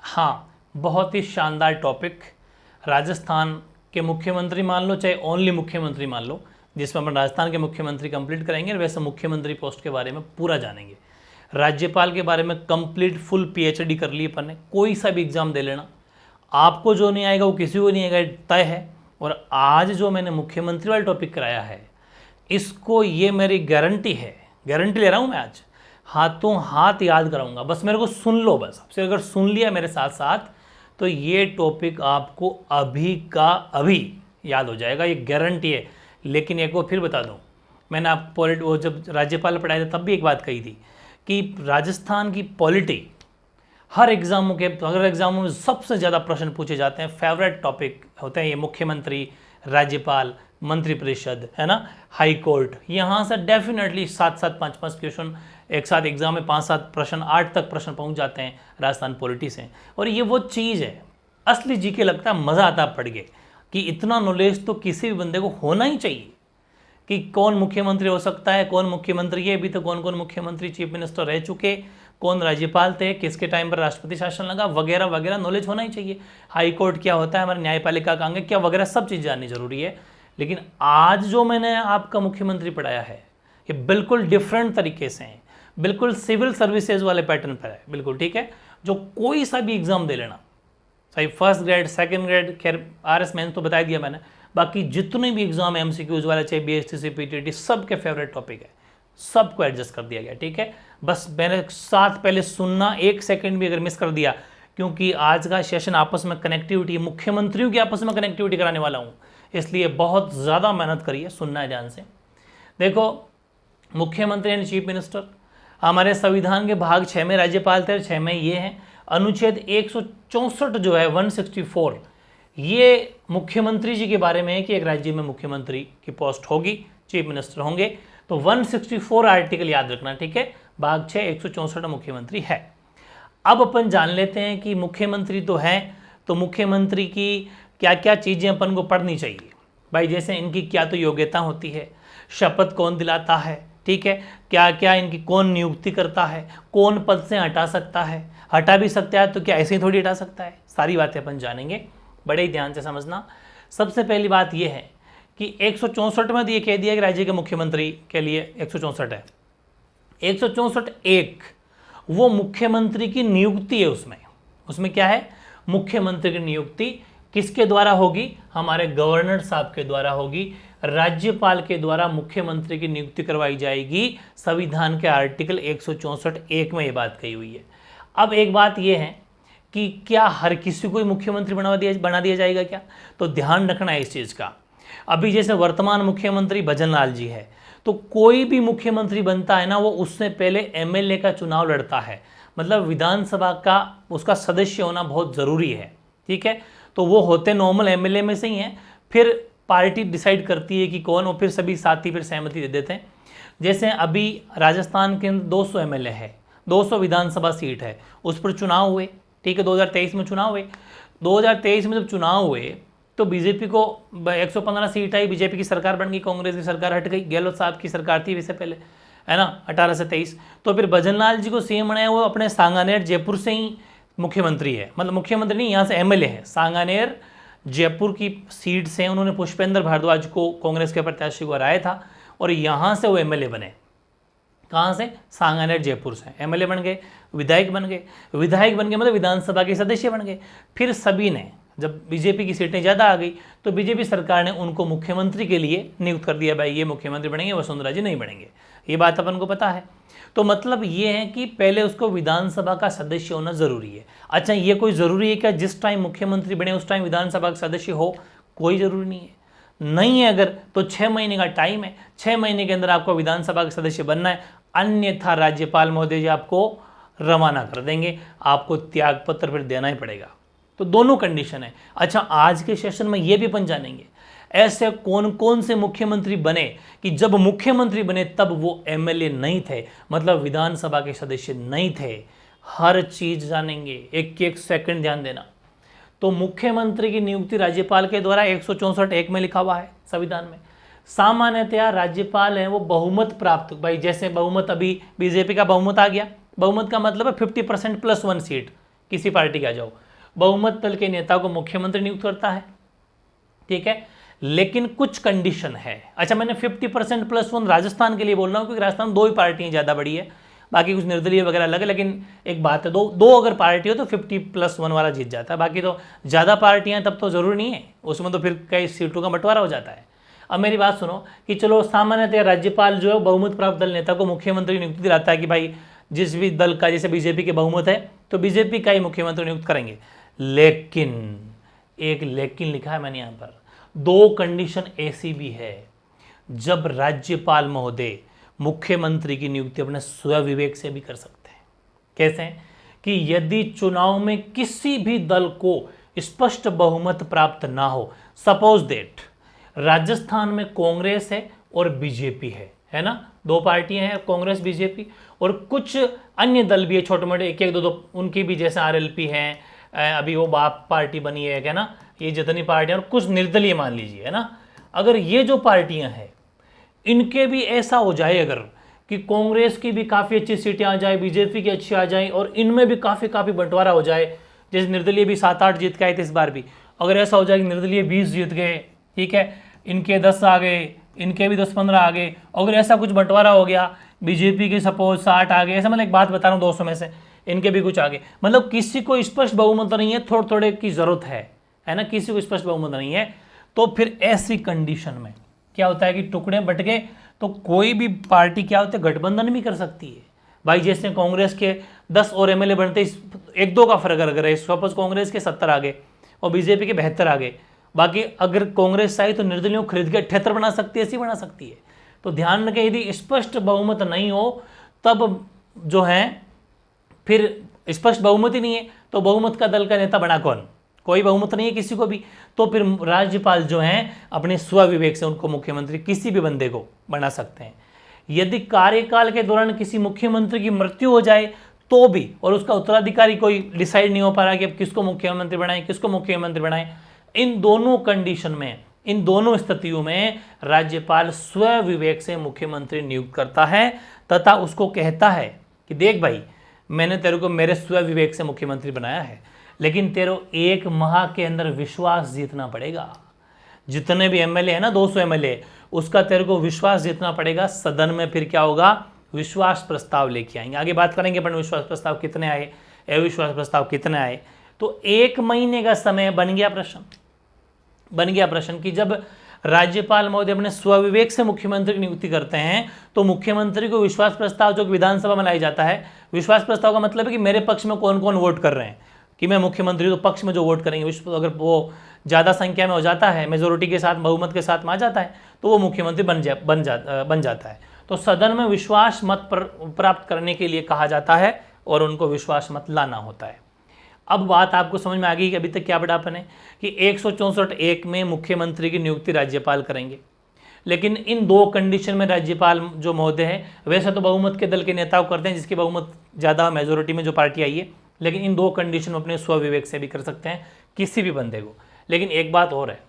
हाँ, बहुत ही शानदार टॉपिक। राजस्थान के मुख्यमंत्री मान लो, चाहे ओनली मुख्यमंत्री मान लो, जिसमें अपन राजस्थान के मुख्यमंत्री कंप्लीट करेंगे, और वैसे मुख्यमंत्री पोस्ट के बारे में पूरा जानेंगे। राज्यपाल के बारे में कंप्लीट फुल पीएचडी कर ली अपन ने, कोई सा भी एग्जाम दे लेना, आपको जो नहीं आएगा वो किसी को नहीं आएगा, तय है। और आज जो मैंने मुख्यमंत्री वाला टॉपिक कराया है, इसको ये मेरी गारंटी है, गारंटी ले रहा हूँ मैं आज, हाथों हाथ याद कराऊंगा। बस मेरे को सुन लो, बस आपसे अगर सुन लिया मेरे साथ साथ तो ये टॉपिक आपको अभी का अभी याद हो जाएगा, ये गारंटी है। लेकिन एक बार फिर बता दूं, मैंने आप वो जब राज्यपाल पढ़ाए थे तब भी एक बात कही थी कि राजस्थान की पॉलिटी हर एग्जामों के, अगर एग्जामों में सबसे ज़्यादा प्रश्न पूछे जाते हैं, फेवरेट टॉपिक होते हैं ये मुख्यमंत्री, राज्यपाल, मंत्रिपरिषद, है ना, हाई कोर्ट। यहाँ से डेफिनेटली 7-7, 5-5 क्वेश्चन एक साथ एग्जाम में, 5-7 प्रश्न, 8 तक प्रश्न पहुँच जाते हैं राजस्थान पॉलिटी से। और ये वो चीज़ है, असली जीके लगता है, मज़ा आता है पढ़ के, कि इतना नॉलेज तो किसी भी बंदे को होना ही चाहिए कि कौन मुख्यमंत्री हो सकता है, कौन मुख्यमंत्री है, अभी तो कौन कौन मुख्यमंत्री चीफ मिनिस्टर रह चुके, कौन राज्यपाल थे, किसके टाइम पर राष्ट्रपति शासन लगा, वगैरह वगैरह नॉलेज होना ही चाहिए। हाई कोर्ट क्या होता है, हमारे न्यायपालिका का अंग क्या, वगैरह सब चीज़ जाननी जरूरी है। लेकिन आज जो मैंने आपका मुख्यमंत्री पढ़ाया है, ये बिल्कुल डिफरेंट तरीके से है, बिल्कुल सिविल सर्विसेज वाले पैटर्न पर है, बिल्कुल ठीक है। जो कोई सा भी एग्जाम दे लेना, चाहे फर्स्ट ग्रेड, सेकंड ग्रेड, खैर RS मेंस तो बता दिया मैंने, बाकी जितने भी एग्जाम है MCQs वाला, चाहे BSTC PTT, सबके फेवरेट टॉपिक है, सबको एडजस्ट कर दिया गया, ठीक है। बस मेरे साथ पहले सुनना, 1 सेकंड भी अगर मिस कर दिया, क्योंकि आज का सेशन आपस में कनेक्टिविटी, मुख्यमंत्रियों की आपस में कनेक्टिविटी कराने वाला हूँ, इसलिए बहुत ज़्यादा मेहनत करिए, सुनना है ध्यान से। देखो, मुख्यमंत्री यानी चीफ मिनिस्टर हमारे संविधान के भाग 6 में राज्यपाल थे, 6 में ये हैं। अनुच्छेद 164 जो है 164, ये मुख्यमंत्री जी के बारे में है कि एक राज्य में मुख्यमंत्री की पोस्ट होगी, चीफ मिनिस्टर होंगे। तो 164 आर्टिकल याद रखना, ठीक है। भाग 6 164 मुख्यमंत्री है। अब अपन जान लेते हैं कि मुख्यमंत्री तो है, तो मुख्यमंत्री की क्या क्या चीज़ें अपन को पढ़नी चाहिए भाई। जैसे इनकी क्या तो योग्यता होती है, शपथ कौन दिलाता है, ठीक है, क्या क्या इनकी कौन नियुक्ति करता है, कौन पद से हटा सकता है, हटा भी सकता है तो क्या ऐसे ही थोड़ी हटा सकता है, सारी बातें अपन जानेंगे, बड़े ही ध्यान से समझना। सबसे पहली बात यह है कि 164 में ये कह दिया कि राज्य के मुख्यमंत्री के लिए 164 है। 164(1) वो मुख्यमंत्री की नियुक्ति है, उसमें क्या है, मुख्यमंत्री की नियुक्ति किसके द्वारा होगी, हमारे गवर्नर साहब के द्वारा होगी, राज्यपाल के द्वारा मुख्यमंत्री की नियुक्ति करवाई जाएगी। संविधान के आर्टिकल 164(1) में ये बात कही हुई है। अब एक बात यह है कि क्या हर किसी को ही मुख्यमंत्री बना दिया जाएगा क्या, तो ध्यान रखना है इस चीज़ का। अभी जैसे वर्तमान मुख्यमंत्री भजन लाल जी है, तो कोई भी मुख्यमंत्री बनता है ना, वो उससे पहले MLA का चुनाव लड़ता है, मतलब विधानसभा का उसका सदस्य होना बहुत ज़रूरी है, ठीक है। तो वो होते नॉर्मल MLA में से ही हैं, फिर पार्टी डिसाइड करती है कि कौन, और फिर सभी साथी फिर सहमति दे देते हैं। जैसे अभी राजस्थान के 200 MLA है, 200 विधानसभा सीट है, उस पर चुनाव हुए, ठीक है। 2023 में चुनाव हुए, 2023 में जब चुनाव हुए तो बीजेपी को 115 सीट आई, बीजेपी की सरकार बन गई, कांग्रेस की सरकार हट गई, गहलोत साहब की सरकार थी वैसे पहले, है ना, 18 से 23। तो फिर भजन लाल जी को CM बनाया, वो अपने सांगानेर जयपुर से ही मुख्यमंत्री है, मतलब मुख्यमंत्री नहीं, यहाँ से MLA है, सांगानेर जयपुर की सीट से उन्होंने पुष्पेंद्र भारद्वाज को, कांग्रेस के प्रत्याशी को हराया था, और यहाँ से वो MLA बने। कहाँ से, सांगानेर जयपुर से MLA बन गए, विधायक बन गए, मतलब विधानसभा के सदस्य बन गए। फिर सभी ने, जब बीजेपी की सीटें ज़्यादा आ गई तो बीजेपी सरकार ने उनको मुख्यमंत्री के लिए नियुक्त कर दिया, भाई ये मुख्यमंत्री बनेंगे, वसुंधरा जी नहीं बनेंगे, ये बात अपन को पता है। तो मतलब ये है कि पहले उसको विधानसभा का सदस्य होना ज़रूरी है। अच्छा, ये कोई ज़रूरी है क्या जिस टाइम मुख्यमंत्री बने उस टाइम विधानसभा का सदस्य हो, कोई ज़रूरी नहीं है। नहीं है अगर, तो 6 महीने का टाइम है, 6 महीने के अंदर आपको विधानसभा का सदस्य बनना है, अन्यथा राज्यपाल महोदय जी आपको रवाना कर देंगे, आपको त्यागपत्र फिर देना ही पड़ेगा। तो दोनों कंडीशन है। अच्छा, आज के सेशन में ये भी अपन जानेंगे ऐसे कौन कौन से मुख्यमंत्री बने कि जब मुख्यमंत्री बने तब वो MLA नहीं थे, मतलब विधानसभा के सदस्य नहीं थे। हर चीज जानेंगे, एक एक सेकंड ध्यान देना। तो मुख्यमंत्री की नियुक्ति राज्यपाल के द्वारा 164(1) में लिखा हुआ है संविधान में। सामान्यतया राज्यपाल है वो बहुमत प्राप्त, भाई जैसे बहुमत अभी बीजेपी का बहुमत आ गया, बहुमत का मतलब है 50% + 1 सीट, किसी पार्टी के आ जाओ, बहुमत दल के नेता को मुख्यमंत्री नियुक्त करता है, ठीक है, लेकिन कुछ कंडीशन है। अच्छा, मैंने 50% प्लस वन राजस्थान के लिए बोल रहा हूँ क्योंकि राजस्थान 2 ही पार्टियां ज़्यादा बड़ी है, बाकी कुछ निर्दलीय वगैरह अलग है, लेकिन एक बात है, दो अगर पार्टी हो तो 50+1 वाला जीत जाता है, बाकी तो ज़्यादा पार्टियां तब तो ज़रूरी नहीं है, उसमें तो फिर कई सीटों का बंटवारा हो जाता है। अब मेरी बात सुनो कि चलो सामान्यतः राज्यपाल जो है बहुमत प्राप्त दल नेता को मुख्यमंत्री नियुक्ति दिलाता है कि भाई जिस भी दल का, जैसे बीजेपी के बहुमत है तो बीजेपी का ही मुख्यमंत्री नियुक्त करेंगे, लेकिन एक लेकिन लिखा है मैंने यहाँ पर, 2 कंडीशन ऐसी भी है जब राज्यपाल महोदय मुख्यमंत्री की नियुक्ति अपने स्वविवेक से भी कर सकते हैं। कैसे? कि यदि चुनाव में किसी भी दल को स्पष्ट बहुमत प्राप्त ना हो, सपोज दैट राजस्थान में कांग्रेस है और बीजेपी है ना, 2 पार्टियां हैं, कांग्रेस बीजेपी, और कुछ अन्य दल भी है छोटे मोटे, एक दो उनकी भी, जैसे आरएलपी है, अभी वो बाप पार्टी बनी है ना, ये जितनी पार्टियां, और कुछ निर्दलीय मान लीजिए, है ना। अगर ये जो पार्टियां हैं इनके भी ऐसा हो जाए अगर कि कांग्रेस की भी काफ़ी अच्छी सीटें आ जाए, बीजेपी की अच्छी आ जाए, और इनमें भी काफ़ी बंटवारा हो जाए, जैसे निर्दलीय भी 7-8 जीत के आए थे इस बार भी, अगर ऐसा हो जाए कि निर्दलीय 20 जीत गए, ठीक है, इनके 10 आ गए, इनके भी 10-15 आ गए, अगर ऐसा कुछ बंटवारा हो गया, बीजेपी के सपोज 60 आ गए, ऐसा मतलब एक बात बता रहा हूँ 200 में से इनके भी कुछ आ गए, मतलब किसी को स्पष्ट बहुमत नहीं है, थोड़े थोड़े की जरूरत है ना, किसी को स्पष्ट बहुमत नहीं है, तो फिर ऐसी कंडीशन में क्या होता है कि टुकड़े बट गए तो कोई भी पार्टी क्या होता है, गठबंधन भी कर सकती है भाई। जैसे कांग्रेस के 10 और एमएलए बनते, 1-2 का फर्क अगर है, सपोज कांग्रेस के 70 आ गए और बीजेपी के 72 आ गए, बाकी अगर कांग्रेस चाहिए तो निर्दलियों खरीद के 78 बना सकती है, ऐसी बना सकती है। तो ध्यान रखें, यदि स्पष्ट बहुमत नहीं हो तब जो है फिर स्पष्ट बहुमत ही नहीं है तो बहुमत का दल का नेता बना कौन, कोई बहुमत नहीं है किसी को भी, तो फिर राज्यपाल जो हैं अपने स्वविवेक से उनको मुख्यमंत्री किसी भी बंदे को बना सकते हैं। यदि कार्यकाल के दौरान किसी मुख्यमंत्री की मृत्यु हो जाए तो भी, और उसका उत्तराधिकारी कोई डिसाइड नहीं हो पा रहा कि अब किसको मुख्यमंत्री बनाएं, किसको मुख्यमंत्री बनाएं, इन दोनों कंडीशन में, इन दोनों स्थितियों में राज्यपाल स्वविवेक से मुख्यमंत्री नियुक्त करता है तथा उसको कहता है कि देख भाई, मैंने तेरे को मेरे स्वविवेक से मुख्यमंत्री बनाया है, लेकिन तेरे 1 माह के अंदर विश्वास जीतना पड़ेगा। जितने भी एमएलए है ना, 200 एमएलए, उसका तेरे को विश्वास जीतना पड़ेगा। सदन में फिर क्या होगा, विश्वास प्रस्ताव लेके आएंगे, आगे बात करेंगे अपन विश्वास प्रस्ताव कितने आए, अविश्वास प्रस्ताव कितने आए। तो 1 महीने का समय बन गया प्रश्न कि जब राज्यपाल महोदय अपने स्वविवेक से मुख्यमंत्री की नियुक्ति करते हैं तो मुख्यमंत्री को विश्वास प्रस्ताव जो विधानसभा में लाई जाता है, विश्वास प्रस्ताव का मतलब है कि मेरे पक्ष में कौन कौन वोट कर रहे हैं, कि मैं मुख्यमंत्री, तो पक्ष में जो वोट करेंगे, अगर वो ज़्यादा संख्या में हो जाता है, मेजोरिटी के साथ, बहुमत के साथ में आ जाता है, तो वो मुख्यमंत्री बन जाता है। तो सदन में विश्वास मत प्राप्त करने के लिए कहा जाता है और उनको विश्वास मत लाना होता है। अब बात आपको समझ में आ गई कि अभी तक क्या बड़ापन है कि 164(1) में मुख्यमंत्री की नियुक्ति राज्यपाल करेंगे, लेकिन इन 2 कंडीशन में राज्यपाल जो महोदय है, वैसे तो बहुमत के दल के नेता को करते हैं जिसकी बहुमत ज़्यादा, मेजोरिटी में जो पार्टी आई है, लेकिन इन 2 कंडीशन में अपने स्वविवेक से भी कर सकते हैं किसी भी बंदे को। लेकिन एक बात और है,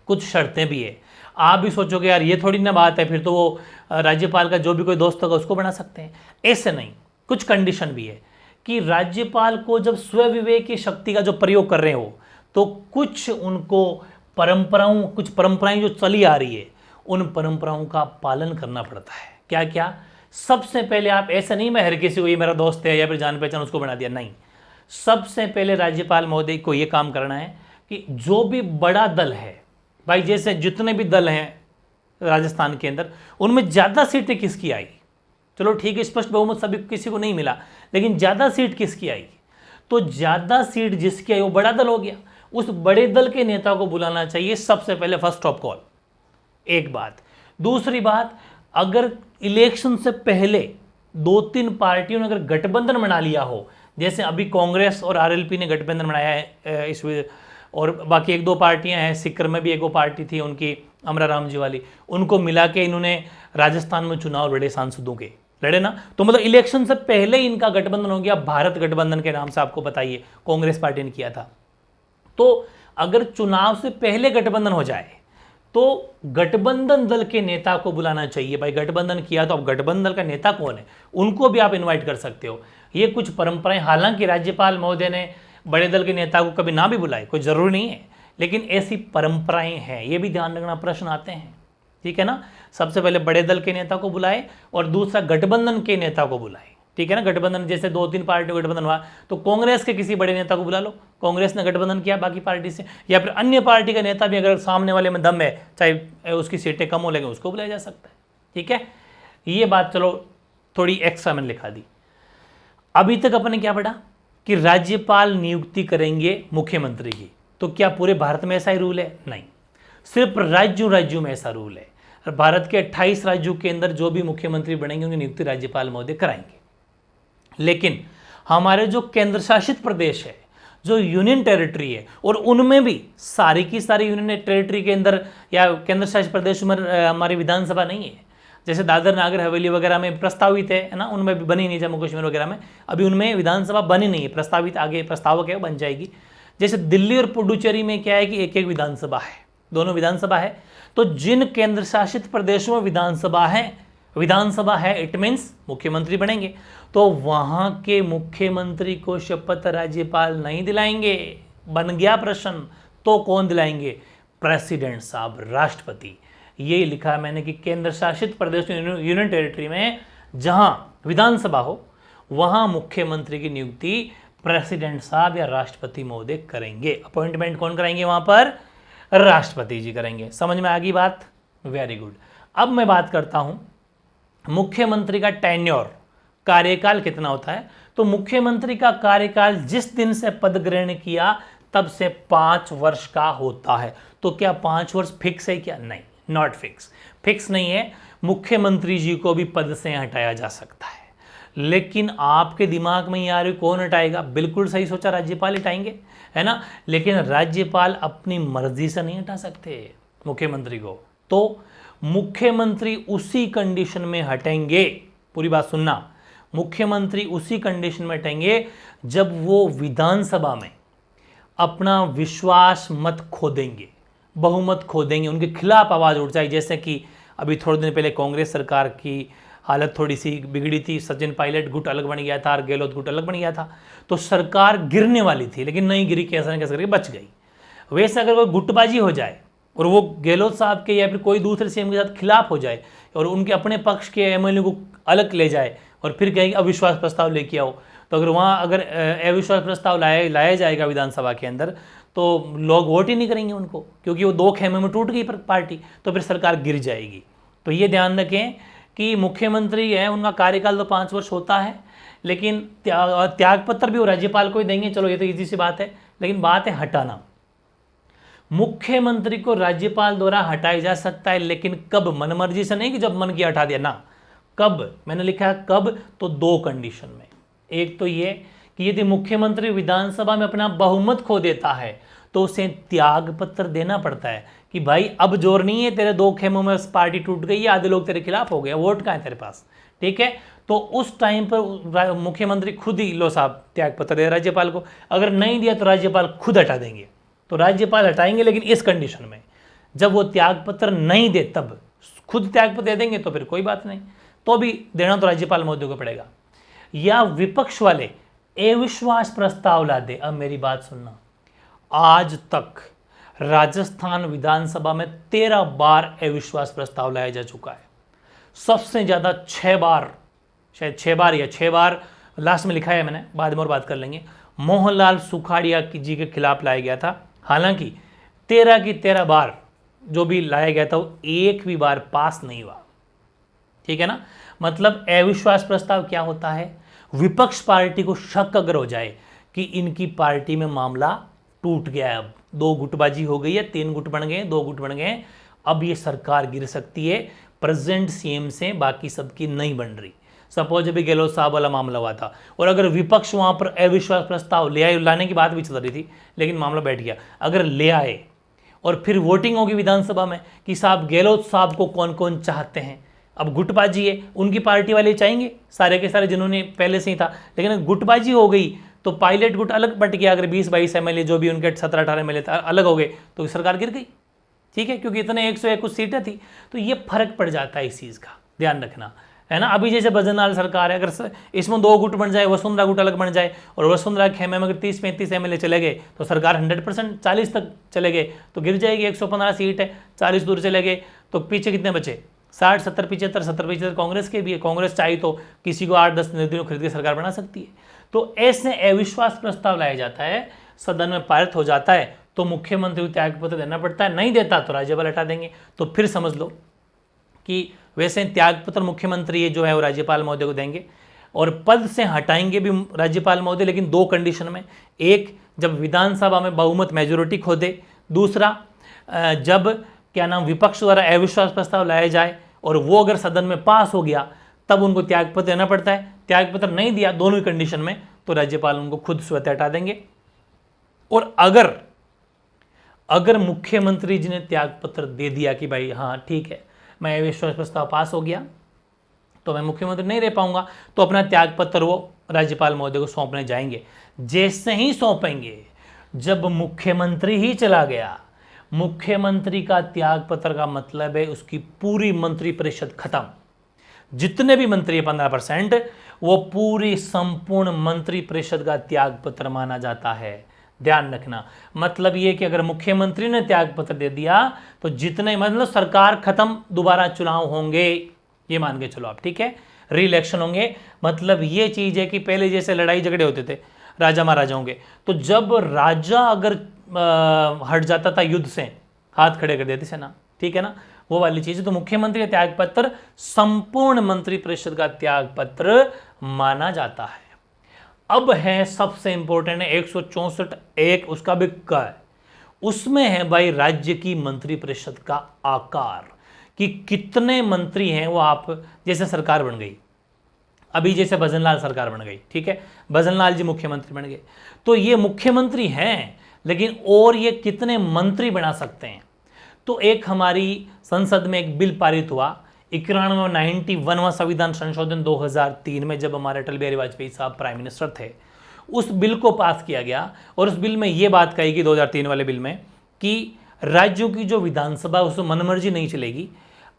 कुछ शर्तें भी है। आप भी सोचोगे यार ये थोड़ी ना बात है, फिर तो वो राज्यपाल का जो भी कोई दोस्त होगा उसको बना सकते हैं, ऐसे नहीं, कुछ कंडीशन भी है कि राज्यपाल को जब स्वविवेक की शक्ति का जो प्रयोग कर रहे हो तो कुछ उनको कुछ परंपराएं जो चली आ रही है उन परंपराओं का पालन करना पड़ता है। क्या क्या? सबसे पहले आप ऐसा नहीं, मैं हर किसी को ये मेरा दोस्त है या फिर जान पहचान उसको बना दिया, नहीं। सबसे पहले राज्यपाल महोदय को ये काम करना है कि जो भी बड़ा दल है भाई, जैसे जितने भी दल हैं राजस्थान के अंदर, उनमें ज़्यादा सीटें किसकी आई, चलो ठीक है, स्पष्ट बहुमत सभी किसी को नहीं मिला, लेकिन ज़्यादा सीट किसकी आई, तो ज़्यादा सीट जिसकी आई वो बड़ा दल हो गया। उस बड़े दल के नेता को बुलाना चाहिए सबसे पहले, फर्स्ट ऑफ कॉल, एक बात। दूसरी बात, अगर इलेक्शन से पहले 2-3 पार्टियों ने अगर गठबंधन बना लिया हो, जैसे अभी कांग्रेस और आरएलपी ने गठबंधन बनाया है इस, और बाकी 1-2 पार्टियां हैं, सिक्कर में भी एक पार्टी थी उनकी, अमरा राम जी वाली, उनको मिला के इन्होंने राजस्थान में चुनाव लड़े, सांसदों के लड़े ना, तो मतलब इलेक्शन से पहले इनका गठबंधन हो गया, भारत गठबंधन के नाम से आपको बताइए कांग्रेस पार्टी ने किया था। तो अगर चुनाव से पहले गठबंधन हो जाए तो गठबंधन दल के नेता को बुलाना चाहिए। भाई गठबंधन किया तो अब गठबंधन दल का नेता कौन है, उनको भी आप इनवाइट कर सकते हो। ये कुछ परंपराएं, हालांकि राज्यपाल महोदय ने बड़े दल के नेता को कभी ना भी बुलाए, कोई ज़रूरी नहीं है, लेकिन ऐसी परंपराएं हैं, ये भी ध्यान रखना, प्रश्न आते हैं, ठीक है ना। सबसे पहले बड़े दल के नेता को बुलाए और दूसरा गठबंधन के नेता को बुलाए, ठीक है ना। गठबंधन जैसे 2-3 पार्टी गठबंधन हुआ तो कांग्रेस के किसी बड़े नेता को बुला लो, कांग्रेस ने गठबंधन किया बाकी पार्टी से, या फिर अन्य पार्टी का नेता भी अगर सामने वाले में दम है, चाहे उसकी सीटें कम हो लेकिन उसको बुलाया जा सकता है, ठीक है। ये बात चलो थोड़ी एक्स्ट्रा मैंने लिखा दी। अभी तक अपने क्या पढ़ा कि राज्यपाल नियुक्ति करेंगे मुख्यमंत्री की, तो क्या पूरे भारत में ऐसा ही रूल है? नहीं, सिर्फ राज्यों में ऐसा रूल है। और भारत के 28 राज्यों के अंदर जो भी मुख्यमंत्री बनेंगे उनकी नियुक्ति राज्यपाल महोदय कराएंगे। लेकिन हमारे जो केंद्र शासित प्रदेश है, जो यूनियन टेरिटरी है, और उनमें भी सारी की सारी यूनियन टेरिटरी के अंदर या केंद्र शासित प्रदेश में हमारी विधानसभा नहीं है। जैसे दादर नागर हवेली वगैरह में प्रस्तावित है ना, उनमें भी बनी नहीं, जम्मू कश्मीर वगैरह में अभी उनमें विधानसभा बनी नहीं है, प्रस्तावित आगे प्रस्तावक है, बन जाएगी। जैसे दिल्ली और पुडुचेरी में क्या है कि एक एक विधानसभा है, दोनों विधानसभा है। तो जिन केंद्र शासित प्रदेशों में विधानसभा है इट मीन्स मुख्यमंत्री बनेंगे, तो वहां के मुख्यमंत्री को शपथ राज्यपाल नहीं दिलाएंगे। बन गया प्रश्न, तो कौन दिलाएंगे? प्रेसिडेंट साहब, राष्ट्रपति। ये लिखा है मैंने कि केंद्र शासित प्रदेश यूनियन टेरिटरी में जहां विधानसभा हो वहां मुख्यमंत्री की नियुक्ति प्रेसिडेंट साहब या राष्ट्रपति महोदय करेंगे। अपॉइंटमेंट कौन कराएंगे वहां पर? राष्ट्रपति जी करेंगे। समझ में आ गई बात? Very good. अब मैं बात करता हूं मुख्यमंत्री का टेन्योर, कार्यकाल कितना होता है। तो मुख्यमंत्री का कार्यकाल जिस दिन से पद ग्रहण किया तब से 5 वर्ष का होता है। तो क्या 5 वर्ष फिक्स है क्या? नहीं, नॉट फिक्स, फिक्स नहीं है। मुख्यमंत्री जी को भी पद से हटाया जा सकता है। लेकिन आपके दिमाग में ये आ रही कौन हटाएगा? बिल्कुल सही सोचा, राज्यपाल हटाएंगे, है ना। लेकिन राज्यपाल अपनी मर्जी से नहीं हटा सकते मुख्यमंत्री को। तो मुख्यमंत्री उसी कंडीशन में हटेंगे, पूरी बात सुनना, मुख्यमंत्री उसी कंडीशन में हटेंगे जब वो विधानसभा में अपना विश्वास मत खो देंगे, बहुमत खो देंगे, उनके खिलाफ आवाज उठ जाए। जैसे कि अभी थोड़े दिन पहले कांग्रेस सरकार की हालत थोड़ी सी बिगड़ी थी, सचिन पायलट गुट अलग बन गया था और गहलोत गुट अलग बन गया था, तो सरकार गिरने वाली थी लेकिन नहीं गिरी, कैसे न कैसे करके बच गई। वैसे अगर वो गुटबाजी हो जाए और वो गहलोत साहब के या फिर कोई दूसरे सीएम के साथ खिलाफ हो जाए और उनके अपने पक्ष के एमएलए को अलग ले जाए और फिर कहेंगे अविश्वास प्रस्ताव लेके आओ, तो अगर वहाँ अगर अविश्वास प्रस्ताव लाया जाएगा विधानसभा के अंदर तो लोग वोट ही नहीं करेंगे उनको, क्योंकि वो 2 खेमे में टूट गई पार्टी, तो फिर सरकार गिर जाएगी। तो ये ध्यान रखें कि मुख्यमंत्री है, उनका कार्यकाल तो 5 वर्ष होता है, लेकिन त्यागपत्र भी वो राज्यपाल को ही देंगे। चलो ये तो इजी सी बात है, लेकिन बात है हटाना। मुख्यमंत्री को राज्यपाल द्वारा हटाया जा सकता है, लेकिन कब? मनमर्जी से नहीं कि जब मन किया हटा दिया ना। कब? मैंने लिखा है कब, तो 2 कंडीशन में। एक तो ये कि यदि मुख्यमंत्री विधानसभा में अपना बहुमत खो देता है तो उसे त्याग पत्र देना पड़ता है कि भाई अब जोर नहीं है, तेरे 2 खेमों में पार्टी टूट गई है, आधे लोग तेरे खिलाफ हो गए, वोट कहाँ है तेरे पास, ठीक है। तो उस टाइम पर मुख्यमंत्री खुद ही लो साहब त्याग पत्र दे राज्यपाल को, अगर नहीं दिया तो राज्यपाल खुद हटा देंगे। तो राज्यपाल हटाएंगे, लेकिन इस कंडीशन में जब वो त्याग पत्र नहीं दे, तब खुद त्याग पत्र दे देंगे तो फिर कोई बात नहीं, तो भी देना तो राज्यपाल महोदय को पड़ेगा। या विपक्ष वाले अविश्वास प्रस्ताव ला दे। अब मेरी बात सुनना, आज तक राजस्थान विधानसभा में 13 बार अविश्वास प्रस्ताव लाया जा चुका है। सबसे ज्यादा 6 बार, शायद 6 बार या 6 बार लास्ट में लिखा है मैंने, बाद में और बात कर लेंगे, मोहनलाल सुखाड़िया जी के खिलाफ लाया गया था। हालांकि 13 की 13 बार जो भी लाया गया था वो एक भी बार पास नहीं हुआ, ठीक है ना। मतलब अविश्वास प्रस्ताव क्या होता है? विपक्ष पार्टी को शक अगर हो जाए कि इनकी पार्टी में मामला टूट गया है, अब 2 गुटबाजी हो गई है, 3 गुट बन गए, 2 गुट बन गए, अब ये सरकार गिर सकती है, प्रेजेंट सीएम से बाकी सबकी नहीं बन रही। सपोज अभी गहलोत साहब वाला मामला हुआ था और अगर विपक्ष वहां पर अविश्वास प्रस्ताव ले आए, लाने की बात भी चल रही थी लेकिन मामला बैठ गया, अगर ले आए और फिर वोटिंग होगी विधानसभा में कि साहब गहलोत साहब को कौन कौन चाहते हैं, अब गुटबाजी है, उनकी पार्टी वाले चाहेंगे सारे के सारे जिन्होंने पहले से ही था, लेकिन गुटबाजी हो गई तो पायलट गुट अलग बट गया, अगर 20-22 एमएलए जो भी उनके 17-18 एमएलए अलग हो गए तो सरकार गिर गई, ठीक है, क्योंकि इतने 101 कुछ सीटें थी। तो ये फर्क पड़ जाता है इस चीज़ का, ध्यान रखना, है ना। अभी जैसे भजनलाल सरकार है, अगर इसमें 2 गुट बन जाए, वसुंधरा गुट अलग बन जाए और वसुंधरा खेमे में अगर 30-35 MLA चले गए तो सरकार 100% 40 तक चले गए तो गिर जाएगी। 115 सीट है, 40 दूर चले गए तो पीछे कितने बचे? 60, 70, 75, 70-75 कांग्रेस के भी है। कांग्रेस चाहे तो किसी को 8-10 निर्दलीयों खरीद के सरकार बना सकती है। तो ऐसे अविश्वास प्रस्ताव लाया जाता है, सदन में पारित हो जाता है तो मुख्यमंत्री को त्याग पत्र देना पड़ता है, नहीं देता तो राज्यपाल हटा देंगे। तो फिर समझ लो कि वैसे त्याग पत्र मुख्यमंत्री जो है वो राज्यपाल महोदय को देंगे और पद से हटाएंगे भी राज्यपाल महोदय, लेकिन 2 कंडीशन में। एक, जब विधानसभा में बहुमत मेजोरिटी खो दे। दूसरा, जब क्या नाम विपक्ष द्वारा अविश्वास प्रस्ताव लाया जाए और वो अगर सदन में पास हो गया तब उनको त्याग पत्र देना पड़ता है। त्याग पत्र नहीं दिया दोनों ही कंडीशन में तो राज्यपाल उनको खुद स्वतः हटा देंगे। और अगर मुख्यमंत्री जी ने त्याग पत्र दे दिया कि भाई हाँ ठीक है, मैं अविश्वास प्रस्ताव पास हो गया तो मैं मुख्यमंत्री नहीं रह पाऊंगा, तो अपना त्याग पत्र वो राज्यपाल महोदय को सौंपने जाएंगे। जैसे ही सौंपेंगे, जब मुख्यमंत्री ही चला गया, मुख्यमंत्री का त्याग पत्र का मतलब है उसकी पूरी मंत्रिपरिषद खत्म। जितने भी मंत्री है 15%, वो पूरी संपूर्ण मंत्रिपरिषद का त्याग पत्र माना जाता है। ध्यान रखना, मतलब ये कि अगर मुख्यमंत्री ने त्याग पत्र दे दिया तो जितने, मतलब सरकार खत्म, दोबारा चुनाव होंगे, ये मान के चलो आप, ठीक है, री इलेक्शन होंगे। मतलब ये चीज है कि पहले जैसे लड़ाई झगड़े होते थे राजा महाराजाओं के, तो जब राजा अगर हट जाता था युद्ध से, हाथ खड़े कर देती सेना, ठीक है ना, वो वाली चीज है। तो मुख्यमंत्री का त्याग पत्र संपूर्ण मंत्रिपरिषद का त्याग पत्र माना जाता है। अब है सबसे इंपॉर्टेंट है 164(1), उसका भी क है, उसमें है भाई राज्य की मंत्रिपरिषद का आकार, कि कितने मंत्री हैं वो। आप जैसे सरकार बन गई, अभी जैसे भजनलाल सरकार बन गई, ठीक है, भजनलाल जी मुख्यमंत्री बन गए, तो ये मुख्यमंत्री हैं, लेकिन और ये कितने मंत्री बना सकते हैं। तो एक हमारी संसद में एक बिल पारित हुआ 91वां संविधान संशोधन 2003 में, जब हमारे अटल बिहारी वाजपेयी साहब प्राइम मिनिस्टर थे, उस बिल को पास किया गया। और उस बिल में ये बात कही गई 2003 वाले बिल में कि राज्यों की जो विधानसभा उसमें मनमर्जी नहीं चलेगी।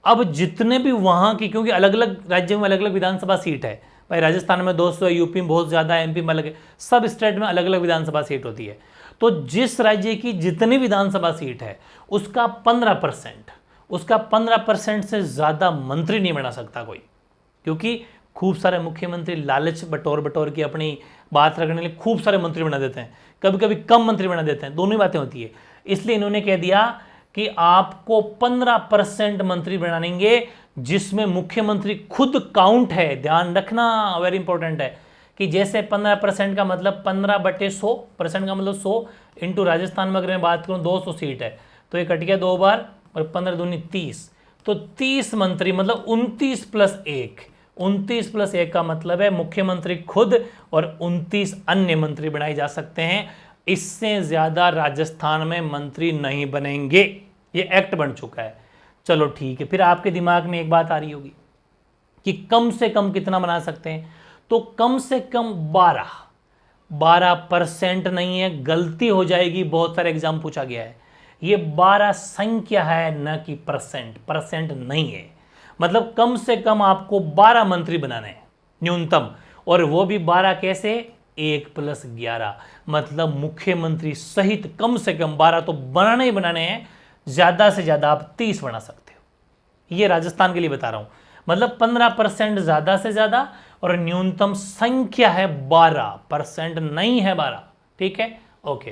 अब जितने भी वहाँ की, क्योंकि अलग अलग राज्यों में अलग अलग विधानसभा सीट है भाई, राजस्थान में 200 है, यूपी में बहुत ज़्यादा है, MP में अलग है, सब स्टेट में अलग अलग विधानसभा सीट होती है। तो जिस राज्य की जितनी विधानसभा सीट है उसका 15% से ज़्यादा मंत्री नहीं बना सकता कोई, क्योंकि खूब सारे मुख्यमंत्री लालच बटोर की अपनी बात रखने के लिए खूब सारे मंत्री बना देते हैं, कभी कभी कम मंत्री बना देते हैं, दोनों ही बातें होती है। इसलिए इन्होंने कह दिया कि आपको 15% मंत्री बनाएंगे जिसमें मुख्यमंत्री खुद काउंट है। ध्यान रखना, वेरी इंपॉर्टेंट है कि जैसे 15% का मतलब 15/100% का मतलब 100 इंटू राजस्थान में अगर मैं बात करूं 200 सीट है तो ये कट गया 2 बार और 15 दूनी 30, तो 30 मंत्री, मतलब 29+1 का मतलब है मुख्यमंत्री खुद और 29 अन्य मंत्री बनाए जा सकते हैं। इससे ज्यादा राजस्थान में मंत्री नहीं बनेंगे, ये एक्ट बन चुका है। चलो ठीक है, फिर आपके दिमाग में एक बात आ रही होगी कि कम से कम कितना बना सकते हैं, तो कम से कम 12% नहीं है, गलती हो जाएगी, बहुत सारे एग्जाम पूछा गया है। ये 12 संख्या है न कि परसेंट नहीं है। मतलब कम से कम आपको 12 मंत्री बनाने हैं न्यूनतम, और वो भी 12 कैसे, 1+11, मतलब मुख्यमंत्री सहित कम से कम 12 तो बनाने ही बनाने हैं। ज्यादा से ज्यादा आप 30 बना सकते हो, ये राजस्थान के लिए बता रहा हूं। मतलब 15% ज्यादा से ज्यादा, और न्यूनतम संख्या है 12%, नहीं है 12, ठीक है, ओके।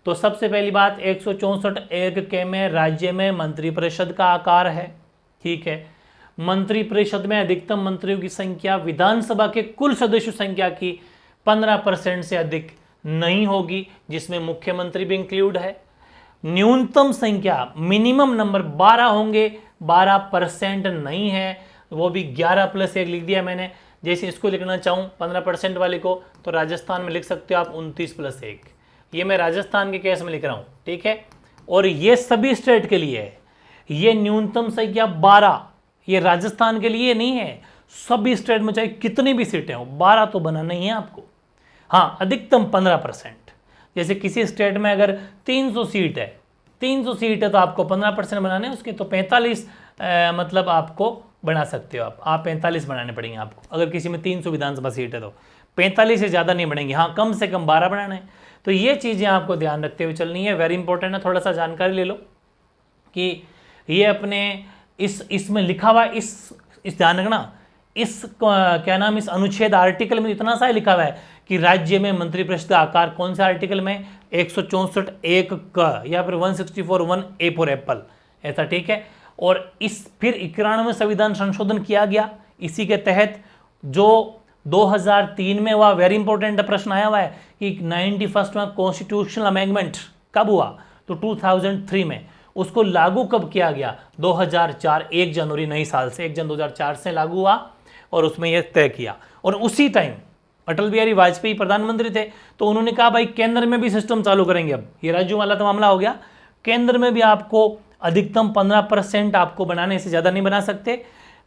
तो सबसे पहली बात 164(1) के में राज्य में मंत्रिपरिषद का आकार है, ठीक है। मंत्रिपरिषद में अधिकतम मंत्रियों की संख्या विधानसभा के कुल सदस्यों संख्या की 15% से अधिक नहीं होगी, जिसमें मुख्यमंत्री भी इंक्लूड है। न्यूनतम संख्या, मिनिमम नंबर 12 होंगे, 12% नहीं है, वो भी 11+1 लिख दिया मैंने। जैसे इसको लिखना चाहूँ 15% वाले को, तो राजस्थान में लिख सकते हो आप 29+1, ये मैं राजस्थान के केस में लिख रहा हूँ, ठीक है। और ये सभी स्टेट के लिए है, ये न्यूनतम संख्या 12, ये राजस्थान के लिए नहीं है, सभी स्टेट में चाहे कितनी भी सीटें हो 12 तो बनाना ही है आपको। हाँ, अधिकतम 15%। जैसे किसी स्टेट में अगर 300 सीट है तो आपको 15% बनाने हैं उसके, तो 45 मतलब आपको बना सकते हो आप 45 बनाने पड़ेंगे आपको। अगर किसी में 300 विधानसभा सीट है तो 45 से ज़्यादा नहीं बनेंगे, हाँ कम से कम 12 बनाना है। तो ये चीज़ें आपको ध्यान रखते हुए चलनी है, वेरी इंपॉर्टेंट है। थोड़ा सा जानकारी ले लो कि ये अपने इसमें लिखा हुआ इस ध्यान रखना, इस क्या नाम, इस अनुच्छेद आर्टिकल में इतना सा लिखा हुआ है कि राज्य में मंत्रिपरिषद का आकार, कौन से आर्टिकल में, 164 1 क या फिर 164 1 ए फॉर एप्पल, ऐसा, ठीक है। और इस फिर 91 संविधान संशोधन किया गया इसी के तहत, जो 2003 में हुआ। वेरी इंपॉर्टेंट प्रश्न आया हुआ है कि 91वां कॉन्स्टिट्यूशनल अमेंडमेंट कब हुआ, तो 2003 में। उसको लागू कब किया गया, 2004, 1 जनवरी नई साल से, 1 जनवरी 2004 से लागू हुआ और उसमें यह तय किया। और उसी टाइम अटल बिहारी वाजपेयी प्रधानमंत्री थे, तो उन्होंने कहा भाई केंद्र में भी सिस्टम चालू करेंगे। अब ये राज्यों वाला तो मामला हो गया, केंद्र में भी आपको अधिकतम 15% आपको बनाने से ज़्यादा नहीं बना सकते,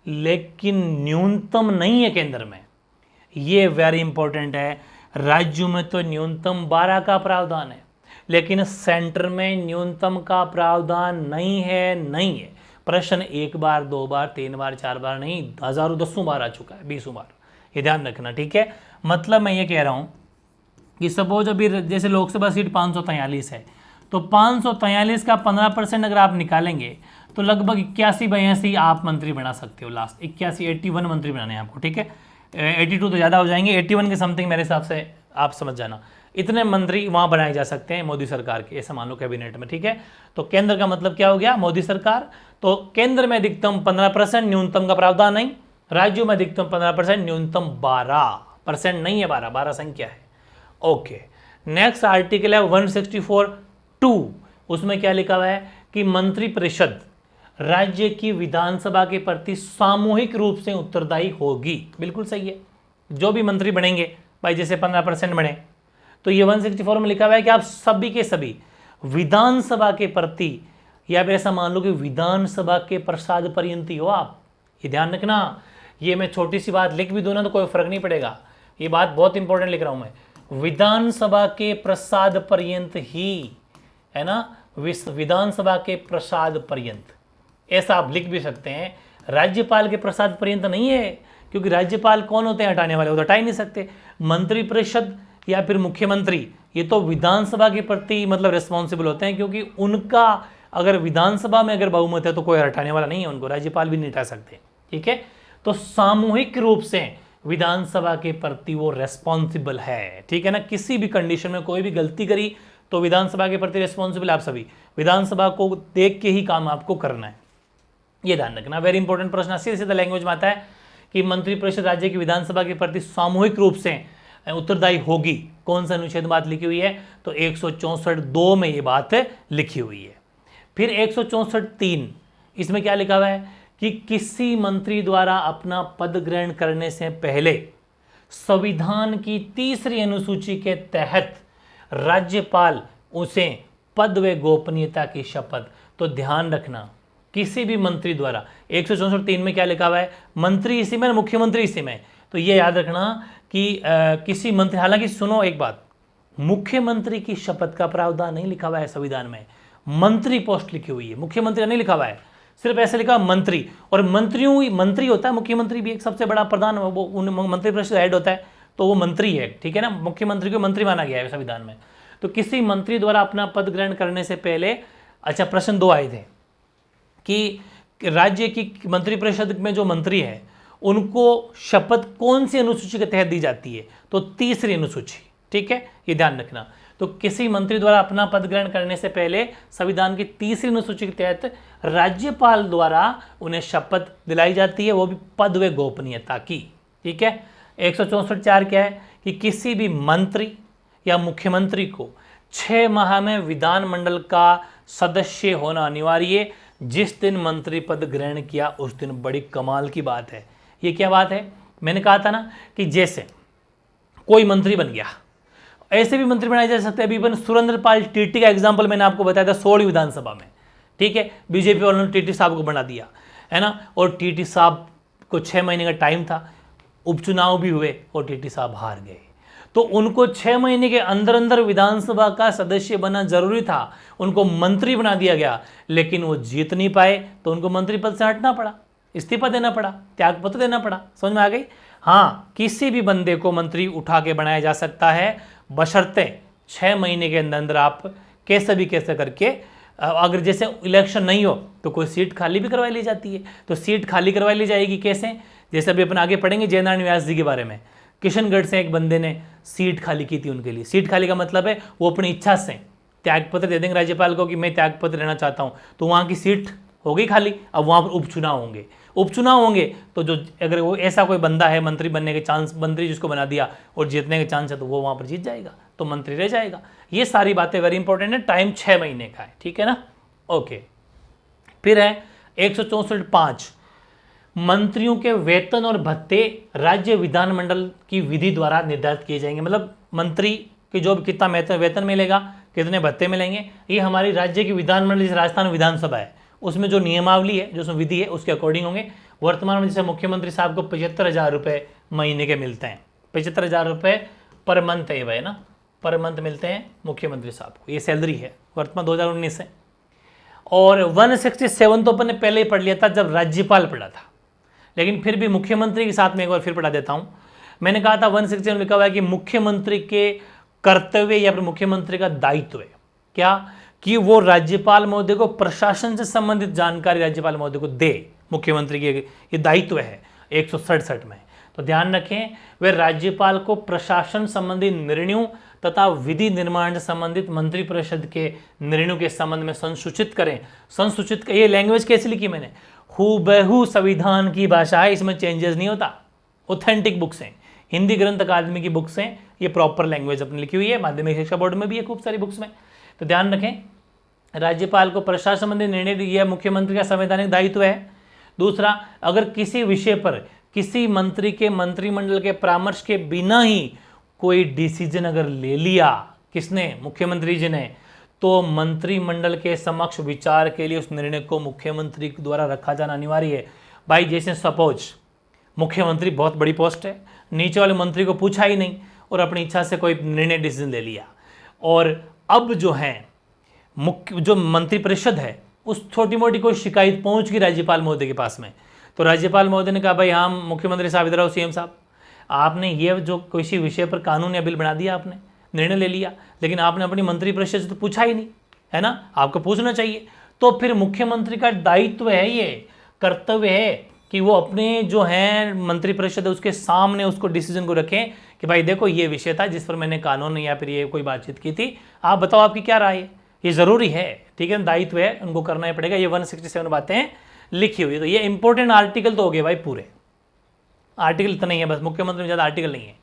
लेकिन न्यूनतम नहीं है केंद्र में। ये वेरी इंपॉर्टेंट है। राज्यों में तो न्यूनतम 12 का प्रावधान है, लेकिन सेंटर में न्यूनतम का प्रावधान नहीं है। प्रश्न 1 बार 2 बार 3 बार 4 बार नहीं, हजारों 10 बार आ चुका है, 20 बार। ये ध्यान रखना, ठीक है। मतलब मैं ये कह रहा हूं कि सपोज अभी जैसे लोकसभा सीट 543 है, तो 543 का 15% अगर आप निकालेंगे तो लगभग 81-82 आप मंत्री बना सकते हो। लास्ट 81 मंत्री बनाने हैं आपको, ठीक है। 82 तो ज़्यादा हो जाएंगे, 81 के समथिंग मेरे हिसाब से आप समझ जाना। इतने मंत्री वहाँ बनाए जा सकते हैं मोदी सरकार के, ऐसा मान लो कैबिनेट में, ठीक है। तो केंद्र का मतलब क्या हो गया, मोदी सरकार। तो केंद्र में अधिकतम 15%, न्यूनतम का प्रावधान नहीं। राज्यों में अधिकतम 15%, न्यूनतम 12% नहीं है, 12 संख्या है। ओके, नेक्स्ट आर्टिकल है 164(2). उसमें क्या लिखा हुआ है कि मंत्रिपरिषद राज्य की विधानसभा के प्रति सामूहिक रूप से उत्तरदायी होगी। बिल्कुल सही है, जो भी मंत्री बनेंगे भाई, जैसे 15% बने, तो ये 164 में लिखा हुआ है कि आप सभी के सभी विधानसभा के प्रति, या फिर ऐसा मान लो कि विधानसभा के प्रसाद पर्यंत ही हो आप। ये ध्यान रखना, ये मैं छोटी सी बात लिख भी दूं ना तो कोई फर्क नहीं पड़ेगा, ये बात बहुत इंपॉर्टेंट लिख रहा हूं मैं। विधानसभा के प्रसाद पर्यंत ही, है ना, विधानसभा के प्रसाद पर्यंत, ऐसा आप लिख भी सकते हैं। राज्यपाल के प्रसाद पर्यंत नहीं है, क्योंकि राज्यपाल कौन होते हैं, हटाने वाले, वो तो हटा ही नहीं सकते। मंत्रिपरिषद या फिर मुख्यमंत्री, ये तो विधानसभा के प्रति मतलब रिस्पॉन्सिबल होते हैं, क्योंकि उनका अगर विधानसभा में अगर बहुमत है तो कोई हटाने वाला नहीं है उनको, राज्यपाल भी नहीं हटा सकते, ठीक है। तो सामूहिक रूप से विधानसभा के प्रति वो रेस्पॉन्सिबल है, ठीक है ना। किसी भी कंडीशन में कोई भी गलती करी तो विधानसभा के प्रति रिस्पॉन्सिबल आप सभी, विधानसभा को देख के ही काम आपको करना है, ये ध्यान रखना। वेरी इंपॉर्टेंट प्रश्न सीधे सीधा लैंग्वेज में आता है कि मंत्रिपरिषद राज्य की विधानसभा के प्रति सामूहिक रूप से उत्तरदायी होगी। कौन सा अनुच्छेद बात लिखी हुई है, तो 164(2) में ये बात लिखी हुई है। फिर 164(3), इसमें क्या लिखा हुआ है कि किसी मंत्री द्वारा अपना पद ग्रहण करने से पहले संविधान की 3री अनुसूची के तहत राज्यपाल उसे पद व गोपनीयता की शपथ। तो ध्यान रखना, किसी भी मंत्री द्वारा, 164(3) में क्या लिखा हुआ है, मंत्री इसी में, मुख्यमंत्री इसी में। तो ये याद रखना कि किसी मंत्री, हालांकि सुनो एक बात, मुख्यमंत्री की शपथ का प्रावधान नहीं लिखा हुआ है संविधान में, मंत्री पोस्ट लिखी हुई है, मुख्यमंत्री नहीं लिखा हुआ है, सिर्फ ऐसे लिखा मंत्री। और मंत्री होता है, मुख्यमंत्री भी एक सबसे बड़ा प्रधान, वो मंत्रिपरिषद हेड होता है, तो वो मंत्री है, ठीक है ना। मुख्यमंत्री को मंत्री माना गया है संविधान में। तो किसी मंत्री द्वारा अपना पद ग्रहण करने से पहले, अच्छा प्रश्न 2 आए थे कि राज्य की मंत्रिपरिषद में जो मंत्री है उनको शपथ कौन सी अनुसूची के तहत दी जाती है, तो 3री अनुसूची, ठीक है, ये ध्यान रखना। तो किसी मंत्री द्वारा अपना पद ग्रहण करने से पहले संविधान की 3री अनुसूची के तहत राज्यपाल द्वारा उन्हें शपथ दिलाई जाती है, वो भी पद व गोपनीयता की, ठीक है। 164(4) क्या है कि किसी भी मंत्री या मुख्यमंत्री को 6 माह में विधानमंडल का सदस्य होना अनिवार्य। जिस दिन मंत्री पद ग्रहण किया उस दिन बड़ी कमाल की बात है। ये क्या बात है, मैंने कहा था ना कि जैसे कोई मंत्री बन गया, ऐसे भी मंत्री बनाए जा सकते हैं। अभी सुरेंद्र पाल टीटी का एग्जांपल मैंने आपको बताया था 16वीं विधानसभा में, ठीक है। बीजेपी वालों ने टीटी साहब को बना दिया, है ना, और टीटी साहब को 6 महीने का टाइम था, उपचुनाव भी हुए और टीटी साहब हार गए। तो उनको 6 महीने के अंदर अंदर विधानसभा का सदस्य बनना जरूरी था, उनको मंत्री बना दिया गया, लेकिन वो जीत नहीं पाए तो उनको मंत्री पद से हटना पड़ा। इस्तीफा देना पड़ा, त्यागपत्र देना पड़ा। समझ में आ गई? हाँ, किसी भी बंदे को मंत्री उठा के बनाया जा सकता है, बशर्ते 6 महीने के अंदर अंदर आप कैसे करके, अगर जैसे इलेक्शन नहीं हो तो कोई सीट खाली भी करवा ली जाती है, तो सीट खाली करवा ली जाएगी कैसे? जैसे अभी अपन आगे पढ़ेंगे जयनारायण व्यास जी के बारे में। किशनगढ़ से एक बंदे ने सीट खाली की थी उनके लिए। सीट खाली का मतलब है वो अपनी इच्छा से त्यागपत्र दे देंगे राज्यपाल को कि मैं त्यागपत्र लेना चाहता हूँ, तो वहाँ की सीट हो गई खाली। अब वहाँ पर उपचुनाव होंगे तो जो अगर वो ऐसा कोई बंदा है मंत्री बनने के चांस, मंत्री जिसको बना दिया और जीतने के चांस है, तो वो वहाँ पर जीत जाएगा, तो मंत्री रह जाएगा। ये सारी बातें वेरी इंपॉर्टेंट है। टाइम 6 महीने का है, ठीक है ना? ओके, फिर है 164(5) मंत्रियों के वेतन और भत्ते राज्य विधानमंडल की विधि द्वारा निर्धारित किए जाएंगे। मतलब मंत्री की जो भी कितना वेतन मिलेगा, कितने भत्ते मिलेंगे, ये हमारी राज्य की विधानमंडल, जैसे राजस्थान विधानसभा है उसमें जो नियमावली है, जो उसमें विधि है, उसके अकॉर्डिंग होंगे। वर्तमान में जैसे मुख्यमंत्री साहब को 75,000 रुपये महीने के मिलते हैं, 75,000 रुपये पर मंथ है भाई ना, पर मंथ मिलते हैं मुख्यमंत्री साहब को, ये सैलरी है वर्तमान 2019 से। और 167 तो अपन ने पहले ही पढ़ लिया था जब राज्यपाल पढ़ा था, लेकिन फिर भी मुख्यमंत्री के साथ में एक बार फिर पढ़ा देता हूँ। मैंने कहा था 167 लिखा हुआ है कि मुख्यमंत्री के कर्तव्य या फिर मुख्यमंत्री का दायित्व है क्या, कि वो राज्यपाल महोदय को प्रशासन से संबंधित जानकारी राज्यपाल महोदय को दे। मुख्यमंत्री के ये दायित्व है 167 में। तो ध्यान रखें, वे राज्यपाल को प्रशासन संबंधी निर्णयों तथा विधि निर्माण से संबंधित मंत्रिपरिषद के निर्णयों के संबंध में संसूचित करें। ये लैंग्वेज कैसे लिखी मैंने? हूबहू संविधान की भाषा है, इसमें चेंजेस नहीं होता। ऑथेंटिक बुक्स हैं, हिंदी ग्रंथ अकादमी की बुक्स हैं, ये प्रॉपर लैंग्वेज अपनी लिखी हुई है। माध्यमिक शिक्षा बोर्ड में भी है खूब सारी बुक्स में। तो ध्यान रखें, राज्यपाल को प्रशासन संबंधी निर्णय यह मुख्यमंत्री का संवैधानिक दायित्व है। दूसरा, अगर किसी विषय पर किसी मंत्री के मंत्रिमंडल के परामर्श के बिना ही कोई डिसीजन अगर ले लिया, किसने? मुख्यमंत्री जी ने, तो मंत्रिमंडल के समक्ष विचार के लिए उस निर्णय को मुख्यमंत्री द्वारा रखा जाना अनिवार्य है। भाई जैसे सपोज मुख्यमंत्री बहुत बड़ी पोस्ट है, नीचे वाले मंत्री को पूछा ही नहीं और अपनी इच्छा से कोई निर्णय डिसीजन ले लिया, और अब जो है जो मंत्रिपरिषद है उस छोटी मोटी कोई शिकायत पहुंच गई राज्यपाल महोदय के पास में, तो राज्यपाल महोदय ने कहा भाई हाँ मुख्यमंत्री साहब इधर आओ, सीएम साहब आपने ये जो किसी विषय पर कानून या बिल बना दिया, आपने निर्णय ले लिया, लेकिन आपने अपनी मंत्रिपरिषद से तो पूछा ही नहीं, है ना? आपको पूछना चाहिए। तो फिर मुख्यमंत्री का दायित्व है, ये कर्तव्य है कि वो अपने जो है मंत्रिपरिषद है उसके सामने उसको डिसीजन को रखें कि भाई देखो ये विषय था जिस पर मैंने कानून या फिर ये कोई बातचीत की थी, आप बताओ आपकी क्या राय है। ये जरूरी है, ठीक है, दायित्व है, उनको करना ही पड़ेगा। ये 167 बातें लिखी हुई है। तो ये इंपॉर्टेंट आर्टिकल तो हो गए भाई, पूरे आर्टिकल इतना ही है बस, मुख्यमंत्री में ज़्यादा आर्टिकल नहीं है।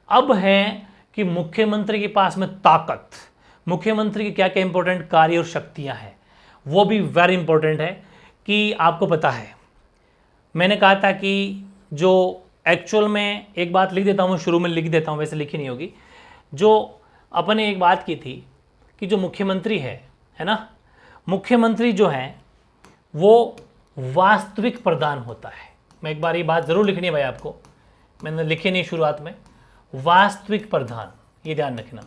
अब है कि मुख्यमंत्री के पास में ताकत, मुख्यमंत्री के क्या क्या इंपॉर्टेंट कार्य और शक्तियां हैं, वो भी वेरी इंपॉर्टेंट है। कि आपको पता है मैंने कहा था कि जो एक्चुअल में एक बात लिख देता हूँ, शुरू में लिख देता हूँ, वैसे लिखी नहीं होगी, जो अपन ने एक बात की थी कि जो मुख्यमंत्री है ना, मुख्यमंत्री जो है वो वास्तविक प्रधान होता है। मैं एक बार ये बात ज़रूर लिखनी है भाई आपको, मैंने लिखी नहीं शुरुआत में, वास्तविक प्रधान, ये ध्यान रखना।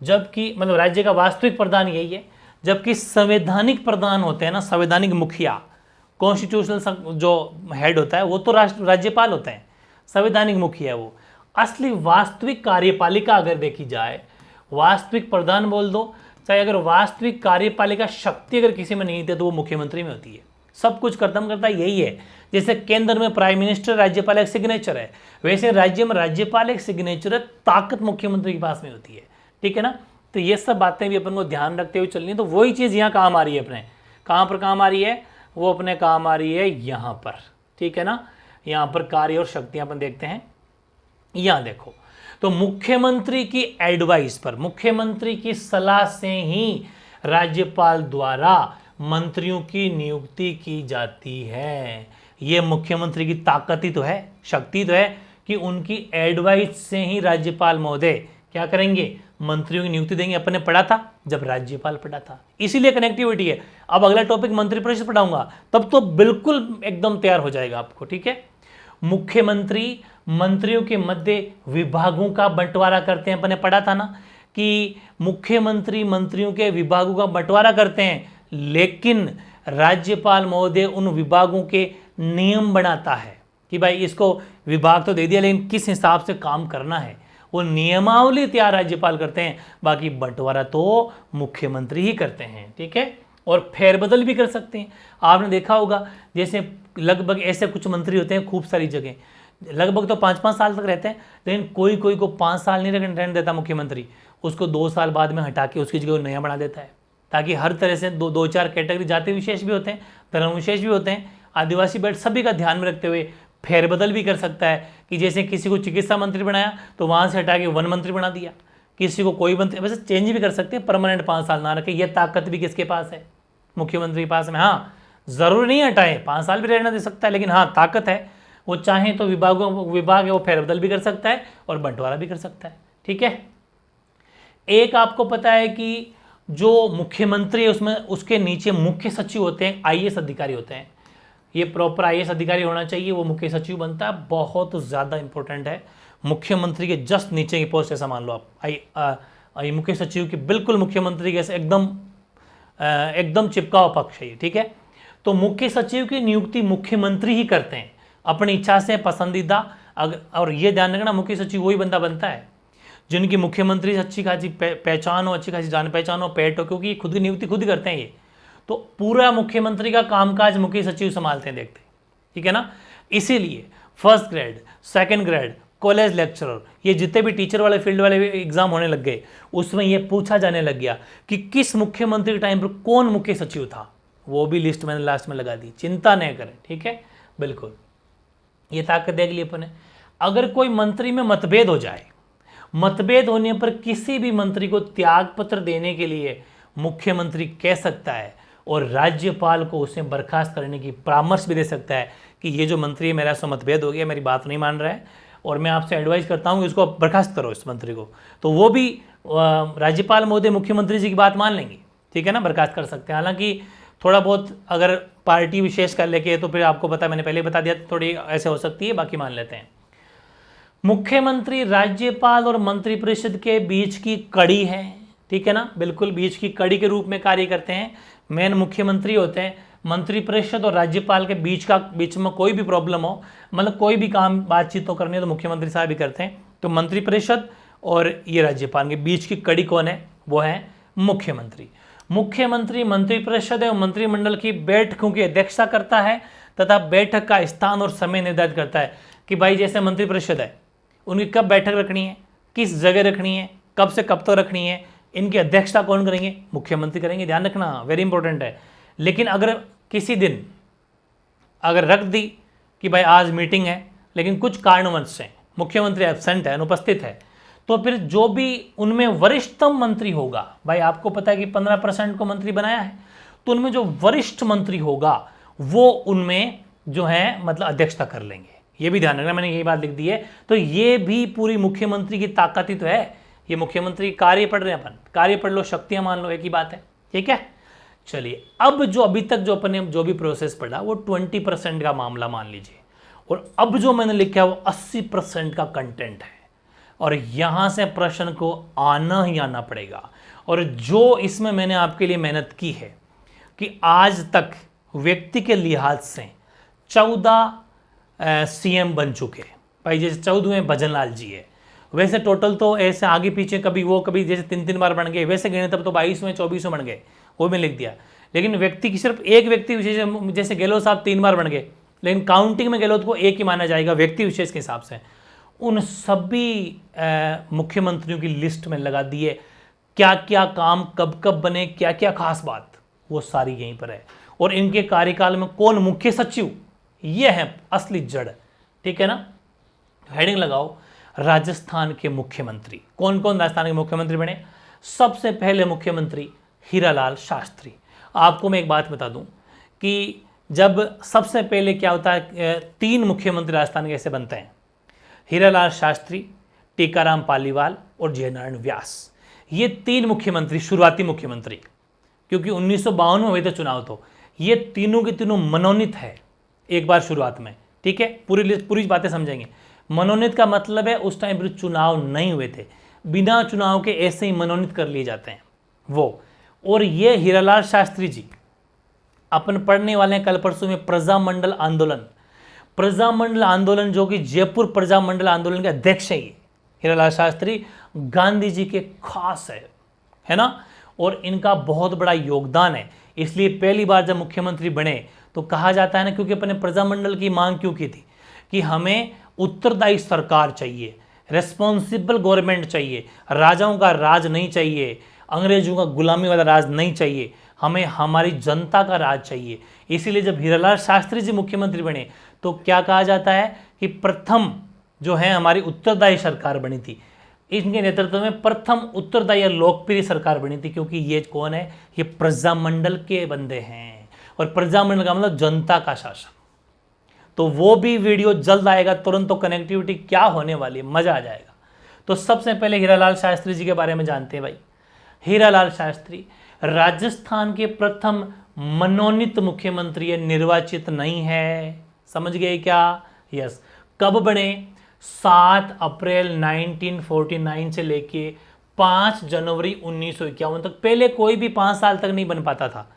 जबकि मतलब राज्य का वास्तविक प्रधान यही है, जबकि संवैधानिक प्रधान होते हैं ना, संवैधानिक मुखिया, कॉन्स्टिट्यूशनल जो हेड होता है वो तो राज्यपाल होते हैं, संवैधानिक मुखिया है वो। असली वास्तविक कार्यपालिका अगर देखी जाए, वास्तविक प्रधान बोल दो चाहे, अगर वास्तविक कार्यपालिका शक्ति अगर किसी में नहीं थी तो वो मुख्यमंत्री में होती है। सब कुछ खत्म करता यही है। जैसे केंद्र में प्राइम मिनिस्टर, राज्यपाल एक सिग्नेचर है, वैसे राज्य में राज्यपाल एक सिग्नेचर है, ताकत मुख्यमंत्री के पास में होती है, ठीक है ना। तो ये सब बातें भी अपन को ध्यान रखते हुए चलनी है। तो वही चीज़ यहाँ काम आ रही है अपने, कहाँ पर काम आ रही है, वो अपने काम आ रही है यहाँ पर, ठीक है ना। यहाँ पर कार्य और शक्तियाँ अपन देखते हैं, यहाँ देखो। तो मुख्यमंत्री की एडवाइस पर, मुख्यमंत्री की सलाह से ही राज्यपाल द्वारा मंत्रियों की नियुक्ति की जाती है। ये मुख्यमंत्री की ताकत ही तो है, शक्ति तो है कि उनकी एडवाइस से ही राज्यपाल महोदय क्या करेंगे, मंत्रियों की नियुक्ति देंगे। अपन ने पढ़ा था जब राज्यपाल पढ़ा था, इसीलिए कनेक्टिविटी है। अब अगला टॉपिक मंत्रिपरिषद पढ़ाऊंगा तब तो बिल्कुल एकदम तैयार हो जाएगा आपको, ठीक है। मुख्यमंत्री मंत्रियों के मध्य विभागों का बंटवारा करते हैं, अपन ने पढ़ा था ना कि मुख्यमंत्री मंत्रियों के विभागों का बंटवारा करते हैं, लेकिन राज्यपाल महोदय उन विभागों के नियम बनाता है कि भाई इसको विभाग तो दे दिया लेकिन किस हिसाब से काम करना है, वो नियमावली तैयार राज्यपाल करते हैं, बाकी बंटवारा तो मुख्यमंत्री ही करते हैं। ठीक है, और फेरबदल भी कर सकते हैं। आपने देखा होगा जैसे लगभग ऐसे कुछ मंत्री होते हैं खूब सारी जगह, लगभग तो 5-5 साल तक रहते हैं, लेकिन कोई कोई को 5 साल नहीं रहने देता मुख्यमंत्री, उसको 2 साल बाद में हटा के उसकी जगह नया बना देता है, ताकि हर तरह से 2-4 कैटेगरी जाति विशेष भी होते हैं, धर्म विशेष भी होते हैं, आदिवासी बेल्ट सभी का ध्यान में रखते हुए फेरबदल भी कर सकता है कि जैसे किसी को चिकित्सा मंत्री बनाया तो वहाँ से हटा के वन मंत्री बना दिया, किसी को कोई मंत्री, वैसे चेंज भी कर सकते हैं, परमानेंट 5 साल ना रखे। यह ताकत भी किसके पास है? मुख्यमंत्री के पास में। हाँ, जरूर नहीं हटाए, 5 साल भी रहना दे सकता है, लेकिन हाँ ताकत है, वो चाहे तो विभाग है वो फेरबदल भी कर सकता है और बंटवारा भी कर सकता है। ठीक है, एक आपको पता है कि जो मुख्यमंत्री है उसमें उसके नीचे मुख्य सचिव होते हैं, आईएएस अधिकारी होते हैं, ये प्रॉपर आईएएस अधिकारी होना चाहिए, वो मुख्य सचिव बनता है, बहुत ज़्यादा इंपॉर्टेंट है। मुख्यमंत्री के जस्ट नीचे की पोस्ट ऐसा मान लो आप, मुख्य सचिव की बिल्कुल मुख्यमंत्री के एकदम चिपका हुआ पक्ष है ये। ठीक है, तो मुख्य सचिव की नियुक्ति मुख्यमंत्री ही करते हैं अपनी इच्छा से, पसंदीदा। और ये ध्यान रखना, मुख्य सचिव वही बंदा बनता है जिनकी मुख्यमंत्री से अच्छी खासी पहचान हो, अच्छी खासी जान पहचान हो, पेट हो, क्योंकि खुद की नियुक्ति खुद ही करते हैं ये, तो पूरा मुख्यमंत्री का कामकाज मुख्य सचिव संभालते हैं, देखते हैं। ठीक है ना, इसीलिए first grade, second grade, college lecturer, ये जितने भी टीचर वाले फील्ड वाले एग्जाम होने लग गए, उसमें ये पूछा जाने लग गया कि किस मुख्यमंत्री के टाइम पर कौन मुख्य सचिव था, वो भी लिस्ट मैंने लास्ट में लगा दी, चिंता नहीं करें। ठीक है, बिल्कुल ये ताकत देख ली अपन ने। अगर कोई मंत्री में मतभेद हो जाए, मतभेद होने पर किसी भी मंत्री को त्याग पत्र देने के लिए मुख्यमंत्री कह सकता है और राज्यपाल को उसे बर्खास्त करने की परामर्श भी दे सकता है कि ये जो मंत्री है मेरा से मतभेद हो गया, मेरी बात नहीं मान रहा है और मैं आपसे एडवाइस करता हूँ कि इसको बर्खास्त करो इस मंत्री को, तो वो भी राज्यपाल महोदय मुख्यमंत्री जी की बात मान लेंगे। ठीक है ना, बर्खास्त कर सकते हैं। हालांकि थोड़ा बहुत अगर पार्टी विशेष कर लेके तो फिर आपको पता, मैंने पहले बता दिया, थोड़ी ऐसे हो सकती है, बाकी मान लेते हैं। मुख्यमंत्री राज्यपाल और मंत्रिपरिषद के बीच की कड़ी है। ठीक है ना, बिल्कुल बीच की कड़ी के रूप में कार्य करते हैं। मेन मुख्यमंत्री होते हैं, मंत्रिपरिषद और राज्यपाल के बीच में कोई भी प्रॉब्लम हो, मतलब कोई भी काम बातचीत तो करनी है तो मुख्यमंत्री साहब भी करते हैं। तो मंत्रिपरिषद और ये राज्यपाल के बीच की कड़ी कौन है? वो है मुख्यमंत्री। मुख्यमंत्री मंत्रिपरिषद एवं मंत्रिमंडल की बैठकों की अध्यक्षता करता है तथा बैठक का स्थान और समय निर्धारित करता है कि भाई जैसे मंत्रिपरिषद है, उनकी कब बैठक रखनी है, किस जगह रखनी है, कब से कब तक रखनी है, इनकी अध्यक्षता कौन करेंगे? मुख्यमंत्री करेंगे। ध्यान रखना, वेरी इंपॉर्टेंट है। लेकिन अगर किसी दिन अगर रख दी कि भाई आज मीटिंग है लेकिन कुछ कारणवश से मुख्यमंत्री एब्सेंट है, अनुपस्थित है, तो फिर जो भी उनमें वरिष्ठतम मंत्री होगा, भाई आपको पता है कि 15% को मंत्री बनाया है, तो उनमें जो वरिष्ठ मंत्री होगा वो उनमें जो है मतलब अध्यक्षता कर लेंगे। ये भी ध्यान रखना, मैंने यही बात लिख दी है। तो ये भी पूरी मुख्यमंत्री की ताकत ही तो है। ये मुख्यमंत्री कार्य पढ़ रहे हैं अपन, कार्य पढ़ लो, शक्तियां मान लो, एक ही बात है। ठीक है, चलिए अब जो अभी तक जो अपन ने जो भी प्रोसेस पढ़ा वो 20% का मामला मान लीजिए, और अब जो मैंने लिखा है वो 80% का कंटेंट है, और यहां से प्रश्न को आना ही आना पड़ेगा। और जो इसमें मैंने आपके लिए मेहनत की है कि आज तक व्यक्ति के लिहाज से 14 सीएम बन चुके, भाई जैसे 14वें भजनलाल जी है, वैसे टोटल तो ऐसे आगे पीछे कभी वो कभी जैसे 3-3 बार बन गए, वैसे गिने तब तो 22वें 24वें बन गए, वो मैं लिख दिया। लेकिन व्यक्ति की सिर्फ एक व्यक्ति विशेष, जैसे गहलोत साहब 3 बार बन गए, लेकिन काउंटिंग में गहलोत को एक ही माना जाएगा व्यक्ति विशेष के हिसाब से। उन सभी मुख्यमंत्रियों की लिस्ट में लगा दिए, क्या क्या काम कब कब बने, क्या क्या खास बात, वो सारी यहीं पर है। और इनके कार्यकाल में कौन मुख्य सचिव, ये है असली जड़। ठीक है ना, हेडिंग लगाओ, राजस्थान के मुख्यमंत्री। कौन कौन राजस्थान के मुख्यमंत्री बने? सबसे पहले मुख्यमंत्री हीरालाल शास्त्री। आपको मैं एक बात बता दूं कि जब सबसे पहले क्या होता है, 3 मुख्यमंत्री राजस्थान के ऐसे बनते हैं, हीरालाल शास्त्री, टीकाराम पालीवाल और जयनारायण व्यास। ये 3 मुख्यमंत्री शुरुआती मुख्यमंत्री, क्योंकि 1952 में हुए थे चुनाव, तो ये तीनों के तीनों मनोनीत है एक बार शुरुआत में। ठीक है, पूरी बातें समझेंगे। मनोनीत का मतलब है उस टाइम पर चुनाव नहीं हुए थे, बिना चुनाव के ऐसे ही मनोनीत कर लिए जाते हैं वो। और ये हीरालाल शास्त्री जी अपन पढ़ने वाले हैं कल परसों में प्रजामंडल आंदोलन। प्रजामंडल आंदोलन जो कि जयपुर प्रजामंडल आंदोलन के अध्यक्ष है, ये हीरालाल शास्त्री गांधी जी के खास है ना, और इनका बहुत बड़ा योगदान है। इसलिए पहली बार जब मुख्यमंत्री बने तो कहा जाता है ना, क्योंकि अपने प्रजामंडल की मांग क्यों की थी कि हमें उत्तरदायी सरकार चाहिए, रेस्पॉन्सिबल गवर्नमेंट चाहिए, राजाओं का राज नहीं चाहिए, अंग्रेजों का गुलामी वाला राज नहीं चाहिए, हमें हमारी जनता का राज चाहिए। इसीलिए जब हीरालाल शास्त्री जी मुख्यमंत्री बने तो क्या कहा जाता है कि प्रथम जो है हमारी उत्तरदायी सरकार बनी थी। इनके नेतृत्व में प्रथम उत्तरदायी और लोकप्रिय सरकार बनी थी, क्योंकि ये कौन है, ये प्रजामंडल के बंदे हैं, और प्रजामंडल का मतलब जनता का शासन। तो वो भी वीडियो जल्द आएगा तुरंत, तो कनेक्टिविटी क्या होने वाली है, मजा आ जाएगा। तो सबसे पहले हीरालाल शास्त्री जी के बारे में जानते हैं भाई। हीरालाल शास्त्री राजस्थान के प्रथम मनोनीत मुख्यमंत्री है, निर्वाचित नहीं है। समझ गए क्या? यस। कब बने? 7 अप्रैल 1949 से लेके 5 जनवरी 1951 तक। पहले कोई भी 5 साल तक नहीं बन पाता था,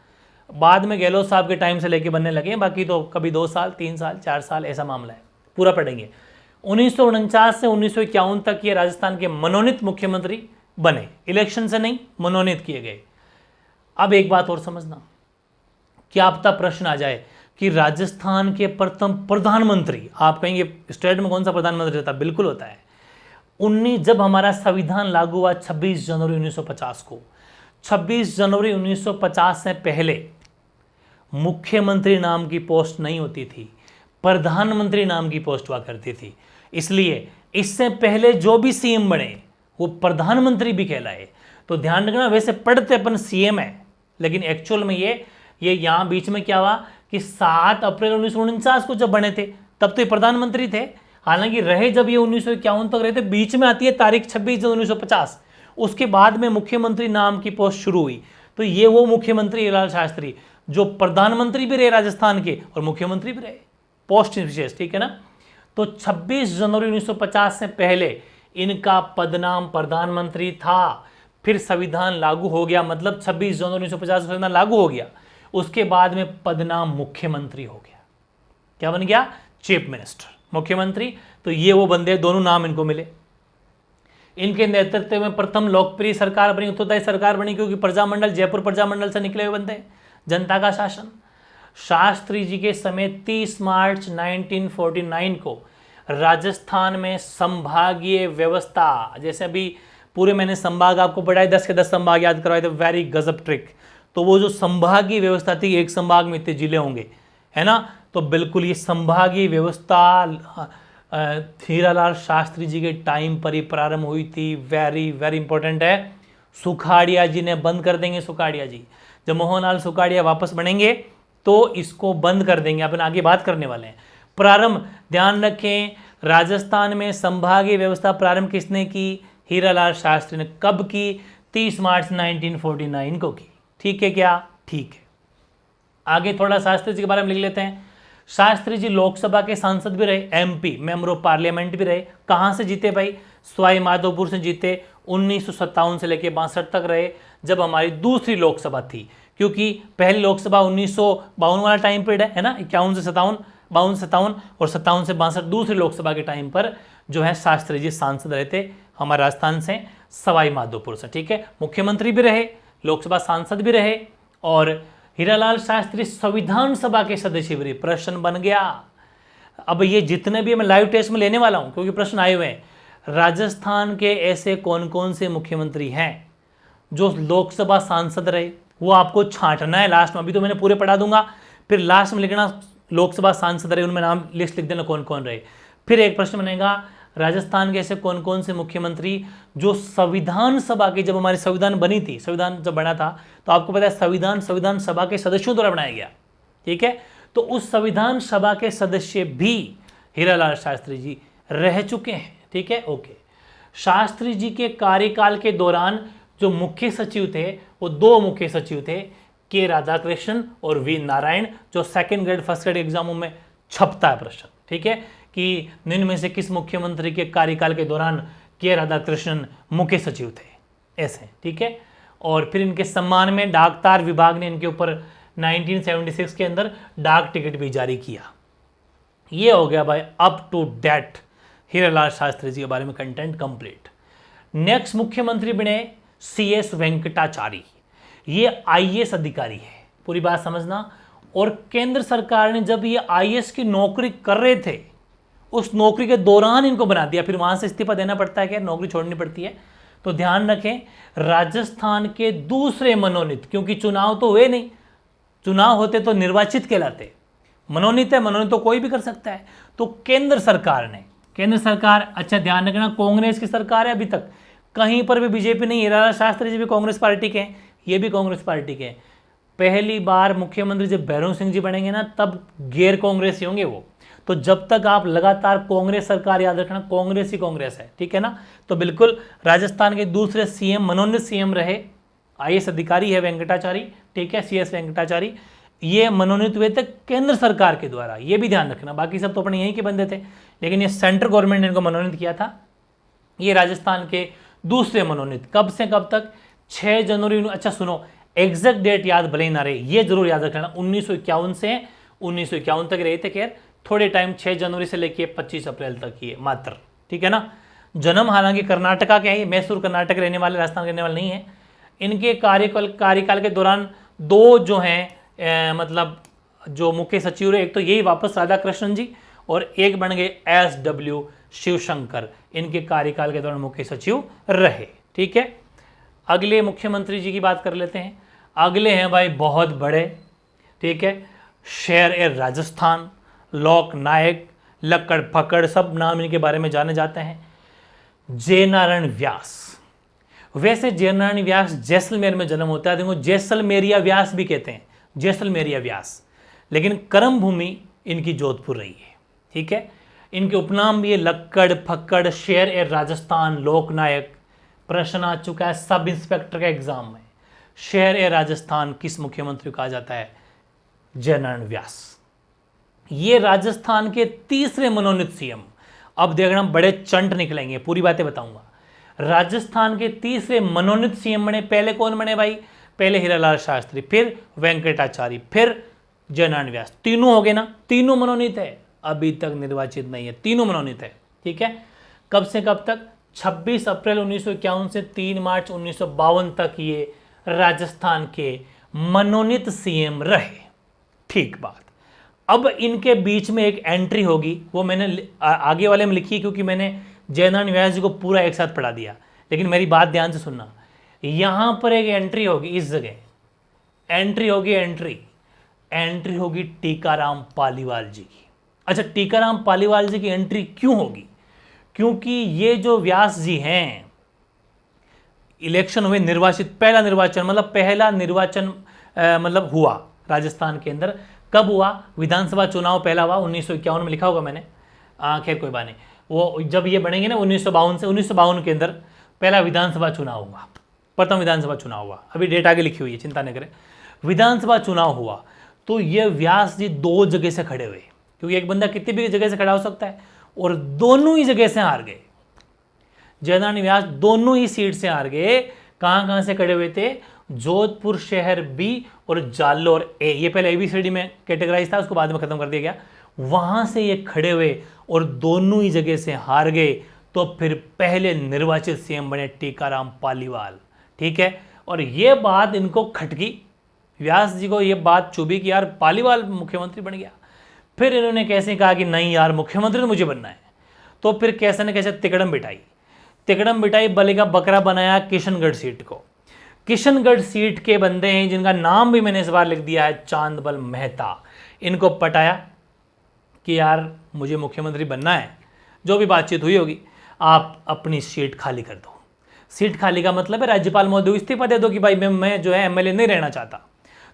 बाद में गहलोत साहब के टाइम से लेके बनने लगे, बाकी तो कभी 2 साल 3 साल 4 साल ऐसा मामला है। पूरा पढ़ेंगे। 1949 से 1951 तक ये राजस्थान के मनोनीत मुख्यमंत्री बने, इलेक्शन से नहीं, मनोनीत किए गए। अब एक बात और समझना, क्या अब तक प्रश्न आ जाए कि राजस्थान के प्रथम प्रधानमंत्री, आप कहेंगे स्टेट में कौन सा प्रधानमंत्री होता है? बिल्कुल होता है। जब हमारा संविधान लागू हुआ 26 जनवरी 1950 को, 26 जनवरी 1950 से पहले मुख्यमंत्री नाम की पोस्ट नहीं होती थी, प्रधानमंत्री नाम की पोस्ट हुआ करती थी। इसलिए इससे पहले जो भी सीएम बने वो प्रधानमंत्री भी कहलाए। तो ध्यान रखना, वैसे पढ़ते अपन सीएम है, लेकिन एक्चुअल में ये यहां बीच में क्या हुआ कि 7 अप्रैल 1949 को जब बने थे तब तो ये प्रधानमंत्री थे। हालांकि रहे जब ये 1951 तक रहे थे, बीच में आती है तारीख 26 जनवरी 1950, उसके बाद में मुख्यमंत्री नाम की पोस्ट शुरू हुई। तो ये वो मुख्यमंत्री हीरालाल शास्त्री जो प्रधानमंत्री भी रहे राजस्थान के और मुख्यमंत्री भी रहे, पोस्ट विशेष, ठीक है ना। तो 26 जनवरी 1950 से पहले इनका पदनाम प्रधानमंत्री था। फिर संविधान लागू हो गया, मतलब 26 जनवरी 1950 संविधान लागू हो गया, उसके बाद में पदनाम मुख्यमंत्री हो गया। क्या बन गया? चीफ मिनिस्टर, मुख्यमंत्री। तो ये वो बंदे, दोनों नाम इनको मिले। इनके नेतृत्व में प्रथम लोकप्रिय सरकार बनी, उत्तरदायी सरकार बनी, क्योंकि प्रजामंडल, जयपुर प्रजामंडल से निकले हुए बंदे, जनता का शासन। शास्त्री जी के समय 30 मार्च 1949 को राजस्थान में संभागीय व्यवस्था, जैसे अभी पूरे मैंने संभाग आपको पढ़ाए, 10 के 10 संभाग याद करवाए थे, वेरी गजब ट्रिक। तो वो जो संभागीय व्यवस्था थी, एक संभाग में इतने जिले होंगे, है ना, तो बिल्कुल ये संभागीय व्यवस्था हीरालाल शास्त्री जी के टाइम पर ही प्रारंभ हुई थी। वेरी वेरी इंपॉर्टेंट है। सुखाड़िया जी ने बंद कर देंगे, सुखाड़िया जी, जब मोहनलाल सुखाड़िया वापस बनेंगे तो इसको बंद कर देंगे, अपन आगे बात करने वाले हैं। प्रारंभ, ध्यान रखें, राजस्थान में संभागीय व्यवस्था प्रारंभ किसने की? हीरालाल शास्त्री ने। कब की? 30 मार्च 1949 को की। ठीक है क्या? ठीक है। आगे थोड़ा शास्त्री जी के बारे में लिख लेते हैं। शास्त्री जी लोकसभा के सांसद भी रहे, एमपी मेंबर ऑफ पार्लियामेंट भी रहे। कहां से जीते भाई? सवाई माधोपुर से जीते। 1957 से लेकर 62 तक रहे, जब हमारी दूसरी लोकसभा थी, क्योंकि पहली लोकसभा 1952 वाला टाइम पीरियड है ना, 51 से 57, 52 से 57 और 57 से 62, दूसरी लोकसभा के टाइम पर जो है शास्त्री जी सांसद रहे थे हमारे राजस्थान से, सवाई माधोपुर से। ठीक है, मुख्यमंत्री भी रहे, लोकसभा सांसद भी रहे, और हीरालाल शास्त्री संविधान सभा के सदस्य भी रहे। प्रश्न बन गया। अब ये जितने भी मैं लाइव टेस्ट में लेने वाला हूं, क्योंकि प्रश्न आए हुए हैं, राजस्थान के ऐसे कौन कौन से मुख्यमंत्री हैं जो लोकसभा सांसद रहे, वो आपको छांटना है लास्ट में। अभी तो मैंने पूरे पढ़ा दूंगा, फिर लास्ट में लिखना लोकसभा सांसद रहे, उनमें नाम लिस्ट लिख देना कौन कौन रहे। फिर एक प्रश्न बनेगा, राजस्थान के ऐसे कौन कौन से मुख्यमंत्री जो संविधान सभा की, जब हमारी संविधान बनी थी, संविधान जब बना था तो आपको पता है संविधान सभा के सदस्यों द्वारा बनाया गया। ठीक है, तो उस संविधान सभा के सदस्य भी हीरालाल शास्त्री जी रह चुके हैं। ठीक है, ओके। शास्त्री जी के कार्यकाल के दौरान जो मुख्य सचिव थे वो 2 मुख्य सचिव थे, के राधाकृष्णन और वी नारायण, जो 2nd ग्रेड 1st ग्रेड एग्जामों में छपता है प्रश्न। ठीक है, कि निम्न में से किस मुख्यमंत्री के कार्यकाल के दौरान के राधाकृष्णन मुख्य सचिव थे, ऐसे। ठीक है, और फिर इनके सम्मान में डाकतार विभाग ने इनके ऊपर 1976 के अंदर डाक टिकट भी जारी किया। ये हो गया भाई up to date Hiralal Shastri ji के बारे में कंटेंट कंप्लीट। नेक्स्ट मुख्यमंत्री बने CS वेंकटाचारी। ये IAS अधिकारी है, पूरी बात समझना। और केंद्र सरकार ने जब ये IAS की नौकरी कर रहे थे उस नौकरी के दौरान इनको बना दिया, फिर वहां से इस्तीफा देना पड़ता है, क्या नौकरी छोड़नी पड़ती है। तो ध्यान रखें, राजस्थान के दूसरे मनोनीत, क्योंकि चुनाव तो हुए नहीं, चुनाव होते तो निर्वाचित कहलाते, मनोनीत है, मनोनीत तो कोई भी कर सकता है। तो केंद्र सरकार, अच्छा ध्यान रखना, कांग्रेस की सरकार है अभी तक, कहीं पर भी बीजेपी नहीं है। हीरालाल शास्त्री जी भी कांग्रेस पार्टी के हैं, ये भी कांग्रेस पार्टी के हैं। पहली बार मुख्यमंत्री जब भैरों सिंह जी बनेंगे ना, तब गैर कांग्रेसी होंगे वो। तो जब तक आप लगातार कांग्रेस सरकार, याद रखना कांग्रेस ही कांग्रेस है, ठीक है ना। तो बिल्कुल राजस्थान के दूसरे CM, मनोनीत CM रहे, IAS अधिकारी है वेंकटाचारी, ठीक है, CS वेंकटाचारी। ये मनोनीत हुए थे केंद्र सरकार के द्वारा, ये भी ध्यान रखना। बाकी सब तो अपने यहीं के बंदे थे, लेकिन ये सेंट्रल गवर्नमेंट ने इनको मनोनीत किया था। ये राजस्थान के दूसरे मनोनीत, कब से कब तक, 6 जनवरी। अच्छा सुनो, एग्जैक्ट डेट याद भले ही ना रहे, ये जरूर याद रखना, 1951 से 1951 तक रहे थे। खैर थोड़े टाइम, 6 जनवरी से लेकर 25 अप्रैल तक ये मात्र, ठीक है ना। जन्म हालांकि कर्नाटका के हैं, मैसूर कर्नाटक रहने वाले, राजस्थान रहने वाले नहीं है। इनके कार्यकाल के दौरान 2 जो हैं मतलब जो मुख्य सचिव रहे, एक तो यही वापस राधाकृष्णन जी, और एक बन गए SW शिवशंकर, इनके कार्यकाल के दौरान मुख्य सचिव रहे, ठीक है। अगले मुख्यमंत्री जी की बात कर लेते हैं। अगले हैं भाई बहुत बड़े, ठीक है, शेर ए राजस्थान, लोक नायक, लक्कड़ फक्कड़, सब नाम इनके बारे में जाने जाते हैं, जयनारायण व्यास। वैसे जयनारायण व्यास जैसलमेर में जन्म होता है, देखो जैसलमेरिया व्यास भी कहते हैं, जैसलमेरिया व्यास, लेकिन कर्म भूमि इनकी जोधपुर रही है, ठीक है। इनके उपनाम भी है लक्कड़ फक्कड़, शेर ए राजस्थान, लोकनायक। प्रश्न आ चुका है सब इंस्पेक्टर का एग्जाम में, शेर ए राजस्थान किस मुख्यमंत्री को कहा जाता है, जयनारायण व्यास। ये राजस्थान के तीसरे मनोनीत CM। अब देखना बड़े चंट निकलेंगे, पूरी बातें बताऊंगा। राजस्थान के तीसरे मनोनीत CM बने। पहले कौन बने भाई, पहले हीरालाल शास्त्री, फिर वेंकटाचारी, फिर जयनारायण व्यास। तीनों हो गए ना, तीनों मनोनीत है, अभी तक निर्वाचित नहीं है, तीनों मनोनीत है, ठीक है। कब से कब तक, 26 अप्रैल 1951 से 3 मार्च 1952 तक ये राजस्थान के मनोनीत CM रहे, ठीक बात। अब इनके बीच में एक एंट्री होगी, वो मैंने आगे वाले में लिखी है क्योंकि मैंने जयनारायण व्यास जी को पूरा एक साथ पढ़ा दिया, लेकिन मेरी बात ध्यान से सुनना। यहां पर एक एंट्री होगी, इस जगह एंट्री होगी टीकाराम पालीवाल जी की। अच्छा, टीकाराम पालीवाल जी की एंट्री क्यों होगी, क्योंकि ये जो व्यास जी हैं, इलेक्शन हुए, निर्वाचित, पहला निर्वाचन मतलब हुआ राजस्थान के अंदर। कब हुआ, विधानसभा चुनाव पहला हुआ 1951 में, लिखा होगा मैंने, खैर कोई बात नहीं। वो जब ये बनेंगे ना 1952 से, 1952 के अंदर पहला विधानसभा चुनाव हुआ, प्रथम विधानसभा चुनाव हुआ। अभी डेट आगे लिखी हुई है, चिंता न करें। विधानसभा चुनाव हुआ तो ये व्यास जी 2 जगह से खड़े हुए, क्योंकि एक बंदा कितनी भी जगह से खड़ा हो सकता है, और दोनों ही जगह से हार गए। जयनारायण व्यास दोनों ही सीट से हार गए। कहां से खड़े हुए थे, जोधपुर शहर B और जालोर A, ये पहले ABCD में कैटेगराइज था, उसको बाद में खत्म कर दिया गया। वहां से ये खड़े हुए और दोनों ही जगह से हार गए, तो फिर पहले निर्वाचित CM बने टीकाराम पालीवाल, ठीक है। और ये बात इनको खटकी, व्यास जी को ये बात चुभी कि यार पालीवाल मुख्यमंत्री बन गया। फिर इन्होंने कैसे कहा कि नहीं यार मुख्यमंत्री तो मुझे बनना है, तो फिर कैसे न कैसे तिकड़म बिठाई, बलि का बकरा बनाया किशनगढ़ सीट को। किशनगढ़ सीट के बंदे हैं जिनका नाम भी मैंने इस बार लिख दिया है, चांदबल मेहता। इनको पटाया कि यार मुझे मुख्यमंत्री बनना है, जो भी बातचीत हुई होगी, आप अपनी सीट खाली कर दो। सीट खाली का मतलब है राज्यपाल महोदय इस्तीफा दे दो कि भाई मैं जो है MLA नहीं रहना चाहता।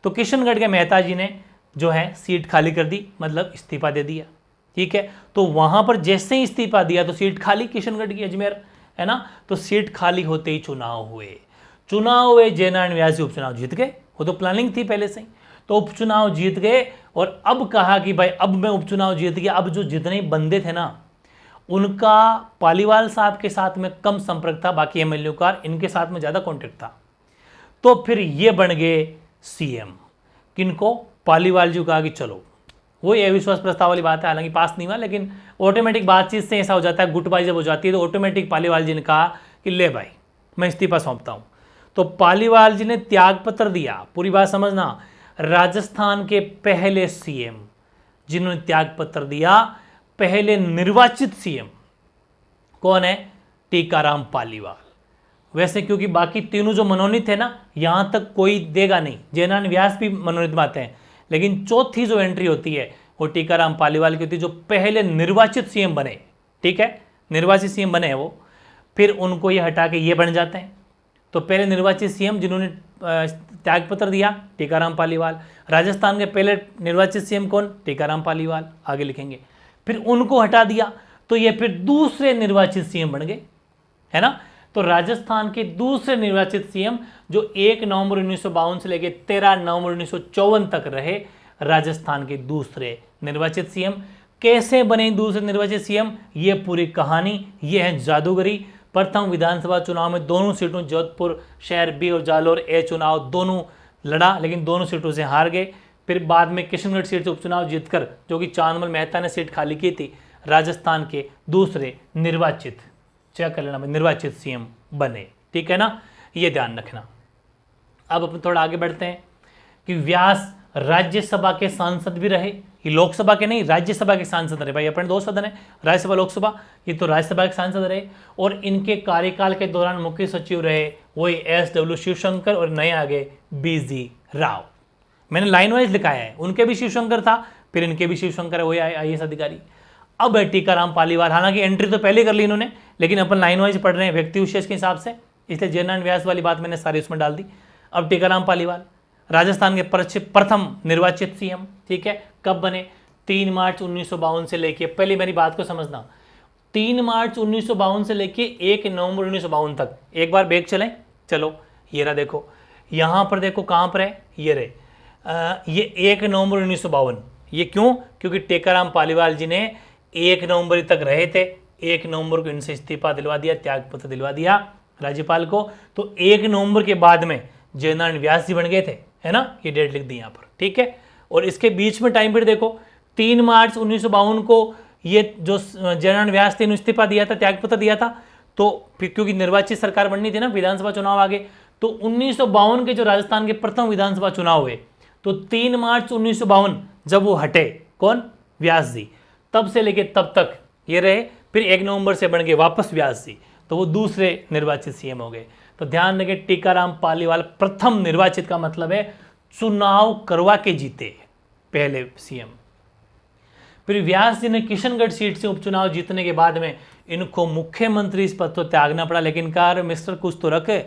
तो किशनगढ़ के मेहता जी ने जो है सीट खाली कर दी, मतलब इस्तीफा दे दिया, ठीक है। तो वहां पर जैसे ही इस्तीफा दिया तो सीट खाली, किशनगढ़ की, अजमेर है ना। तो सीट खाली होते ही चुनाव हुए, जयनारायण व्यास जी उपचुनाव जीत गए, वो तो प्लानिंग थी पहले से ही। तो उपचुनाव जीत गए, और अब कहा कि भाई अब मैं उपचुनाव जीत गया। अब जो जितने बंदे थे ना, उनका पालीवाल साहब के साथ में कम संपर्क था, बाकी MLA का इनके साथ में ज़्यादा कॉन्टेक्ट था। तो फिर ये बन गए CM। किनको? पालीवाल जी को कहा कि चलो, वही अविश्वास प्रस्ताव वाली बात है, हालांकि पास नहीं हुआ, लेकिन ऑटोमेटिक बातचीत से ऐसा हो जाता है, गुटबाजी जब हो जाती है तो ऑटोमेटिक पालीवाल जी ने कहा कि ले भाई मैं इस्तीफा सौंपता हूँ। तो पालीवाल जी ने त्याग पत्र दिया। पूरी बात समझना, राजस्थान के पहले सीएम जिन्होंने त्याग पत्र दिया, पहले निर्वाचित सीएम कौन है? टीकाराम पालीवाल। वैसे क्योंकि बाकी तीनों जो मनोनीत है ना, यहां तक कोई देगा नहीं, जयनारायण व्यास भी मनोनीत में आते हैं, लेकिन चौथी जो एंट्री होती है वो टीकाराम पालीवाल की होती है, जो पहले निर्वाचित सीएम बने। ठीक है, निर्वाचित सीएम बने हैं वो, फिर उनको ये हटा के ये बन जाते हैं। तो पहले निर्वाचित सीएम जिन्होंने त्यागपत्र दिया, टीकाराम पालीवाल। राजस्थान के पहले निर्वाचित सीएम कौन? टीकाराम पालीवाल, आगे लिखेंगे। फिर उनको हटा दिया तो ये फिर दूसरे निर्वाचित सीएम बन गए, है ना। तो राजस्थान के दूसरे निर्वाचित सीएम जो 1 नवंबर 1952 से लेकर 13 नवंबर 1954 तक रहे, राजस्थान के दूसरे निर्वाचित सीएम। कैसे बने दूसरे निर्वाचित सीएम, ये पूरी कहानी, ये है जादूगरी। प्रथम विधानसभा चुनाव में दोनों सीटों, जोधपुर शहर बी और जालोर ए चुनाव दोनों लड़ा, लेकिन दोनों सीटों से हार गए। फिर बाद में किशनगढ़ सीट से उपचुनाव जीतकर, जो कि चांदमल मेहता ने सीट खाली की थी, राजस्थान के दूसरे निर्वाचित, चेक कर लेना, निर्वाचित सीएम बने। ठीक है ना, ये ध्यान रखना। अब अपन थोड़ा आगे बढ़ते हैं कि व्यास राज्यसभा के सांसद भी रहे। ये लोकसभा के नहीं, राज्यसभा के सांसद रहे। भाई अपने दो सदन है, राज्यसभा लोकसभा, ये तो राज्यसभा के सांसद रहे। और इनके कार्यकाल के दौरान मुख्य सचिव रहे वही SW शिवशंकर, और नए आगे BG राव। मैंने लाइन वाइज लिखाया है, उनके भी शिवशंकर था, फिर इनके भी शिवशंकर है, वही IAS अधिकारी। अब है टीकाराम पालीवाल। हालांकि एंट्री तो पहले कर ली इन्होंने, लेकिन अपन लाइन वाइज पढ़ रहे हैं व्यक्ति विशेष के हिसाब से, इसलिए जयनारायण व्यास वाली बात मैंने सारी उसमें डाल दी। अब टीकाराम पालीवाल राजस्थान के प्रथम निर्वाचित सीएम। ठीक है, कब बने? 3 मार्च 1952 से लेके, पहले मेरी बात को समझना, 3 मार्च 1952 से लेके 1 नवंबर 1952 तक। एक बार बैग चलें, चलो ये रहा, देखो यहां पर, देखो कहां पर है, ये रहे, ये 1 नवंबर 1952। ये क्यों? क्योंकि टीकाराम पालीवाल जी ने 1 नवंबर तक रहे थे, 1 नवंबर को इनसे इस्तीफा दिलवा दिया, त्यागपत्र दिलवा दिया राज्यपाल को। तो 1 नवंबर के बाद में जयनारायण व्यास जी बन गए थे, है ना, ये डेट लिख दी यहाँ पर। ठीक है, और इसके बीच में टाइम पीरियड देखो, 3 मार्च 1952 को ये जो जयनारायण व्यास थे इस्तीफा दिया था, त्यागपत्र दिया था। तो फिर क्योंकि निर्वाचित सरकार बननी थी ना, विधानसभा चुनाव आगे, तो 1952 के जो राजस्थान के प्रथम विधानसभा चुनाव हुए, तो 3 मार्च 1952 जब वो हटे, कौन? व्यास जी, तब से लेके तब तक ये रहे। फिर 1 नवंबर से बन गए वापस व्यास जी, तो वो दूसरे निर्वाचित सीएम हो गए। तो ध्यान रखें, टीकाराम पालीवाल प्रथम निर्वाचित का मतलब है चुनाव करवा के जीते पहले सीएम। फिर व्यास जी ने किशनगढ़ सीट से उपचुनाव जीतने के बाद में इनको मुख्यमंत्री इस पद को त्यागना पड़ा, लेकिन कहा मिस्टर कुछ तो रखे,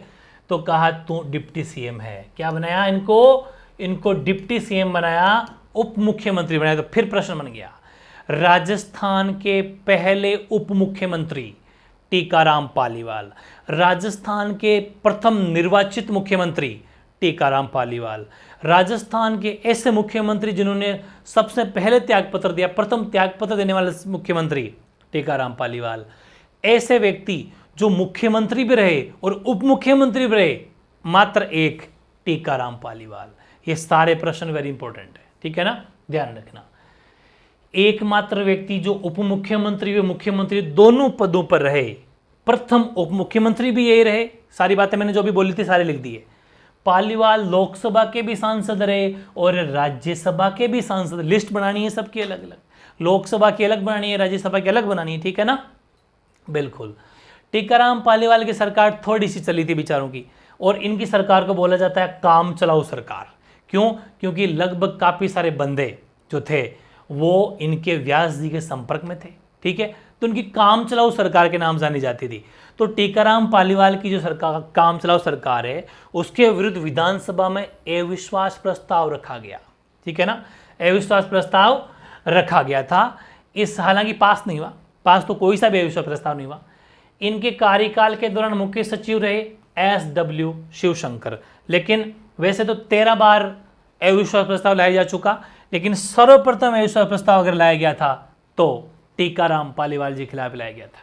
तो कहा तू डिप्टी सीएम है। क्या बनाया इनको डिप्टी सीएम बनाया, उप मुख्यमंत्री बनाया। तो फिर प्रश्न बन गया, राजस्थान के पहले उप मुख्यमंत्री टीकाराम पालीवाल, राजस्थान के प्रथम निर्वाचित मुख्यमंत्री टीकाराम पालीवाल, राजस्थान के ऐसे मुख्यमंत्री जिन्होंने सबसे पहले त्यागपत्र दिया, प्रथम त्यागपत्र देने वाले मुख्यमंत्री टीकाराम पालीवाल, ऐसे व्यक्ति जो मुख्यमंत्री भी रहे और उप मुख्यमंत्री भी रहे, मात्र एक, टीकाराम पालीवाल। ये सारे प्रश्न वेरी इंपॉर्टेंट है, ठीक है ना, ध्यान रखना। एकमात्र व्यक्ति जो उप मुख्यमंत्री व मुख्यमंत्री दोनों पदों पर रहे, प्रथम उप मुख्यमंत्री भी यही रहे। सारी बातें मैंने जो भी बोली थी सारी लिख दी है। पालीवाल लोकसभा के भी सांसद रहे और राज्यसभा के भी सांसद। लिस्ट बनानी है सबकी अलग अलग, लोकसभा की अलग बनानी है, राज्यसभा की अलग बनानी है, ठीक है ना, बिल्कुल। टीकाराम पालीवाल की सरकार थोड़ी सी चली थी बेचारों की, और इनकी सरकार को बोला जाता है काम चलाऊ सरकार। क्यों? क्योंकि लगभग काफी सारे बंदे जो थे वो इनके व्यास जी के संपर्क में थे, ठीक है, तो उनकी काम चलाऊ सरकार के नाम जानी जाती थी। तो टीकाराम पालीवाल की जो सरकार, काम चलाऊ सरकार है, उसके विरुद्ध विधानसभा में अविश्वास प्रस्ताव रखा गया, ठीक है ना, अविश्वास प्रस्ताव रखा गया था। इस हालांकि पास नहीं हुआ, पास तो कोई सा भी अविश्वास प्रस्ताव नहीं हुआ। इनके कार्यकाल के दौरान मुख्य सचिव रहे SW शिवशंकर, लेकिन वैसे तो 13 बार अविश्वास प्रस्ताव लाया जा चुका, लेकिन सर्वप्रथम अविश्वास प्रस्ताव अगर लाया गया था तो टीकाराम पालीवाल जी के खिलाफ लाया गया था,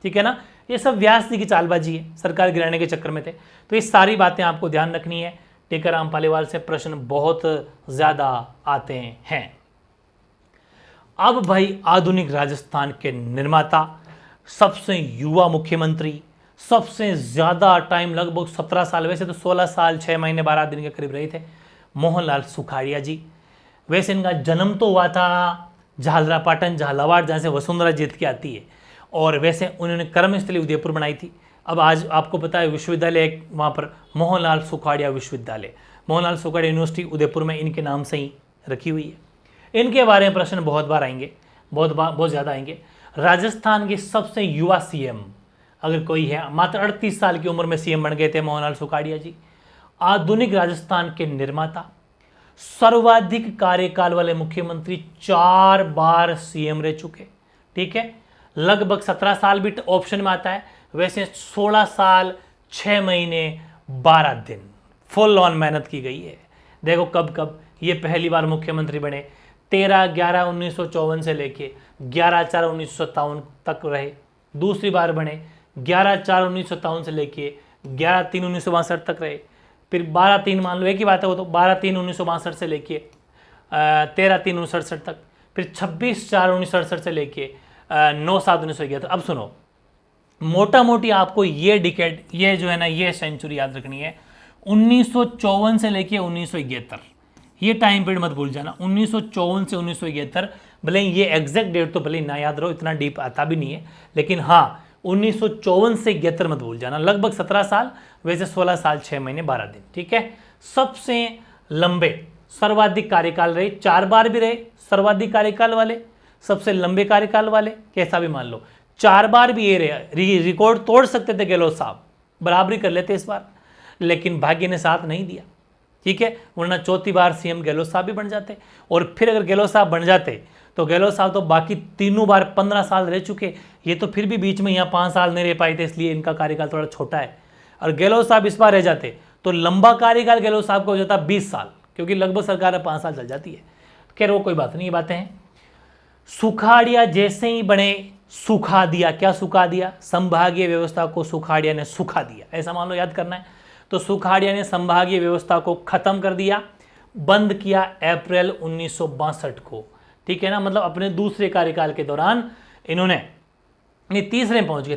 ठीक है ना। ये सब व्यास जी की चालबाजी है, सरकार गिराने के चक्कर में थे। तो ये सारी बातें आपको ध्यान रखनी है। टीकाराम पालीवाल से प्रश्न बहुत ज़्यादा आते हैं। अब भाई आधुनिक राजस्थान के निर्माता, सबसे युवा मुख्यमंत्री, सबसे ज़्यादा टाइम लगभग 17 साल, वैसे तो 16 साल 6 महीने 12 दिन के करीब रहे थे, मोहनलाल सुखाड़िया जी। वैसे इनका जन्म तो हुआ था झालरापाटन झालावाड़, जहाँ से वसुंधरा जीत के आती है, और वैसे उन्होंने कर्मस्थली उदयपुर बनाई थी। अब आज आपको पता है विश्वविद्यालय वहाँ पर मोहनलाल सुखाड़िया विश्वविद्यालय, मोहनलाल सुखाड़िया यूनिवर्सिटी उदयपुर में इनके नाम से ही रखी हुई है। इनके बारे में प्रश्न बहुत बार आएंगे, बहुत ज़्यादा आएंगे। राजस्थान के सबसे युवा सीएम अगर कोई है, मात्र 38 साल की उम्र में सीएम बन गए थे मोहनलाल सुखाड़िया जी। आधुनिक राजस्थान के निर्माता, सर्वाधिक कार्यकाल वाले मुख्यमंत्री, 4 बार सीएम रह चुके, ठीक है। लगभग 17 साल भी ऑप्शन में आता है, वैसे 16 साल 6 महीने 12 दिन फुल ऑन मेहनत की गई है। देखो कब ये पहली बार मुख्यमंत्री बने, 13/11/1954 से लेके 11/4/1957 तक रहे। दूसरी बार बने 11/4/1957 से लेके 11/3/1962 तक रहे। फिर 12/3 मान लो एक ही बात है वो तो, 12/3/1962 से लेके 13/3/1967 तक। फिर 26/4/1967 से लेके 9/7/1911। अब सुनो, मोटा मोटी आपको ये डिकेड, ये जो है ना, ये सेंचुरी याद रखनी है। 1954 से लेके 1971, ये टाइम पीरियड मत भूल जाना। 1954 से 1971, भले ये एग्जैक्ट डेट तो भले ना याद रहो, इतना डीप आता भी नहीं है, लेकिन हाँ 1954 से 71 मत भूल जाना। लगभग 17 साल, वैसे 16 साल 6 महीने 12 दिन, ठीक है। सबसे लंबे सर्वाधिक कार्यकाल रहे, 4 बार भी रहे सर्वाधिक कार्यकाल वाले, सबसे लंबे कार्यकाल वाले, कैसा भी मान लो 4 बार भी ये रहे। रिकॉर्ड तोड़ सकते थे गहलोत साहब, बराबरी कर लेते इस बार, लेकिन भाग्य ने साथ नहीं दिया, ठीक है। वरना चौथी बार सीएम गहलोत साहब भी बन जाते, और फिर अगर गहलोत साहब बन जाते तो गहलोत साहब तो बाकी तीनों बार 15 साल रह चुके, ये तो फिर भी बीच में यहाँ 5 साल नहीं रह पाए थे, इसलिए इनका कार्यकाल थोड़ा छोटा है। और गहलोत साहब इस बार रह जाते तो लंबा कार्यकाल गहलोत साहब का हो जाता 20 साल, क्योंकि लगभग सरकार 5 साल चल जाती है। खैर वो कोई बात नहीं, ये बातें हैं। सुखाड़िया जैसे ही बने, सुखा दिया। क्या सुखा दिया? संभागीय व्यवस्था को सुखाड़िया ने सुखा दिया, ऐसा मान लो, याद करना है। तो सुखाड़िया ने संभागीय व्यवस्था को खत्म कर दिया, बंद किया अप्रैल 1962 को, ठीक है ना। मतलब अपने दूसरे कार्यकाल के दौरान इन्होंने, नहीं तीसरे में पहुंच गए,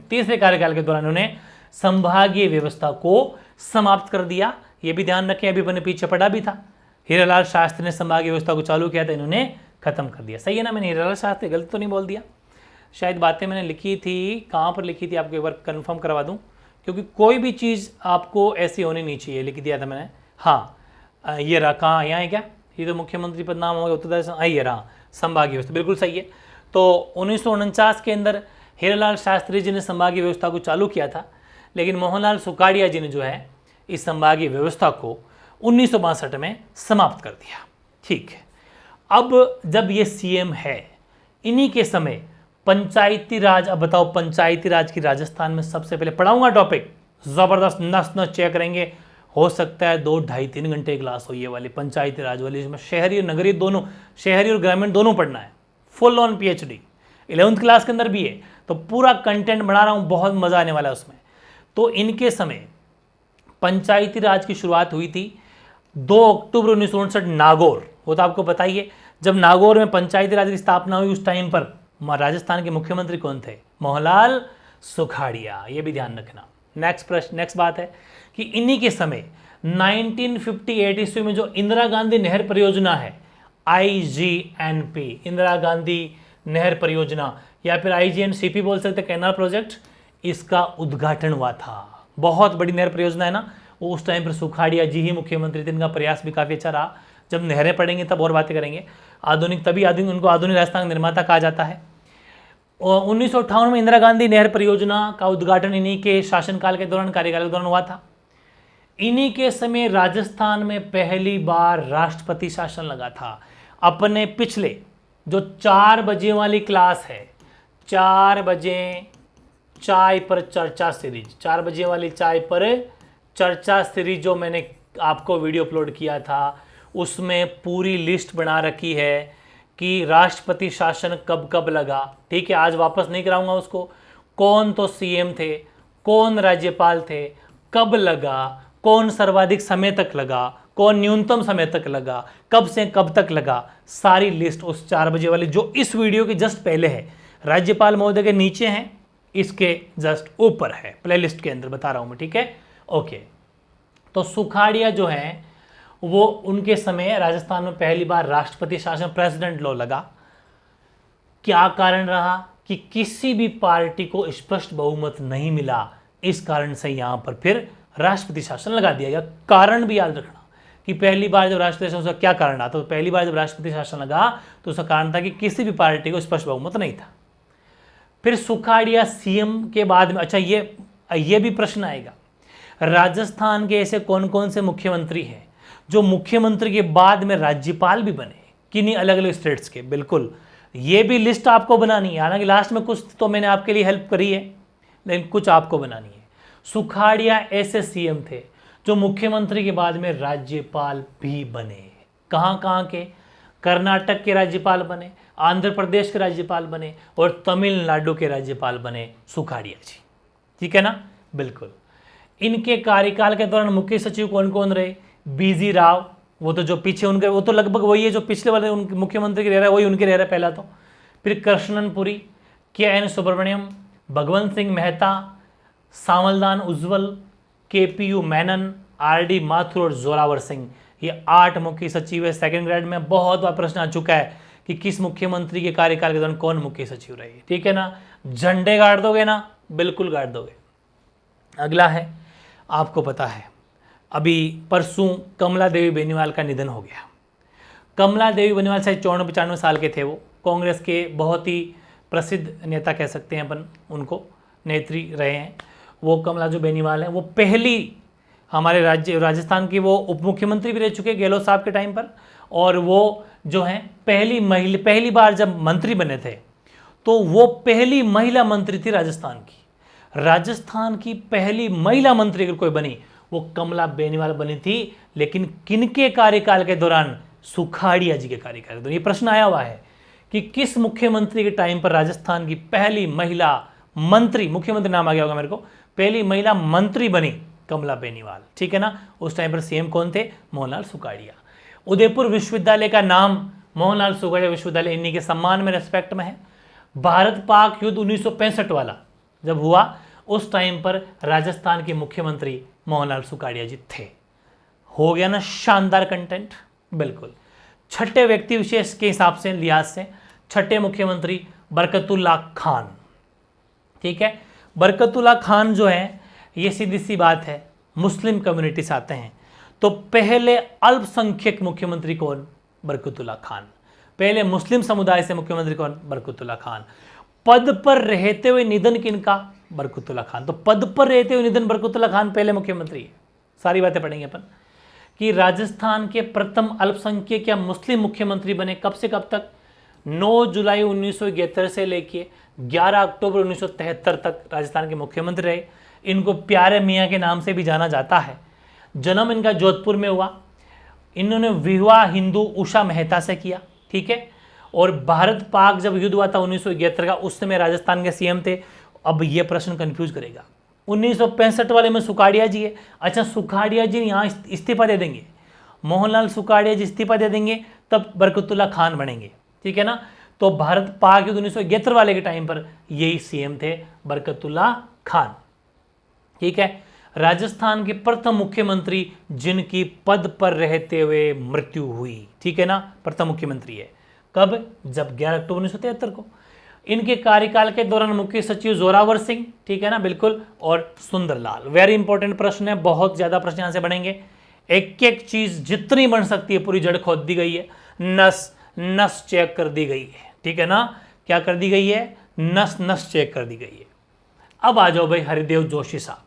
तीसरे कार्यकाल के दौरान इन्होंने संभागीय व्यवस्था को समाप्त कर दिया। यह भी ध्यान रखें, अभी मैंने पीछे पढ़ा भी था, हीरालाल शास्त्री ने संभागीय व्यवस्था को चालू किया था, इन्होंने खत्म कर दिया। सही है ना, मैंने हीरालाल शास्त्री गलत तो नहीं बोल दिया? शायद बातें मैंने लिखी थी, कहाँ पर लिखी थी आपको एक बार कंफर्म करवा दूं, क्योंकि कोई भी चीज़ आपको ऐसी होनी नहीं चाहिए। लिख दिया था मैंने, हाँ ये रहा, कहाँ यहाँ है क्या? ये तो मुख्यमंत्री पद नाम होगा उत्तर प्रदेश, ये रहा संभागीय व्यवस्था, बिल्कुल सही है। तो 1949 के अंदर हीरालाल शास्त्री जी ने संभागीय व्यवस्था को चालू किया था, लेकिन मोहनलाल सुखाड़िया जी ने जो है इस संभागीय व्यवस्था को 1962 में समाप्त कर दिया, ठीक है। अब जब ये सीएम है, इन्हीं के समय पंचायती राज, अब बताओ पंचायती राज की राजस्थान में सबसे पहले पढ़ाऊंगा टॉपिक, जबरदस्त नस नस चेक करेंगे। हो सकता है 2 ढाई 3 घंटे क्लास हो ये वाली पंचायती राज वाली, इसमें शहरी और नगरीय दोनों, शहरी और ग्रामीण दोनों पढ़ना है, full on PhD 11th class के अंदर भी है, तो पूरा कंटेंट बना रहा हूँ, बहुत मजा आने वाला है उसमें। तो इनके समय पंचायती राज की शुरुआत हुई थी 2 अक्टूबर 1959 नागौर, वो तो आपको पता ही है। जब नागौर में पंचायती राज की स्थापना हुई, उस टाइम पर राजस्थान के मुख्यमंत्री कौन थे? मोहनलाल सुखाड़िया, ये भी ध्यान रखना। नेक्स्ट प्रश्न, नेक्स्ट बात है कि इन्हीं के समय 1958 ईस्वी में जो इंदिरा गांधी नहर परियोजना है, IGNP, इंदिरा गांधी नहर परियोजना, या फिर IGNCP बोल सकते, कैनाल प्रोजेक्ट, इसका उद्घाटन हुआ था। बहुत बड़ी नहर परियोजना है ना, वो उस टाइम पर सुखाड़िया जी ही मुख्यमंत्री थे। इनका प्रयास भी काफ़ी अच्छा रहा। जब नहरें पढ़ेंगे तब और बातें करेंगे। आधुनिक, तभी आधुनिक, उनको आधुनिक राजस्थान निर्माता कहा जाता है। 1958 में इंदिरा गांधी नहर परियोजना का उद्घाटन इन्हीं के शासनकाल के दौरान, कार्यकाल के दौरान हुआ था। इन्हीं के समय राजस्थान में पहली बार राष्ट्रपति शासन लगा था। अपने पिछले जो 4 बजे वाली क्लास है, 4 बजे चाय पर चर्चा सीरीज, 4 बजे वाली चाय पर चर्चा सीरीज जो मैंने आपको वीडियो अपलोड किया था, उसमें पूरी लिस्ट बना रखी है कि राष्ट्रपति शासन कब कब लगा, ठीक है। आज वापस नहीं कराऊंगा उसको, कौन तो सीएम थे, कौन राज्यपाल थे, कब लगा, कौन सर्वाधिक समय तक लगा, कौन न्यूनतम समय तक लगा, कब से कब तक लगा, सारी लिस्ट उस 4 बजे वाली जो इस वीडियो के जस्ट पहले है, राज्यपाल महोदय के नीचे है, इसके जस्ट ऊपर है, प्लेलिस्ट के अंदर बता रहा हूं मैं, ठीक है। ओके, तो सुखाड़िया जो है वो उनके समय राजस्थान में पहली बार राष्ट्रपति शासन प्रेसिडेंट लॉ लगा। क्या कारण रहा कि किसी भी पार्टी को स्पष्ट बहुमत नहीं मिला, इस कारण से यहां पर फिर राष्ट्रपति शासन लगा दिया गया। कारण भी याद रखना कि पहली बार जब राष्ट्रपति शासन, उसका क्या कारण था, तो पहली बार जब राष्ट्रपति शासन लगा तो उसका कारण था कि किसी भी पार्टी को स्पष्ट बहुमत नहीं था। फिर सुखाड़िया सीएम के बाद में, अच्छा ये भी प्रश्न आएगा, राजस्थान के ऐसे कौन कौन से मुख्यमंत्री हैं जो मुख्यमंत्री के बाद में राज्यपाल भी बने, किन्हीं अलग अलग स्टेट्स के। बिल्कुल, ये भी लिस्ट आपको बनानी है, हालांकि लास्ट में कुछ तो मैंने आपके लिए हेल्प करी है, लेकिन कुछ आपको बनानी है। सुखाड़िया ऐसे सीएम थे जो मुख्यमंत्री के बाद में राज्यपाल भी बने। कहां कहां के? कर्नाटक के राज्यपाल बने, आंध्र प्रदेश के राज्यपाल बने और तमिलनाडु के राज्यपाल बने सुखाड़िया जी, ठीक है ना। बिल्कुल, इनके कार्यकाल के दौरान मुख्य सचिव कौन कौन रहे? बीजी राव, वो तो जो पीछे उनके, वो तो लगभग वही है जो पिछले वाले उनके मुख्यमंत्री के रह रहा है, वही उनके रह रहा है पहला तो। फिर कृष्णनपुरी, KN सुब्रमण्यम, भगवंत सिंह मेहता, सामलदान उज्ज्वल, KPU मेनन, RD माथुर और जोरावर सिंह, ये 8 मुख्य सचिव है। सेकंड ग्रेड में बहुत बार प्रश्न आ चुका है कि किस मुख्यमंत्री के कार्यकाल के दौरान कौन मुख्य सचिव रहे, ठीक है ना। झंडे गाड़ दोगे ना? बिल्कुल गाड़ दोगे। अगला है, आपको पता है अभी परसों कमला देवी बेनीवाल का निधन हो गया। कमला देवी बेनीवाल शायद 94-95 साल के थे। वो कांग्रेस के बहुत ही प्रसिद्ध नेता कह सकते हैं अपन उनको, नेत्री रहे हैं। वो कमला जो बेनीवाल है वो पहली हमारे राजस्थान की वो उप मुख्यमंत्री भी रह चुके गहलोत साहब के टाइम पर, और वो जो हैं पहली बार जब मंत्री बने थे तो वो पहली महिला मंत्री थी राजस्थान की। राजस्थान की पहली महिला मंत्री अगर कोई बनी वो कमला बेनीवाल बनी थी, लेकिन किनके कार्यकाल के दौरान? सुखाड़िया जी के कार्यकाल के दौरान। ये प्रश्न आया हुआ है कि किस मुख्यमंत्री के टाइम पर राजस्थान की पहली महिला मंत्री, मुख्यमंत्री नाम आ गया होगा मेरे को, पहली महिला मंत्री बनी कमला बेनीवाल, ठीक है ना। उस टाइम पर सीएम कौन थे? मोहनलाल सुखाड़िया। उदयपुर विश्वविद्यालय का नाम मोहनलाल सुखाड़िया विश्वविद्यालय इन्हीं के सम्मान में, रेस्पेक्ट में है। भारत पाक युद्ध 1965 वाला जब हुआ उस टाइम पर राजस्थान के मुख्यमंत्री मोहनलाल सुखाड़िया जी थे। हो गया ना शानदार कंटेंट। बिल्कुल, छठे व्यक्ति विशेष के हिसाब से, लिहाज से छठे मुख्यमंत्री बरकतुल्ला खान, ठीक है। बरकतुल्ला खान जो है, ये सीधी सी बात है, मुस्लिम कम्युनिटी से आते हैं। तो पहले अल्पसंख्यक मुख्यमंत्री कौन? बरकतुल्ला खान। पहले मुस्लिम समुदाय से मुख्यमंत्री कौन? बरकतुल्ला खान। पद पर रहते हुए निधन किनका? बरकतुल्ला खान। तो पद पर रहते हुए निधन बरकतुल्ला खान पहले मुख्यमंत्री है। सारी बातें पढ़ेंगे अपन कि राजस्थान के प्रथम अल्पसंख्यक या मुस्लिम मुख्यमंत्री बने कब से कब तक? 9 जुलाई 1971 से लेके 11 अक्टूबर 1973 तक राजस्थान के मुख्यमंत्री रहे। इनको प्यारे मियाँ के नाम से भी जाना जाता है। जन्म इनका जोधपुर में हुआ। इन्होंने विवाह हिंदू उषा मेहता से किया, ठीक है। और भारत पाक जब युद्ध हुआ था 1971 का, उस समय राजस्थान के सीएम थे। अब ये प्रश्न कंफ्यूज करेगा। 1965 वाले में सुखाड़िया जी है। अच्छा, सुखाड़िया जी यहाँ इस्तीफा दे देंगे, मोहनलाल सुखाड़िया जी इस्तीफा दे देंगे, तब बरकतुल्ला खान बनेंगे, ठीक है ना। तो भारत पाक युद्ध 1971 वाले के टाइम पर यही सीएम थे, बरकतुल्ला खान, ठीक है। राजस्थान के प्रथम मुख्यमंत्री जिनकी पद पर रहते हुए मृत्यु हुई, ठीक है ना, प्रथम मुख्यमंत्री है। कब? जब 11 अक्टूबर 1973 को। इनके कार्यकाल के दौरान मुख्य सचिव जोरावर सिंह, ठीक है ना, बिल्कुल, और सुंदरलाल। वेरी इंपॉर्टेंट प्रश्न है, बहुत ज्यादा प्रश्न यहां से बनेंगे। एक एक चीज जितनी बन सकती है पूरी जड़ खोद दी गई है, नस नस चेक कर दी गई है, ठीक है ना। क्या कर दी गई है? नस नस चेक कर दी गई है। अब आ जाओ भाई हरिदेव जोशी साहब।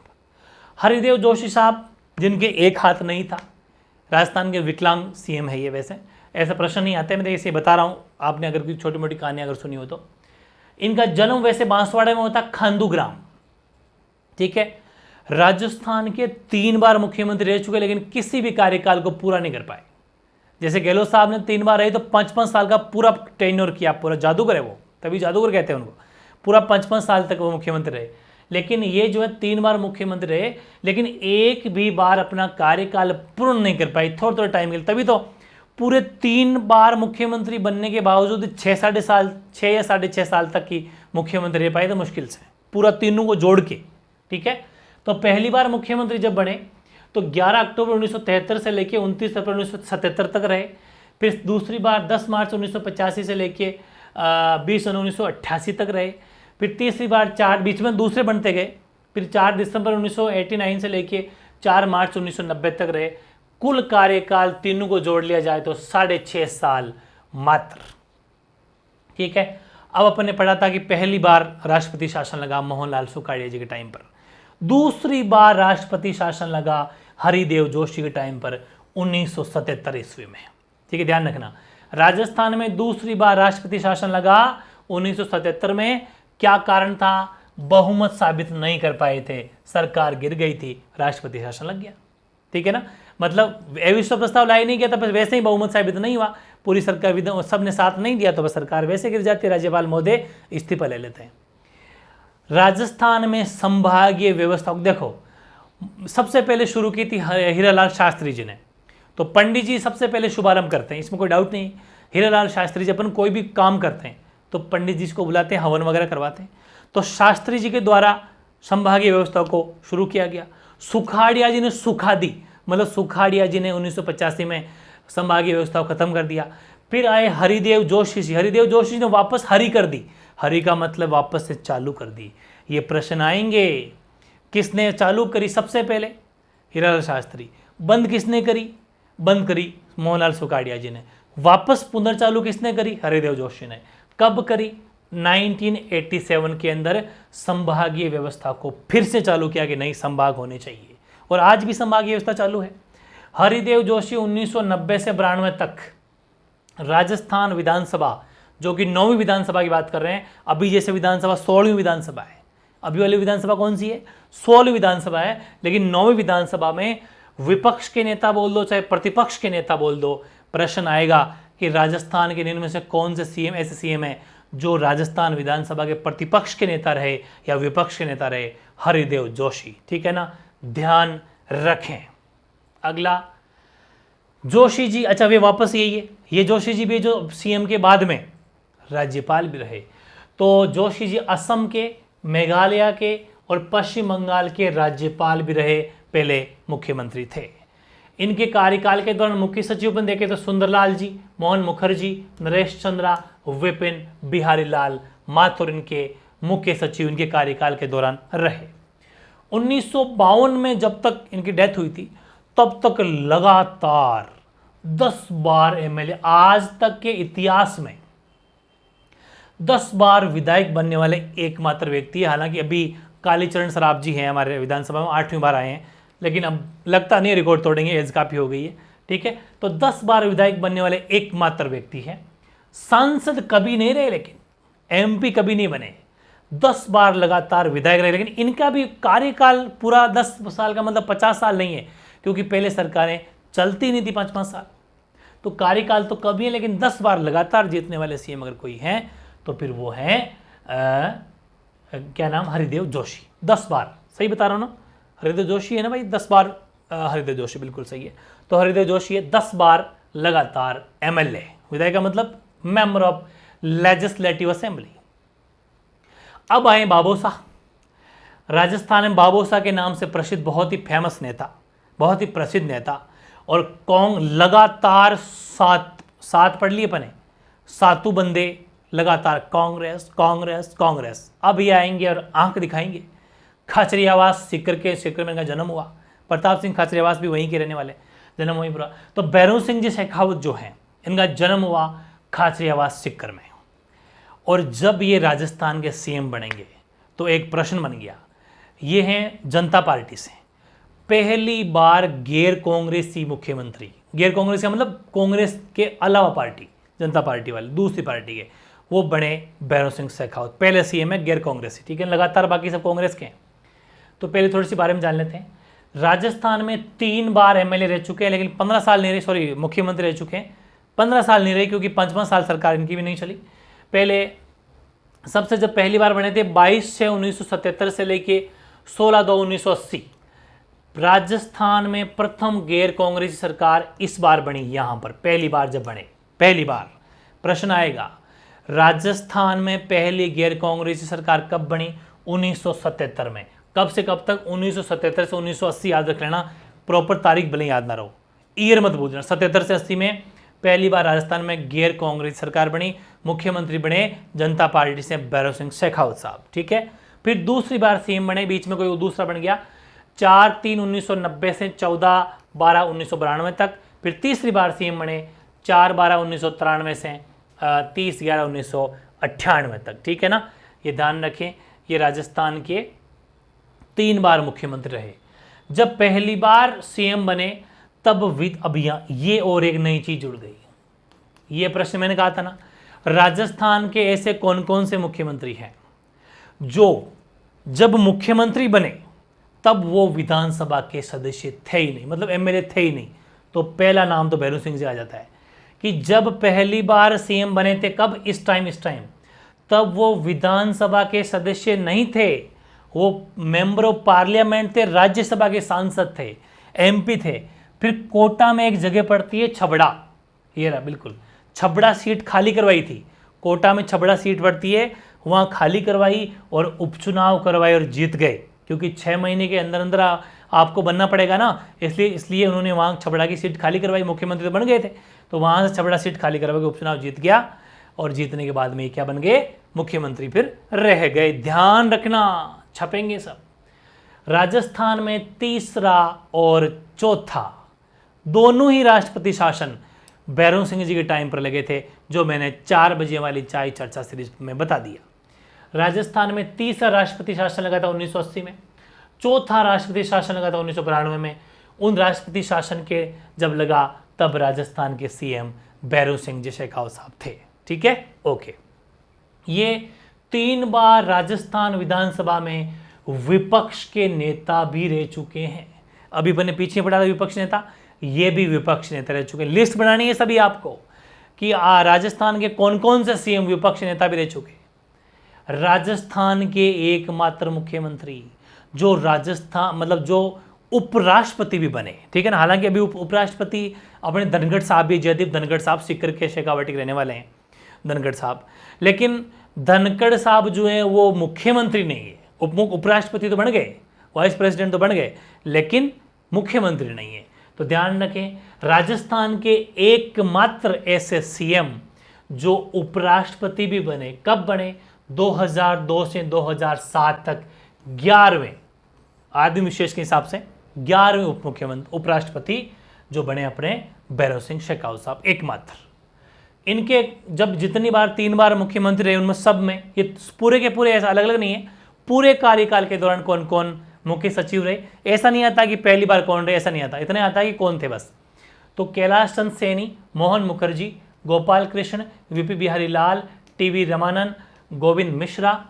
हरिदेव जोशी साहब जिनके एक हाथ नहीं था, राजस्थान के विकलांग सीएम है ये। वैसे ऐसा प्रश्न नहीं आता है, मैं इसे बता रहा हूं, आपने अगर कोई छोटी मोटी कहानी अगर सुनी हो तो। इनका जन्म वैसे बांसवाड़ा में होता, खांडूग्राम, ठीक है। राजस्थान के 3 बार मुख्यमंत्री रह चुके, लेकिन किसी भी कार्यकाल को पूरा नहीं कर पाए। जैसे गहलोत साहब ने 3 बार रहे तो 55 साल का पूरा टेन्योर किया, पूरा जादूगर है वो, तभी जादूगर कहते हैं उनको। पूरा 55 साल तक वो मुख्यमंत्री रहे, लेकिन ये जो है 3 बार मुख्यमंत्री रहे, लेकिन एक भी बार अपना कार्यकाल पूर्ण नहीं कर पाई, थोड़ा थोड़ा टाइम के लिए। तभी तो पूरे 3 बार मुख्यमंत्री बनने के बावजूद 6 या 6.5 साल तक की मुख्यमंत्री रह पाए, तो मुश्किल से पूरा तीनों को जोड़ के। ठीक है, तो पहली बार मुख्यमंत्री जब बने तो 11 अक्टूबर 1973 से लेकर 29 अप्रैल 1977 तक रहे। फिर दूसरी बार 10 मार्च 1985 से लेके 20 जनवरी 1988 तक रहे। फिर तीसरी बार 4, बीच में दूसरे बनते गए, फिर 4 दिसंबर 1989 से लेके 4 मार्च 1990 तक रहे। कुल कार्यकाल तीनों को जोड़ लिया जाए तो 6.5 साल मात्र। ठीक है, अब अपन ने पढ़ा था कि पहली बार राष्ट्रपति शासन लगा मोहनलाल सुखाड़िया जी के टाइम पर, दूसरी बार राष्ट्रपति शासन लगा हरिदेव जोशी के टाइम पर 1977 ईस्वी में। ठीक है, ध्यान रखना, राजस्थान में दूसरी बार राष्ट्रपति शासन लगा 1977 में। क्या कारण था? बहुमत साबित नहीं कर पाए थे, सरकार गिर गई थी, राष्ट्रपति शासन लग गया। ठीक है ना, मतलब अविश्वास प्रस्ताव लाया नहीं गया था, बस वैसे ही बहुमत साबित नहीं हुआ, पूरी सरकार सबने साथ नहीं दिया, तो बस सरकार वैसे गिर जाती है, राज्यपाल महोदय इस्तीफा ले लेते हैं। राजस्थान में संभागीय व्यवस्था देखो, सबसे पहले शुरू की थी हीरालाल शास्त्री जी ने, तो पंडित जी सबसे पहले शुभारंभ करते हैं, इसमें कोई डाउट नहीं। हीरालाल शास्त्री जी, अपन कोई भी काम करते हैं तो पंडित जी को बुलाते हैं, हवन वगैरह करवाते हैं, तो शास्त्री जी के द्वारा संभागीय व्यवस्था को शुरू किया गया। सुखाड़िया जी ने सुखा दी, मतलब सुखाड़िया जी ने 1985 में संभागीय व्यवस्था को खत्म कर दिया। फिर आए हरिदेव जोशी जी, हरिदेव जोशी ने वापस हरी कर दी, हरी का मतलब वापस से चालू कर दी। ये प्रश्न आएंगे, किसने चालू करी सबसे पहले? हीरालाल शास्त्री। बंद किसने करी? बंद करी मोहनलाल सुखाड़िया जी ने। वापस पुनर्चालू किसने करी? हरिदेव जोशी ने। कब करी? 1987 के अंदर संभागीय व्यवस्था को फिर से चालू किया कि नहीं, संभाग होने चाहिए, और आज भी संभागीय व्यवस्था चालू है। हरिदेव जोशी 1990 से 92 तक राजस्थान विधानसभा, जो कि 9वीं विधानसभा की बात कर रहे हैं, अभी जैसे विधानसभा 16वीं विधानसभा है, अभी वाली विधानसभा कौन सी है? 16वीं विधानसभा है, लेकिन 9वीं विधानसभा में विपक्ष के नेता बोल दो चाहे प्रतिपक्ष के नेता बोल दो, प्रश्न आएगा कि राजस्थान के निम्न में से कौन से सीएम ऐसे सीएम है जो राजस्थान विधानसभा के प्रतिपक्ष के नेता रहे या विपक्ष के नेता रहे? हरिदेव जोशी। ठीक है ना, ध्यान रखें। अगला जोशी जी, अच्छा वे वापस यही है, ये जोशी जी भी जो सीएम के बाद में राज्यपाल भी रहे। तो जोशी जी असम के, मेघालय के और पश्चिम बंगाल के राज्यपाल भी रहे, पहले मुख्यमंत्री थे। इनके कार्यकाल के दौरान मुख्य सचिव बन देखे तो सुंदरलाल जी, मोहन मुखर्जी, नरेश चंद्रा, विपिन बिहारी लाल माथुर इनके मुख्य सचिव इनके कार्यकाल के दौरान रहे। 1952 में जब तक इनकी डेथ हुई थी तब तक लगातार 10 बार एमएलए, आज तक के इतिहास में 10 बार विधायक बनने वाले एकमात्र व्यक्ति है। हालांकि अभी कालीचरण सराफ जी हैं हमारे विधानसभा में, 8वीं बार आए हैं, लेकिन अब लगता नहीं रिकॉर्ड तोड़ेंगे, एज काफी हो गई है। ठीक है, तो 10 बार विधायक बनने वाले एकमात्र व्यक्ति हैं। सांसद कभी नहीं रहे, लेकिन एमपी कभी नहीं बने, 10 बार लगातार विधायक रहे। लेकिन इनका भी कार्यकाल पूरा 10 साल का मतलब 50 साल नहीं है, क्योंकि पहले सरकारें चलती नहीं थी 5-5 साल, तो कार्यकाल तो कभी है, लेकिन 10 बार लगातार जीतने वाले सीएम अगर कोई हैं तो फिर वो हैं क्या नाम? हरिदेव जोशी। 10 बार, सही बता रहा हूँ ना? हरिदेव जोशी है ना भाई, 10 बार हरिदेव जोशी, बिल्कुल सही है। तो हरिदेव जोशी है 10 बार लगातार एमएलए, विधायक का मतलब मेंबर ऑफ लेजिस्लेटिव असेंबली। अब आए बाबोसा। राजस्थान में बाबोसा के नाम से प्रसिद्ध, बहुत ही फेमस नेता, बहुत ही प्रसिद्ध नेता, और लगातार 7 पढ़ लिए अपने, 7 बंदे लगातार कांग्रेस कांग्रेस कांग्रेस। अब ये आएंगे और आंख दिखाएंगे। खाचरियावास सीकर में इनका जन्म हुआ, प्रताप सिंह खाचरियावास भी वहीं के रहने वाले, जन्म वहीं पूरा। तो भैरव सिंह जी शेखावत जो हैं, इनका जन्म हुआ खाचरियावास सीकर में। और जब ये राजस्थान के सीएम बनेंगे तो एक प्रश्न बन गया, ये हैं जनता पार्टी से, पहली बार गैर कांग्रेसी मुख्यमंत्री। गैर कांग्रेस का मतलब कांग्रेस के अलावा पार्टी, जनता पार्टी वाले दूसरी पार्टी के, वो बने भैरव सिंह शेखावत, पहले सीएम है गैर कांग्रेसी। ठीक है, लगातार बाकी सब कांग्रेस के हैं। तो पहले थोड़ी सी बारे में जान लेते हैं। राजस्थान में 3 बार एमएलए रह चुके हैं, लेकिन 15 साल नहीं रहे, सॉरी मुख्यमंत्री रह चुके हैं, 15 साल नहीं रहे, क्योंकि 5वां साल सरकार इनकी भी नहीं चली। पहले सबसे जब पहली बार बने थे 22/6/1977 से लेके 16/2/1980। राजस्थान में प्रथम गैर कांग्रेसी सरकार इस बार बनी, यहां पर पहली बार जब बने, पहली बार प्रश्न आएगा राजस्थान में पहली गैर कांग्रेसी सरकार कब बनी? 1977 में। कब से कब तक? 1977 से 1980 याद रख लेना, प्रॉपर तारीख भले याद ना रहो, ईयर मत भूलना। 77 से 80 में पहली बार राजस्थान में गैर कांग्रेसी सरकार बनी, मुख्यमंत्री बने जनता पार्टी से भैरव सिंह शेखावत साहब, ठीक है। फिर दूसरी बार सीएम बने, बीच में कोई दूसरा बन गया, 4/3/1990 से 14/12/1992 तक। फिर तीसरी बार सीएम बने 4/12/1993 से 30/11/1998 तक, ठीक है ना। ये ध्यान रखें, ये राजस्थान के 3 बार मुख्यमंत्री रहे। जब पहली बार सीएम बने तब अभियान, ये और एक नई चीज जुड़ गई। ये प्रश्न मैंने कहा था ना, राजस्थान के ऐसे कौन कौन से मुख्यमंत्री हैं जो जब मुख्यमंत्री बने तब वो विधानसभा के सदस्य थे ही नहीं, मतलब एमएलए थे ही नहीं। तो पहला नाम तो भैरव सिंह जी आ जाता है कि जब पहली बार सीएम बने थे, कब? इस टाइम तब वो विधानसभा के सदस्य नहीं थे, वो मेंबर ऑफ पार्लियामेंट थे, राज्यसभा के सांसद थे, एमपी थे। फिर कोटा में एक जगह पड़ती है छबड़ा, ये रहा बिल्कुल, छबड़ा सीट खाली करवाई थी। कोटा में छबड़ा सीट पड़ती है, वहाँ खाली करवाई और उपचुनाव करवाए और जीत गए, क्योंकि 6 महीने के अंदर अंदर आपको बनना पड़ेगा ना, इसलिए उन्होंने वहाँ छबड़ा की सीट खाली करवाई। मुख्यमंत्री तो बन गए थे, तो वहाँ से छबड़ा सीट खाली करवा के उपचुनाव जीत गया, और जीतने के बाद में क्या बन गए? मुख्यमंत्री फिर रह गए। ध्यान रखना, छपेंगे सब। राजस्थान में तीसरा और चौथा दोनों ही राष्ट्रपति शासन भैरव सिंह जी के टाइम पर लगे थे, जो मैंने 4 बजे वाली चाय चर्चा सीरीज में बता दिया। राजस्थान में तीसरा राष्ट्रपति शासन लगा था 1980 में, चौथा राष्ट्रपति शासन लगा था 1992 में। उन राष्ट्रपति शासन के जब लगा तब राजस्थान के सीएम भैरव सिंह जी शेखावत साहब थे, ठीक है, ओके। ये 3 बार राजस्थान विधानसभा में विपक्ष के नेता भी रह चुके हैं। अभी मैंने पीछे पढ़ा था विपक्ष नेता, ये भी विपक्ष नेता रह चुके हैं। लिस्ट बनानी है सभी आपको कि राजस्थान के कौन कौन से सीएम विपक्ष नेता भी रह चुके। राजस्थान के एकमात्र मुख्यमंत्री जो राजस्थान, मतलब जो उपराष्ट्रपति भी बने, ठीक है ना। हालांकि अभी उपराष्ट्रपति अपने धनखड़ साहब भी, जयदीप धनखड़ साहब सीकर के शेखावाटी के रहने वाले हैं, धनखड़ साहब। लेकिन धनखड़ साहब जो है वो मुख्यमंत्री नहीं है, उपराष्ट्रपति तो बन गए, वाइस प्रेसिडेंट तो बन गए, लेकिन मुख्यमंत्री नहीं है। तो ध्यान रखें, राजस्थान के एकमात्र ऐसे सीएम जो उपराष्ट्रपति भी बने, कब बने? 2002 से 2007 तक 11वें आदमी विशेष के हिसाब से 11वें उप मुख्यमंत्री उपराष्ट्रपति जो बने अपने भैरव सिंह शेखावत साहब, एकमात्र। इनके जब जितनी बार 3 बार मुख्यमंत्री रहे, उनमें सब में ये पूरे के पूरे, ऐसा अलग अलग नहीं है, पूरे कार्यकाल के दौरान कौन कौन मुख्य सचिव रहे। ऐसा नहीं आता कि पहली बार कौन रहे, ऐसा नहीं आता, इतना आता कि कौन थे बस। तो कैलाश चंद सैनी, मोहन मुखर्जी, गोपाल कृष्ण, वीपी बिहारी लाल, टीवी रमानंद, गोविंद मिश्रा,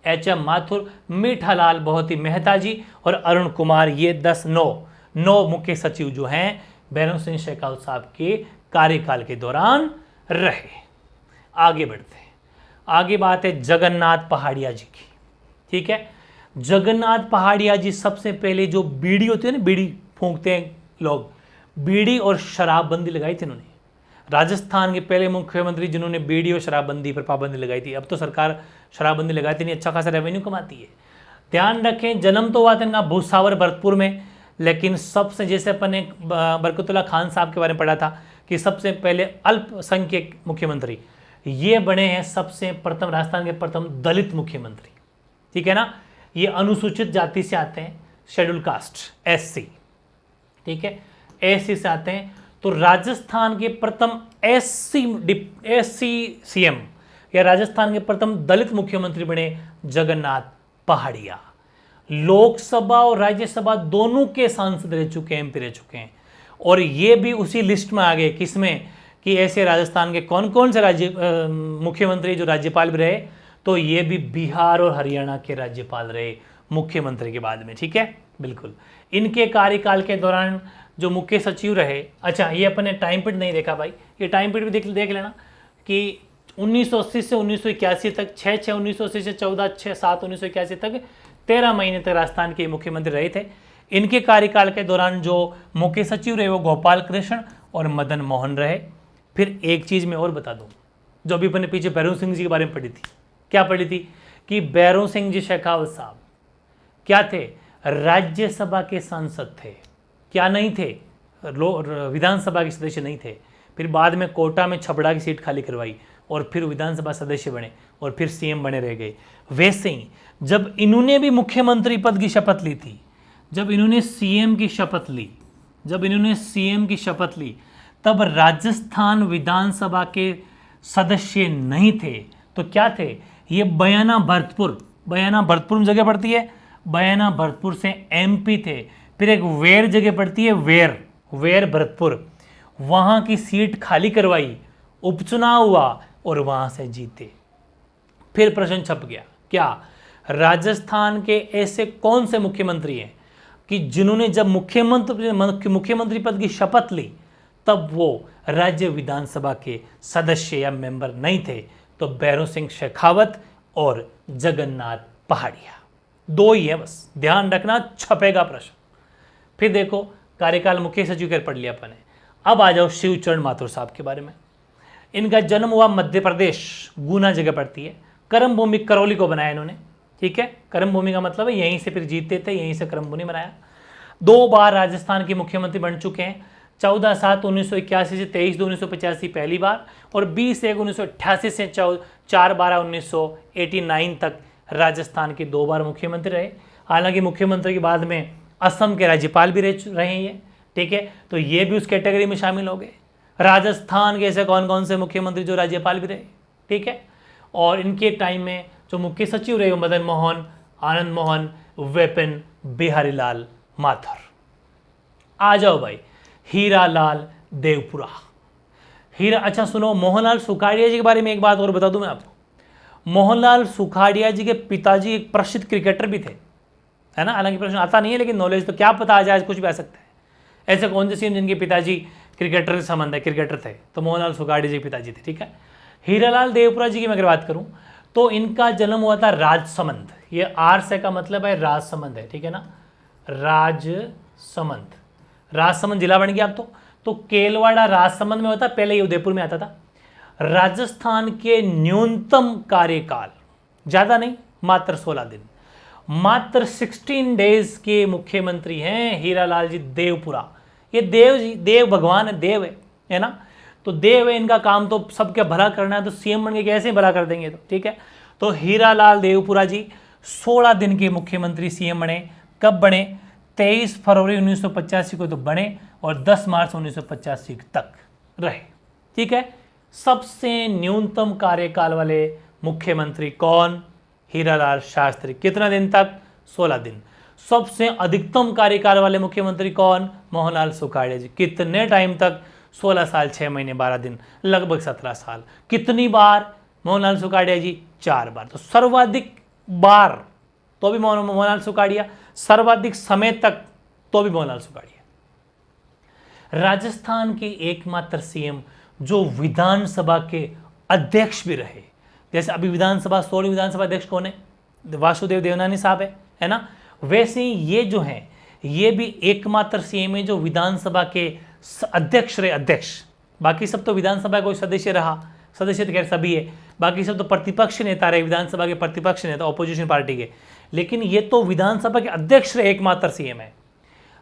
एचएम माथुर, मीठालाल बहुत ही मेहता जी और अरुण कुमार, ये 9 मुख्य सचिव जो हैं भैरव सिंह शेखावत साहब के कार्यकाल के दौरान रहे। आगे बढ़ते हैं, आगे बात है जगन्नाथ पहाड़िया जी की, ठीक है। जगन्नाथ पहाड़िया जी सबसे पहले जो बीड़ी होती है ना, बीड़ी फूंकते हैं लोग, बीड़ी और शराबबंदी लगाई थी इन्होंने। राजस्थान के पहले मुख्यमंत्री जिन्होंने बीड़ी और शराबबंदी पर पाबंदी लगाई थी। अब तो सरकार शराबबंदी लगाती नहीं, अच्छा खासा रेवेन्यू कमाती है। ध्यान रखें, जन्म तो हुआ था इनका भूसावर भरतपुर में, लेकिन सबसे, जैसे अपन ने बरकतुल्ला खान साहब के बारे में पढ़ा था कि सबसे पहले अल्पसंख्यक मुख्यमंत्री ये बने हैं, सबसे प्रथम राजस्थान के प्रथम दलित मुख्यमंत्री, ठीक है ना। ये अनुसूचित जाति से आते हैं, शेड्यूल कास्ट, एससी, ठीक है, एससी से आते हैं। तो राजस्थान के प्रथम एससी सीएम या राजस्थान के प्रथम दलित मुख्यमंत्री बने जगन्नाथ पहाड़िया। लोकसभा और राज्यसभा दोनों के सांसद रह चुके हैं, एमपी रह चुके हैं। और ये भी उसी लिस्ट में आ गए, किसमें, कि ऐसे राजस्थान के कौन कौन से राज्य मुख्यमंत्री जो राज्यपाल भी रहे, तो ये भी बिहार और हरियाणा के राज्यपाल रहे मुख्यमंत्री के बाद में, ठीक है, बिल्कुल। इनके कार्यकाल के दौरान जो मुख्य सचिव रहे, अच्छा ये अपने टाइम पीरियड नहीं देखा भाई, ये टाइम पीरियड भी देख लेना कि 1980 से 1981 तक, 6/6 1980 से 14/7 1981 तक 13 महीने तक राजस्थान के मुख्यमंत्री रहे थे। इनके कार्यकाल के दौरान जो मुख्य सचिव रहे वो गोपाल कृष्ण और मदन मोहन रहे। फिर एक चीज़ मैं और बता दूं, जो अभी अपने पीछे भैरों सिंह जी के बारे में पढ़ी थी, क्या पढ़ी थी कि भैरों सिंह जी शेखावत साहब क्या थे, राज्यसभा के सांसद थे, क्या नहीं थे, विधानसभा के सदस्य नहीं थे। फिर बाद में कोटा में छबड़ा की सीट खाली करवाई और फिर विधानसभा सदस्य बने और फिर सीएम बने रह गए। वैसे ही जब इन्होंने भी मुख्यमंत्री पद की शपथ ली थी, जब इन्होंने सीएम की शपथ ली, तब राजस्थान विधानसभा के सदस्य नहीं थे, तो क्या थे, ये बयाना भरतपुर जगह पड़ती है, बयाना भरतपुर से एमपी थे। फिर एक वेर जगह पड़ती है, वेर भरतपुर, वहां की सीट खाली करवाई, उपचुनाव हुआ और वहां से जीते। फिर प्रश्न छप गया, क्या राजस्थान के ऐसे कौन से मुख्यमंत्री हैं कि जिन्होंने जब मुख्यमंत्री पद की शपथ ली तब वो राज्य विधानसभा के सदस्य या मेंबर नहीं थे? तो भैरों सिंह शेखावत और जगन्नाथ पहाड़िया, दो ही है बस, ध्यान रखना, छपेगा प्रश्न। फिर देखो कार्यकाल मुख्य सचिव कर पढ़ लिया अपन ने। अब आ जाओ शिवचरण माथुर साहब के बारे में। इनका जन्म हुआ मध्य प्रदेश, गुना जगह पड़ती है, कर्म भूमि करौली को बनाया इन्होंने, ठीक है। कर्म भूमि का मतलब है यहीं से फिर जीतते थे, यहीं से कर्म भूमि बनाया। 2 बार राजस्थान के मुख्यमंत्री बन चुके हैं, 14/7/1981 से 23/2/1985 पहली बार, और 20/1/1988 से 4/12/1989 तक राजस्थान के 2 बार मुख्यमंत्री रहे। हालांकि मुख्यमंत्री के बाद में असम के राज्यपाल भी रहे हैं ये, ठीक है, तो ये भी उस कैटेगरी में शामिल हो गए। राजस्थान के ऐसे कौन कौन से मुख्यमंत्री जो राज्यपाल भी रहे, ठीक है। और इनके टाइम में जो मुख्य सचिव रहे वो मदन मोहन, आनंद मोहन, विपिन बिहारी लाल माथुर। आ जाओ भाई, हीरालाल देवपुरा। अच्छा सुनो, मोहनलाल सुखाड़िया जी के बारे में एक बात और बता दूं मैं आपको। मोहनलाल सुखाड़िया जी के पिताजी एक प्रसिद्ध क्रिकेटर भी थे, है ना। हालांकि प्रश्न आता नहीं है, लेकिन नॉलेज तो क्या पता आ जाए, कुछ भी आ सकता है। ऐसे कौन से सीएम जिनके पिताजी क्रिकेटर से संबंध है, क्रिकेटर थे, तो मोहनलाल सुखाड़िया जी के पिताजी थे, ठीक है। हीरालाल देवपुरा जी की मैं अगर बात करूं तो इनका जन्म हुआ था राजसमंद, ये आर से का मतलब है राजसमंद है, ठीक है ना, राजसमंद जिला बन गया अब तो केलवाड़ा राजसमंद में होता, पहले ये उदयपुर में आता था। राजस्थान के न्यूनतम कार्यकाल ज्यादा नहीं, मात्र 16 दिन, मात्र 16 डेज के मुख्यमंत्री हैं हीरालाल जी देवपुरा। ये देव भगवान है, देव है ना, तो देव है, इनका काम तो सबके भला करना है, तो सीएम बन के कैसे भला कर देंगे, तो ठीक है। तो हीरालाल देवपुरा जी 16 दिन के मुख्यमंत्री सीएम बने। कब बने? 23 फरवरी 1985 को तो बने और 10 मार्च 1985 तक रहे, ठीक है। सबसे न्यूनतम कार्यकाल वाले मुख्यमंत्री कौन? हीरालाल शास्त्री। कितना दिन तक? 16 दिन। सबसे अधिकतम कार्यकाल वाले मुख्यमंत्री कौन? मोहनलाल सुखाड़िया जी। कितने टाइम तक? 16 साल 6 महीने 12 दिन, लगभग 17 साल। कितनी बार? मोहनलाल सुखाड़िया जी 4 बार। तो सर्वाधिक बार तो भी मोहनलाल सुखाड़िया, सर्वाधिक समय तक तो भी मोहनलाल सुखाड़िया। राजस्थान के एकमात्र सीएम जो विधानसभा के अध्यक्ष भी रहे, जैसे अभी विधानसभा 16वीं विधानसभा अध्यक्ष कौन है? वासुदेव देवनानी साहब है ना। वैसे ही ये जो है ये भी एकमात्र सीएम है जो विधानसभा के अध्यक्ष रहे, अध्यक्ष। बाकी सब तो विधानसभा कोई सदस्य रहा, सदस्य तो खैर सभी है, बाकी सब तो प्रतिपक्ष नेता रहे, विधानसभा के प्रतिपक्ष नेता, ऑपोजिशन पार्टी के, लेकिन ये तो विधानसभा के अध्यक्ष रहे, एकमात्र सीएम है।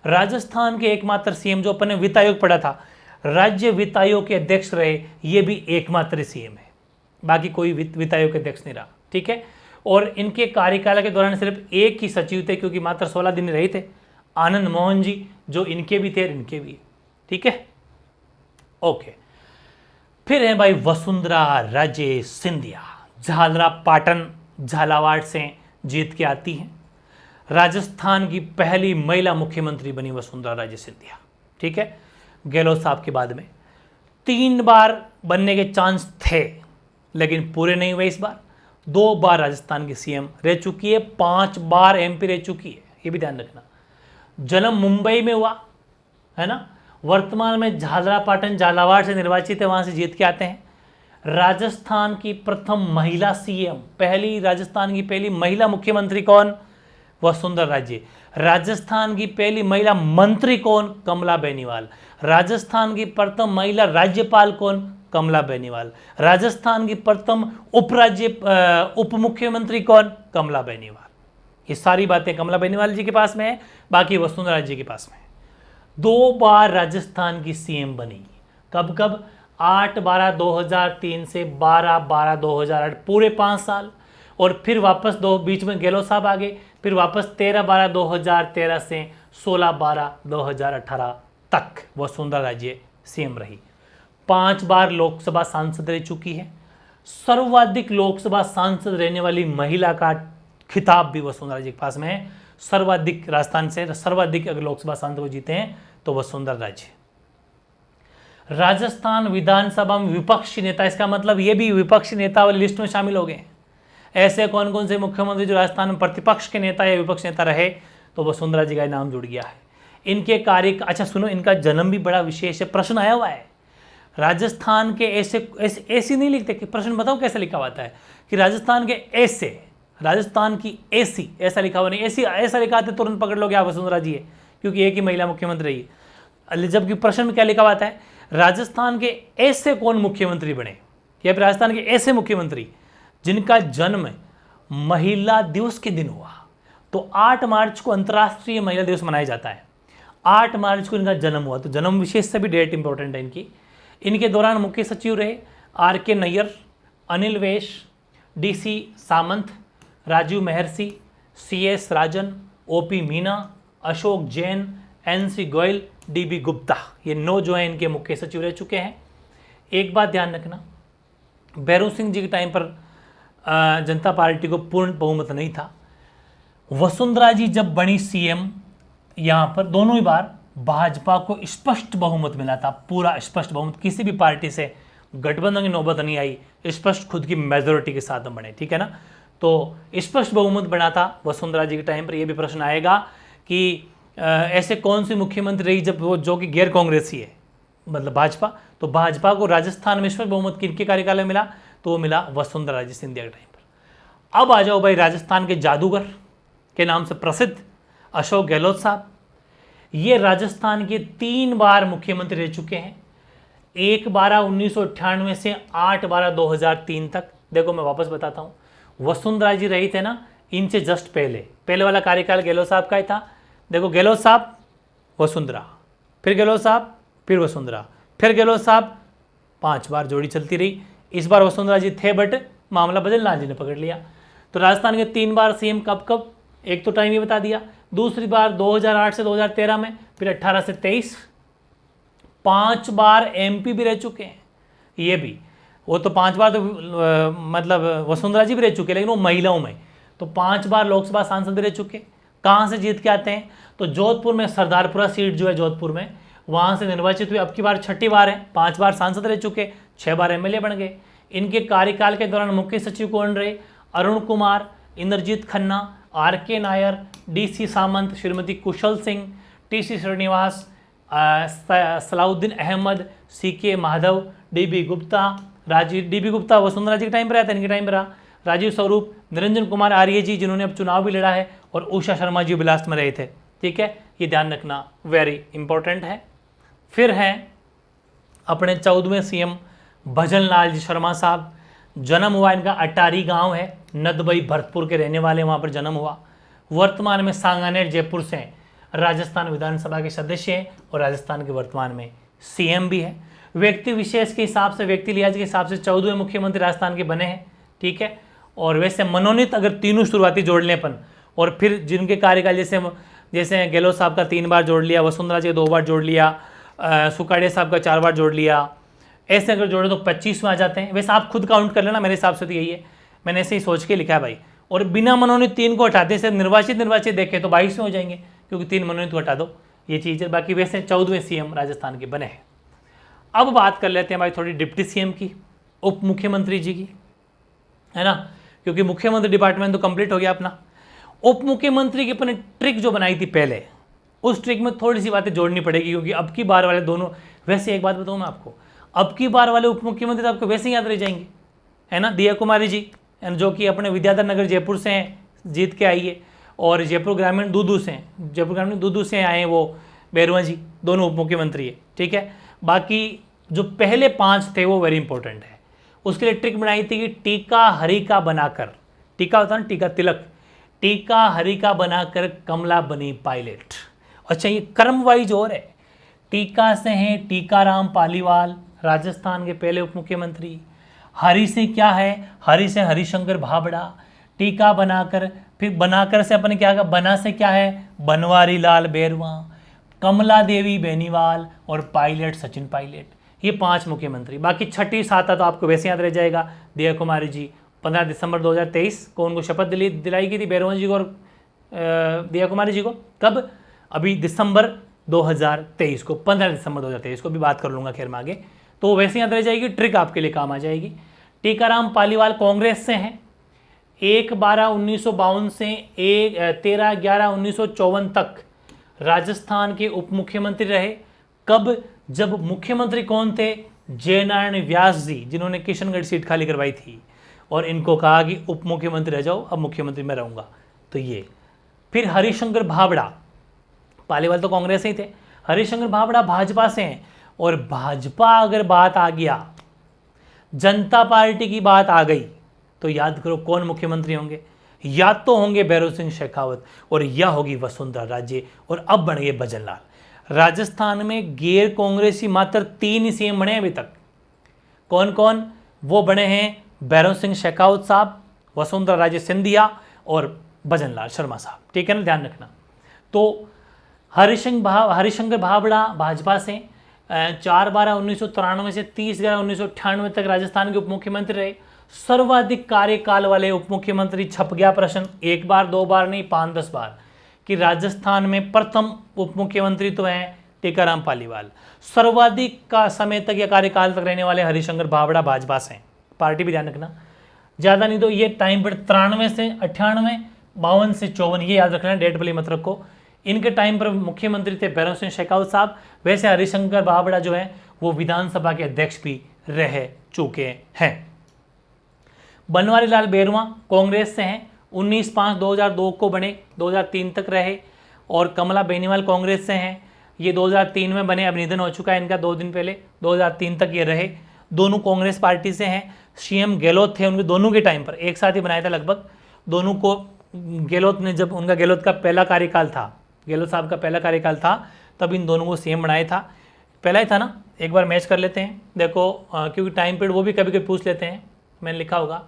राजस्थान के एकमात्र सीएम जो अपन ने वित्त आयोग पढ़ा था, राज्य वित्त आयोग के अध्यक्ष रहे, ये भी एकमात्र सीएम है, बाकी कोई वित्त आयोग के अध्यक्ष नहीं रहा, ठीक है। और इनके कार्यकाल के दौरान सिर्फ एक ही सचिव थे, क्योंकि मात्र 16 दिन रहे थे, आनंद मोहन जी, जो इनके भी थे और इनके भी, ठीक है, ओके। फिर है भाई वसुंधरा राजे सिंधिया, झालरा पाटन झालावाड़ से जीत के आती हैं। राजस्थान की पहली महिला मुख्यमंत्री बनी वसुंधरा राजे सिंधिया, ठीक है। गहलोत साहब के बाद में 3 बार बनने के चांस थे, लेकिन पूरे नहीं हुए इस बार। 2 बार राजस्थान की सीएम रह चुकी है, 5 बार एमपी रह चुकी है, ये भी ध्यान रखना। जन्म मुंबई में हुआ है ना, वर्तमान में झालरा पाटन झालावाड़ से निर्वाचित है, वहां से जीत के आते हैं। राजस्थान की प्रथम महिला सीएम, पहली राजस्थान की पहली महिला मुख्यमंत्री कौन? वसुंधरा राजे। राजस्थान की पहली महिला मंत्री कौन? कमला बेनीवाल। राजस्थान की प्रथम महिला राज्यपाल कौन? कमला बेनीवाल। राजस्थान की प्रथम उप मुख्यमंत्री कौन? कमला बेनीवाल। ये सारी बातें कमला बेनीवाल जी के पास में है, बाकी वसुंधरा जी के पास में है। 2 बार राजस्थान की सीएम बनी। कब कब? 8/12/2003 से 12/12/2008, पूरे 5 साल। और फिर वापस बीच में गहलोत साहब आ गए, फिर वापस 13/12/2013 से 16/12/2018 तक वसुंधरा राजे सीएम रही। 5 बार लोकसभा सांसद रह चुकी है। सर्वाधिक लोकसभा सांसद रहने वाली महिला का खिताब भी वसुंधरा जी के पास में है। सर्वाधिक, राजस्थान से सर्वाधिक अगर लोकसभा सांसद वो जीते हैं तो वसुंधरा राजे। राजस्थान विधानसभा में विपक्षी नेता, इसका मतलब ये भी विपक्षी नेता वाली लिस्ट में शामिल हो गए। ऐसे कौन कौन से मुख्यमंत्री जो राजस्थान में प्रतिपक्ष के नेता या विपक्ष नेता रहे, तो वसुंधरा जी का नाम जुड़ गया है। इनके कार्य, अच्छा सुनो, इनका जन्म भी बड़ा विशेष है, प्रश्न आया हुआ है। राजस्थान के ऐसे नहीं लिखते कि प्रश्न बताओ कैसे लिखा हुआ है कि राजस्थान के ऐसे, राजस्थान की ऐसी, ऐसा लिखा हुआ नहीं, ऐसा लिखा था तुरंत पकड़ लोगे आप वसुंधरा जी है, क्योंकि एक ही महिला मुख्यमंत्री रही है। जबकि प्रश्न में क्या लिखा हुआ है? राजस्थान के ऐसे कौन मुख्यमंत्री बने, या फिर राजस्थान के ऐसे मुख्यमंत्री जिनका जन्म महिला दिवस के दिन हुआ। तो 8 मार्च को अंतर्राष्ट्रीय महिला दिवस मनाया जाता है। 8 मार्च को इनका जन्म हुआ, तो जन्म विशेष से भी डेट इंपॉर्टेंट है इनकी। इनके दौरान मुख्य सचिव रहे R K. Nayyar, Anil Vaish, D C. Samant, Rajeev Maharshi, C S. Rajan, O P. Meena, Ashok Jain, N C. Goyal, D B. Gupta. ये 9 जो हैं इनके मुख्य सचिव रह चुके हैं। एक बात ध्यान रखना, भैरू सिंह जी के टाइम पर जनता पार्टी को पूर्ण बहुमत नहीं था। वसुंधरा जी जब बनी सीएम, यहाँ पर दोनों ही बार भाजपा को स्पष्ट बहुमत मिला था, पूरा स्पष्ट बहुमत, किसी भी पार्टी से गठबंधन की नौबत नहीं आई, स्पष्ट खुद की मेजोरिटी के साथ बने, ठीक है ना। तो स्पष्ट बहुमत बना था वसुंधरा जी के टाइम पर। यह भी प्रश्न आएगा कि ऐसे कौन सी मुख्यमंत्री रही जब वो जो कि गैर कांग्रेसी है, मतलब भाजपा, तो भाजपा को राजस्थान में स्पष्ट बहुमत किनके कार्यकाल में मिला, तो वो मिला वसुंधरा जी सिंधिया के टाइम पर। अब आ जाओ भाई राजस्थान के जादूगर के नाम से प्रसिद्ध अशोक गहलोत साहब। ये राजस्थान के 3 बार मुख्यमंत्री रह चुके हैं। 1/12/1998 से 8/12/2003 तक। देखो मैं वापस बताता हूँ, वसुंधरा जी रही थे ना, इनसे जस्ट पहले वाला कार्यकाल गहलोत साहब का ही था। देखो गहलोत साहब, वसुंधरा, फिर गहलोत साहब, फिर वसुंधरा, फिर गहलोत साहब, 5 बार जोड़ी चलती रही। इस बार वसुंधरा जी थे बट मामला बदलनाथ जी ने पकड़ लिया। तो राजस्थान के 3 बार सीएम कब कब, एक तो टाइम ये बता दिया, दूसरी बार 2008 से 2013 में, फिर 18 से 23, 5 बार एमपी भी रह चुके हैं। ये भी, वो तो 5 बार तो मतलब वसुंधरा जी भी रह चुके, लेकिन वो महिलाओं में, तो 5 बार लोकसभा सांसद भी रह चुके। कहाँ से जीत के आते हैं, तो जोधपुर में सरदारपुरा सीट जो है जोधपुर में, वहाँ से निर्वाचित हुए। अब की बार 6ठी बार है, 5 बार सांसद रह चुके, 6 बार एमएलए बन गए। इनके कार्यकाल के दौरान मुख्य सचिव कौन रहे? Arun Kumar, Inderjit Khanna, R K. Nair, D C. Samant, Shrimati Kushal Singh, T C. Srinivas, Salauddin Ahmed, C K. Madhav, D B. Gupta, D B. Gupta Vasundhara ji के टाइम पर आया था, इनके टाइम पर रहा, राजीव स्वरूप, निरंजन कुमार आर्य जी जिन्होंने अब चुनाव भी लड़ा है, और उषा शर्मा जी बिलासपुर में रहे थे, ठीक है। ये ध्यान रखना, वेरी इंपॉर्टेंट है। फिर हैं अपने 14वें सीएम भजन लाल जी शर्मा साहब। जन्म हुआ इनका अटारी गांव है, नदबई भरतपुर के रहने वाले, वहाँ पर जन्म हुआ। वर्तमान में सांगानेर जयपुर से राजस्थान विधानसभा के सदस्य हैं और राजस्थान के वर्तमान में सीएम भी है। व्यक्ति विशेष के हिसाब से, व्यक्ति लिहाज के हिसाब से 14वें मुख्यमंत्री राजस्थान के बने हैं, ठीक है। और वैसे मनोनीत अगर तीनों शुरुआती जोड़ लें अपन, और फिर जिनके कार्यकाल जैसे गहलोत साहब का 3 बार जोड़ लिया, वसुंधरा जी 2 बार जोड़ लिया, सुकाड़िया साहब का 4 बार जोड़ लिया, ऐसे अगर जोड़े तो 25 में आ जाते हैं। वैसे आप खुद काउंट कर लेना, मेरे हिसाब से तो यही है, मैंने ऐसे ही सोच के लिखा है भाई। और बिना मनोनीत 3 को हटाते, सिर्फ निर्वाचित देखें तो 22 में हो जाएंगे, क्योंकि 3 मनोनीत को हटा दो, ये चीज़ है। बाकी वैसे 14वें सीएम राजस्थान के बने हैं। अब बात कर लेते हैं भाई थोड़ी डिप्टी सीएम की, उप मुख्यमंत्री जी की, है ना, क्योंकि मुख्यमंत्री डिपार्टमेंट तो कंप्लीट हो गया अपना। उप मुख्यमंत्री की अपने ट्रिक जो बनाई थी पहले, उस ट्रिक में थोड़ी सी बातें जोड़नी पड़ेगी, क्योंकि अब की बार वाले दोनों, वैसे एक बात बताऊँ मैं आपको, अब की बार वाले उप मुख्यमंत्री तो आपको वैसे ही याद रह जाएंगे, है ना। दिया कुमारी जी, जो कि अपने विद्याधर नगर जयपुर से हैं, जीत के आई है, और जयपुर ग्रामीण दूदू से हैं, जयपुर ग्रामीण दूदू से आए हैं वो बैरवा जी, दोनों उप मुख्यमंत्री है, ठीक है। बाकी जो पहले 5 थे वो वेरी इंपॉर्टेंट है। उसके लिए ट्रिक बनाई थी कि टीका हरिका बनाकर, टीका होता है ना, टीका तिलक, टीका हरिका बनाकर कमला बनी पायलट। अच्छा, ये क्रम वाइज और है। टीका से हैं टीकाराम पालीवाल, राजस्थान के पहले उप मुख्यमंत्री। हरि से क्या है, हरि से हरिशंकर भाबड़ा। टीका बनाकर, फिर बनाकर से अपने क्या कहा, बना से क्या है, बनवारी लाल बैरवा, कमला देवी बेनीवाल, और पायलट सचिन पायलट। ये 5 मुख्यमंत्री। बाकी छठी 7 तो आपको वैसे याद रह जाएगा। दिया कुमारी जी 15 दिसंबर 2023 को उनको शपथ दिलाई गई थी, बैरवा जी को और दिया कुमारी जी को। कब? अभी दिसंबर 2023 को, 15 दिसंबर 2023 को भी बात कर लूँगा खैर में आगे, तो वैसे याद रह जाएगी, ट्रिक आपके लिए काम आ जाएगी। टीकाराम पालीवाल कांग्रेस से हैं, 1/12/1952 से 13/11/1954 तक राजस्थान के उप मुख्यमंत्री रहे। कब? जब मुख्यमंत्री कौन थे? जयनारायण व्यास जी, जिन्होंने किशनगढ़ सीट खाली करवाई थी और इनको कहा कि उप मुख्यमंत्री रह जाओ, अब मुख्यमंत्री मैं रहूँगा। तो ये फिर हरिशंकर भाबड़ा, पालीवाल तो कांग्रेस से ही थे, हरिशंकर भाबड़ा भाजपा से हैं। और भाजपा अगर बात आ गया, जनता पार्टी की बात आ गई, तो याद करो कौन मुख्यमंत्री होंगे। या तो होंगे भैरव सिंह शेखावत, और या होगी वसुंधरा राजे, और अब बन गए भजन लाल। राजस्थान में गैर कांग्रेसी मात्र 3 ही सीएम बने अभी तक। कौन कौन? वो बने हैं भैरव सिंह शेखावत साहब, वसुंधरा राजे सिंधिया, और भजन लाल शर्मा साहब, ठीक है ना, ध्यान रखना। तो हरिशंकर भाबड़ा भाजपा से 4/12/1993 से 30/11/1998 तक राजस्थान के उप मुख्यमंत्री रहे। सर्वाधिक कार्यकाल वाले उप मुख्यमंत्री, छप गया प्रश्न, 1 बार 2 बार नहीं, 5-10 बार, कि राजस्थान में प्रथम उप मुख्यमंत्री तो हैं टीकाराम पालीवाल। सर्वाधिक का समय तक या कार्यकाल तक रहने वाले हरिशंकर भाबड़ा भाजपा से हैं। पार्टी भी ध्यान रखना, ज़्यादा नहीं तो ये टाइम पर 93 से 98, 52 से 54, ये याद रखना, डेट भले मत रखो। इनके टाइम पर मुख्यमंत्री थे भैरव सिंह शेखावत साहब। वैसे हरिशंकर भाबड़ा जो है वो विधानसभा के अध्यक्ष भी रह चुके हैं। बनवारी लाल बैरवा कांग्रेस से हैं, 19/5/2002 को बने, 2003 तक रहे। और कमला बेनीवाल कांग्रेस से हैं, ये 2003 में बने, अब निधन हो चुका है इनका 2 दिन पहले, 2003 तक ये रहे। दोनों कांग्रेस पार्टी से हैं। सीएम गहलोत थे उनके, दोनों के टाइम पर एक साथ ही बनाया था लगभग दोनों को। गहलोत ने, जब उनका गहलोत का पहला कार्यकाल था, गहलोत साहब का पहला कार्यकाल था, तब इन दोनों को सीएम बनाया था। पहला ही था ना, एक बार मैच कर लेते हैं, देखो क्योंकि टाइम पीरियड वो भी कभी कभी पूछ लेते हैं, मैंने लिखा होगा।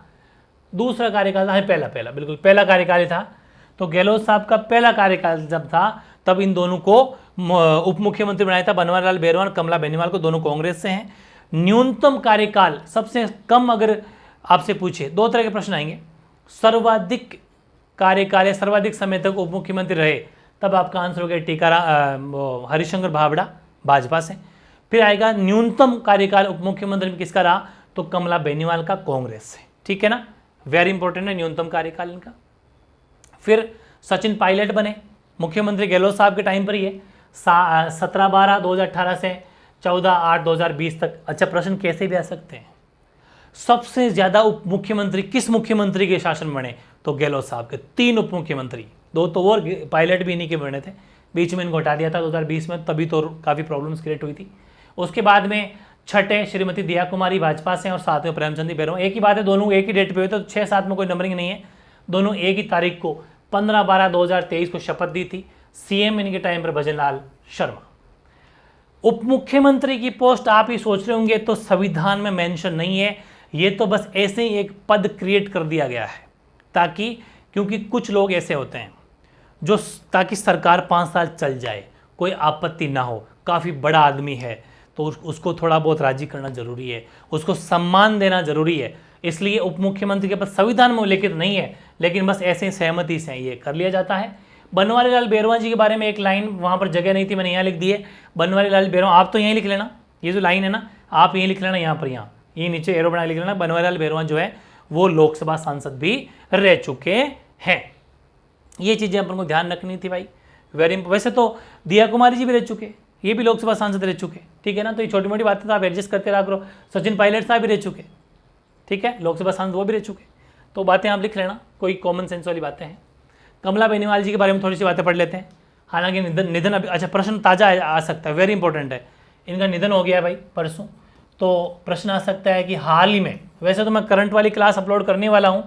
दूसरा कार्यकाल था, पहला बिल्कुल पहला कार्यकाल था। तो गहलोत साहब का पहला कार्यकाल जब था, तब इन दोनों को उप मुख्यमंत्री बनाया था, बनवारी लाल बैरवा और कमला बेनीवाल को, दोनों कांग्रेस से हैं। न्यूनतम कार्यकाल, सबसे कम अगर आपसे पूछे, 2 तरह के प्रश्न आएंगे, सर्वाधिक कार्यकाल या सर्वाधिक समय तक उप मुख्यमंत्री रहे, तब आपका आंसर हो गया हरिशंकर भाबड़ा भाजपा से। फिर आएगा न्यूनतम कार्यकाल उप मुख्यमंत्री में किसका रहा, तो कमला बेनीवाल का कांग्रेस से, ठीक है ना, वेरी इंपॉर्टेंट है न्यूनतम कार्यकाल इनका। फिर सचिन पायलट बने मुख्यमंत्री गहलोत साहब के टाइम पर ही है, 17/12/2018 से 14/8/2020 तक। अच्छा, प्रश्न कैसे भी आ सकते हैं, सबसे ज्यादा उप मुख्यमंत्री किस मुख्यमंत्री के शासन बने, तो गहलोत साहब के 3 उप मुख्यमंत्री, 2 तो और पायलट भी इन्हीं के बने थे, बीच में इनको हटा दिया था 2020 में, तभी तो काफ़ी प्रॉब्लम्स क्रिएट हुई थी। उसके बाद में छठे श्रीमती दिया कुमारी भाजपा से, और 7वें प्रेमचंद बैरवा। एक ही बात है, दोनों एक ही डेट पे हुए, तो 6-7 में कोई नंबरिंग नहीं है, दोनों एक ही तारीख को 15/12/2023 को शपथ दी थी। सीएम इनके टाइम पर भजन लाल शर्मा। उप मुख्यमंत्री की पोस्ट आप ही सोच रहे होंगे, तो संविधान में मेंशन नहीं है, ये तो बस ऐसे ही एक पद क्रिएट कर दिया गया है, ताकि, क्योंकि कुछ लोग ऐसे होते हैं जो, ताकि सरकार 5 साल चल जाए, कोई आपत्ति ना हो, काफ़ी बड़ा आदमी है तो उसको थोड़ा बहुत राजी करना जरूरी है, उसको सम्मान देना जरूरी है, इसलिए उप मुख्यमंत्री के पद संविधान में उल्लेखित नहीं है, लेकिन बस ऐसे सहमति से ये कर लिया जाता है। बनवारी लाल बैरवा जी के बारे में एक लाइन, वहाँ पर जगह नहीं थी, मैंने यहाँ लिख दी है, बनवारी लाल बैरवा, आप तो यहीं लिख लेना, ये जो लाइन है ना, आप यहीं लिख लेना, यहाँ पर, यहाँ ये नीचे एरो बना लिख लेना। बनवारी लाल बैरवा जो है वो लोकसभा सांसद भी रह चुके हैं, ये चीज़ें अपन को ध्यान रखनी थी भाई, वैसे तो दिया कुमारी जी भी रह चुके, ये भी लोकसभा सांसद रह चुके, ठीक है ना। तो ये छोटी मोटी बातें तो आप एडजस्ट करते रहा करो। सचिन पायलट साहब भी रह चुके, ठीक है, लोकसभा सांसद वो भी रह चुके। तो बातें आप लिख लेना, कोई कॉमन सेंस वाली बातें हैं। कमला बेनीवाल जी के बारे में थोड़ी सी बातें पढ़ लेते हैं। हालांकि निधन अभी, अच्छा प्रश्न ताज़ा आ सकता है, वेरी इंपॉर्टेंट है। इनका निधन हो गया भाई परसों, तो प्रश्न आ सकता है कि हाल ही में, वैसे तो मैं करंट वाली क्लास अपलोड करने वाला हूँ,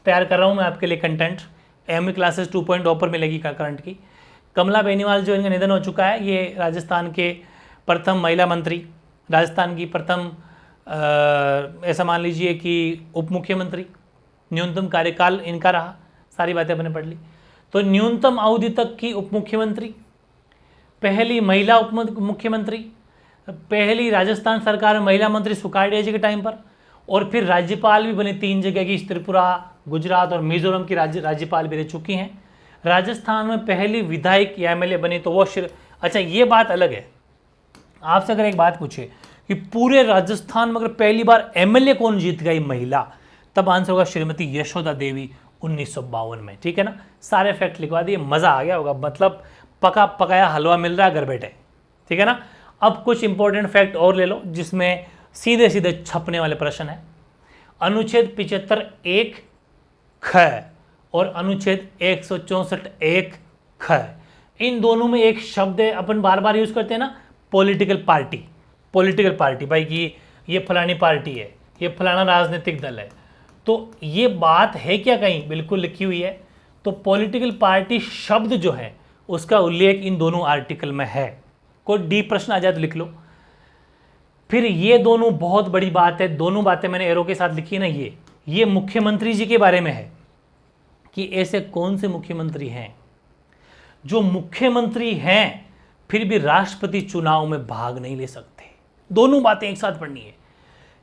तैयार कर रहा हूँ मैं आपके लिए कंटेंट, एमए क्लासेस 2.0 पर मिलेगी करंट की। कमला बेनीवाल जो इनका निधन हो चुका है, ये राजस्थान के प्रथम महिला मंत्री, राजस्थान की प्रथम ऐसा मान लीजिए कि उप मुख्यमंत्री, न्यूनतम कार्यकाल इनका रहा। सारी बातें अपने पढ़ ली। तो न्यूनतम अवधि तक की उप मुख्यमंत्री, पहली महिला उप मुख्यमंत्री, पहली राजस्थान सरकार में महिला मंत्री सुकाड़िया जी के टाइम पर, और फिर राज्यपाल भी बनी 3 जगह की, त्रिपुरा, गुजरात और मिजोरम की राज्यपाल भी रह चुकी हैं। राजस्थान में पहली विधायक या एमएलए बनी तो वो अच्छा ये बात अलग है। आपसे अगर एक बात पूछे कि पूरे राजस्थान में अगर पहली बार एमएलए कौन जीत गई महिला, तब आंसर होगा श्रीमती यशोदा देवी 1952 में, ठीक है ना। सारे फैक्ट लिखवा दिए, मज़ा आ गया होगा, मतलब पका पकाया हलवा मिल रहा है घर बैठे, ठीक है ना। अब कुछ इंपॉर्टेंट फैक्ट और ले लो जिसमें सीधे सीधे छपने वाले प्रश्न है। अनुच्छेद 75 1 ख और अनुच्छेद 164 1 ख, इन दोनों में एक शब्द है अपन बार बार यूज करते हैं ना, पॉलिटिकल पार्टी। पॉलिटिकल पार्टी भाई कि ये फलानी पार्टी है, ये फलाना राजनीतिक दल है, तो ये बात है क्या कहीं, बिल्कुल लिखी हुई है। तो पॉलिटिकल पार्टी शब्द जो है उसका उल्लेख इन दोनों आर्टिकल में है। कोई डी प्रश्न आ जाए तो लिख लो। फिर ये दोनों बहुत बड़ी बात है, दोनों बातें मैंने एरो के साथ लिखी ना, ये मुख्यमंत्री जी के बारे में है कि ऐसे कौन से मुख्यमंत्री हैं जो मुख्यमंत्री हैं फिर भी राष्ट्रपति चुनाव में भाग नहीं ले सकते। दोनों बातें एक साथ पढ़नी है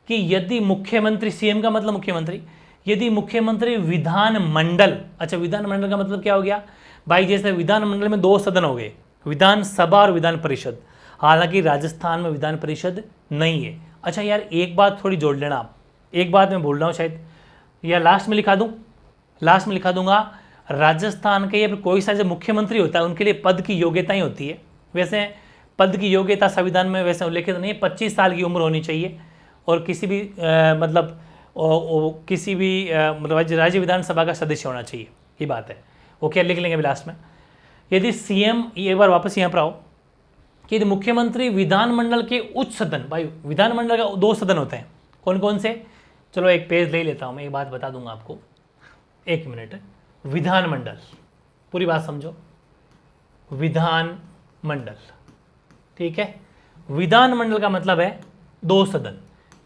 कि यदि मुख्यमंत्री, सीएम का मतलब मुख्यमंत्री, यदि मुख्यमंत्री विधानमंडल, अच्छा विधानमंडल का मतलब क्या हो गया भाई, जैसे विधानमंडल में 2 सदन हो गए, विधानसभा और विधान परिषद। हालांकि राजस्थान में विधान परिषद नहीं है। अच्छा यार एक बात थोड़ी जोड़ लेना आप, एक बात मैं भूल रहा हूँ शायद, या लास्ट में लिखा दूँ, लास्ट में लिखा दूंगा। राजस्थान के ये कोई सा जो मुख्यमंत्री होता है उनके लिए पद की योग्यता ही होती है। वैसे पद की योग्यता संविधान में वैसे उल्लेखित नहीं है, 25 साल की उम्र होनी चाहिए और किसी भी किसी भी राज्य विधानसभा का सदस्य होना चाहिए, ये बात है। ओके लिख लेंगे अभी लास्ट में। यदि सीएम, एक बार वापस यहाँ पर आओ, कि यदि मुख्यमंत्री विधानमंडल के उच्च सदन, भाई विधानमंडल का 2 सदन होते हैं, कौन कौन से, चलो एक पेज ले लेता हूँ मैं, एक बात बता दूंगा आपको, 1 मिनट। विधानमंडल, पूरी बात समझो, विधानमंडल, ठीक है। विधानमंडल का मतलब है 2 सदन।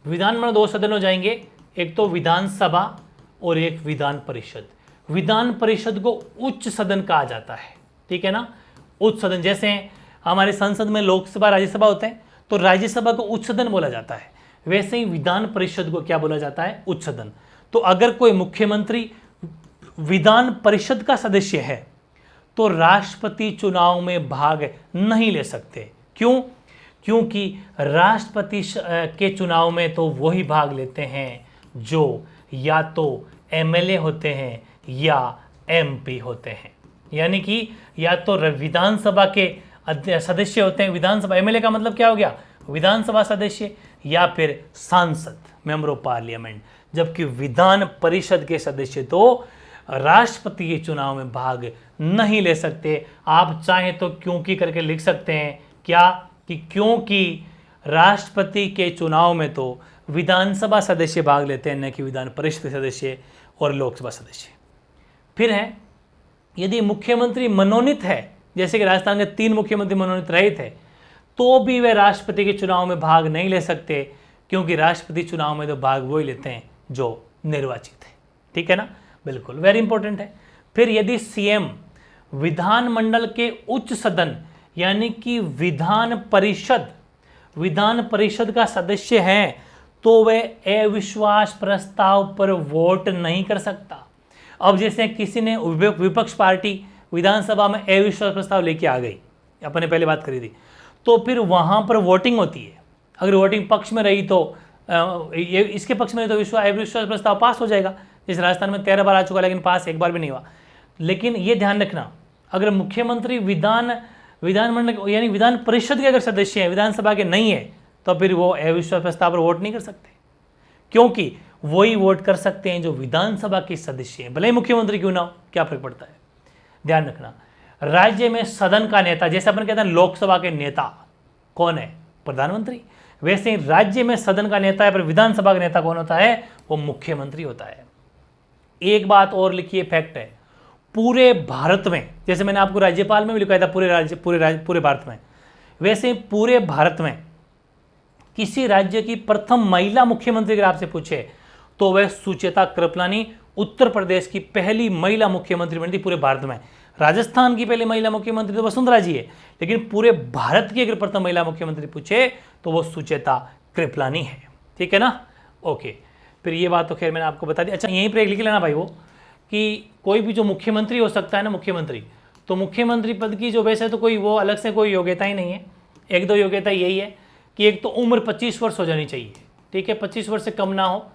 विधानमंडल 2 सदन हो जाएंगे, एक तो विधानसभा और एक विधान परिषद। विधान परिषद को उच्च सदन कहा जाता है, ठीक है ना। उच्च सदन, जैसे हमारे संसद में लोकसभा राज्यसभा होते हैं तो राज्यसभा को उच्च सदन बोला जाता है, वैसे ही विधान परिषद को क्या बोला जाता है, उच्च सदन। तो अगर कोई मुख्यमंत्री विधान परिषद का सदस्य है तो राष्ट्रपति चुनाव में भाग नहीं ले सकते। क्यों? क्योंकि राष्ट्रपति के चुनाव में तो वही भाग लेते हैं जो या तो एमएलए होते हैं या एमपी होते हैं, यानी कि या तो विधानसभा के सदस्य होते हैं, विधानसभा, एमएलए का मतलब क्या हो गया, विधानसभा सदस्य, या फिर सांसद, मेंबर ऑफ पार्लियामेंट। जबकि विधान परिषद के सदस्य तो राष्ट्रपति के चुनाव में भाग नहीं ले सकते। आप चाहें तो क्योंकि करके लिख सकते हैं, क्या कि क्योंकि राष्ट्रपति के चुनाव में तो विधानसभा सदस्य भाग लेते हैं, न कि विधान परिषद सदस्य और लोकसभा सदस्य। फिर है, यदि मुख्यमंत्री मनोनीत है, जैसे कि राजस्थान के 3 मुख्यमंत्री मनोनीत रहे थे, तो भी वे राष्ट्रपति के चुनाव में भाग नहीं ले सकते, क्योंकि राष्ट्रपति चुनाव में तो भाग वही लेते हैं जो निर्वाचित है, ठीक है ना, बिल्कुल वेरी इंपॉर्टेंट है। फिर यदि सीएम विधानमंडल के उच्च सदन यानी कि विधान परिषद का सदस्य है तो वह अविश्वास प्रस्ताव पर वोट नहीं कर सकता। अब जैसे किसी ने विपक्ष पार्टी विधानसभा में अविश्वास प्रस्ताव लेके आ गई, अपन ने पहले बात करी थी, तो फिर वहां पर वोटिंग होती है। अगर वोटिंग पक्ष में रही तो ये इसके पक्ष में रही तो अविश्वास प्रस्ताव पास हो जाएगा। जिस राजस्थान में 13 बार आ चुका, लेकिन पास एक बार भी नहीं हुआ। लेकिन ये ध्यान रखना, अगर मुख्यमंत्री विधानमंडल यानी विधान परिषद के अगर सदस्य हैं, विधानसभा के नहीं है, तो फिर वो अविश्वास प्रस्ताव पर वोट नहीं कर सकते, क्योंकि वही वोट कर सकते हैं जो विधानसभा के सदस्य हैं, भले ही मुख्यमंत्री क्यों ना हो, क्या फर्क पड़ता है। ध्यान रखना, राज्य में सदन का नेता, जैसे अपन कहते हैं लोकसभा के नेता कौन है, प्रधानमंत्री, वैसे ही राज्य में सदन का नेता है, पर विधानसभा का नेता कौन होता है, वो मुख्यमंत्री होता है। एक बात और लिखिए, फैक्ट है, पूरे भारत में, जैसे मैंने आपको राज्यपाल में भी लिखा था पूरे भारत में, वैसे पूरे भारत में किसी राज्य की प्रथम महिला मुख्यमंत्री अगर आपसे पूछे तो वह सुचेता कृपलानी उत्तर प्रदेश की पहली महिला मुख्यमंत्री बनी थी पूरे भारत में। राजस्थान की पहली महिला मुख्यमंत्री तो वसुंधरा जी है, लेकिन पूरे भारत की अगर प्रथम महिला मुख्यमंत्री पूछे तो वो सुचेता कृपलानी है। ठीक है ना, ओके। फिर ये बात तो खैर मैंने आपको बता दी। अच्छा, यहीं पर एक लिख लेना भाई, वो कि कोई भी जो मुख्यमंत्री हो सकता है ना, मुख्यमंत्री, तो मुख्यमंत्री पद की जो वैसे तो कोई वो अलग से कोई योग्यता ही नहीं है। एक दो योग्यता यही है कि एक तो उम्र 25 वर्ष हो जानी चाहिए, ठीक है, 25 वर्ष से कम ना हो,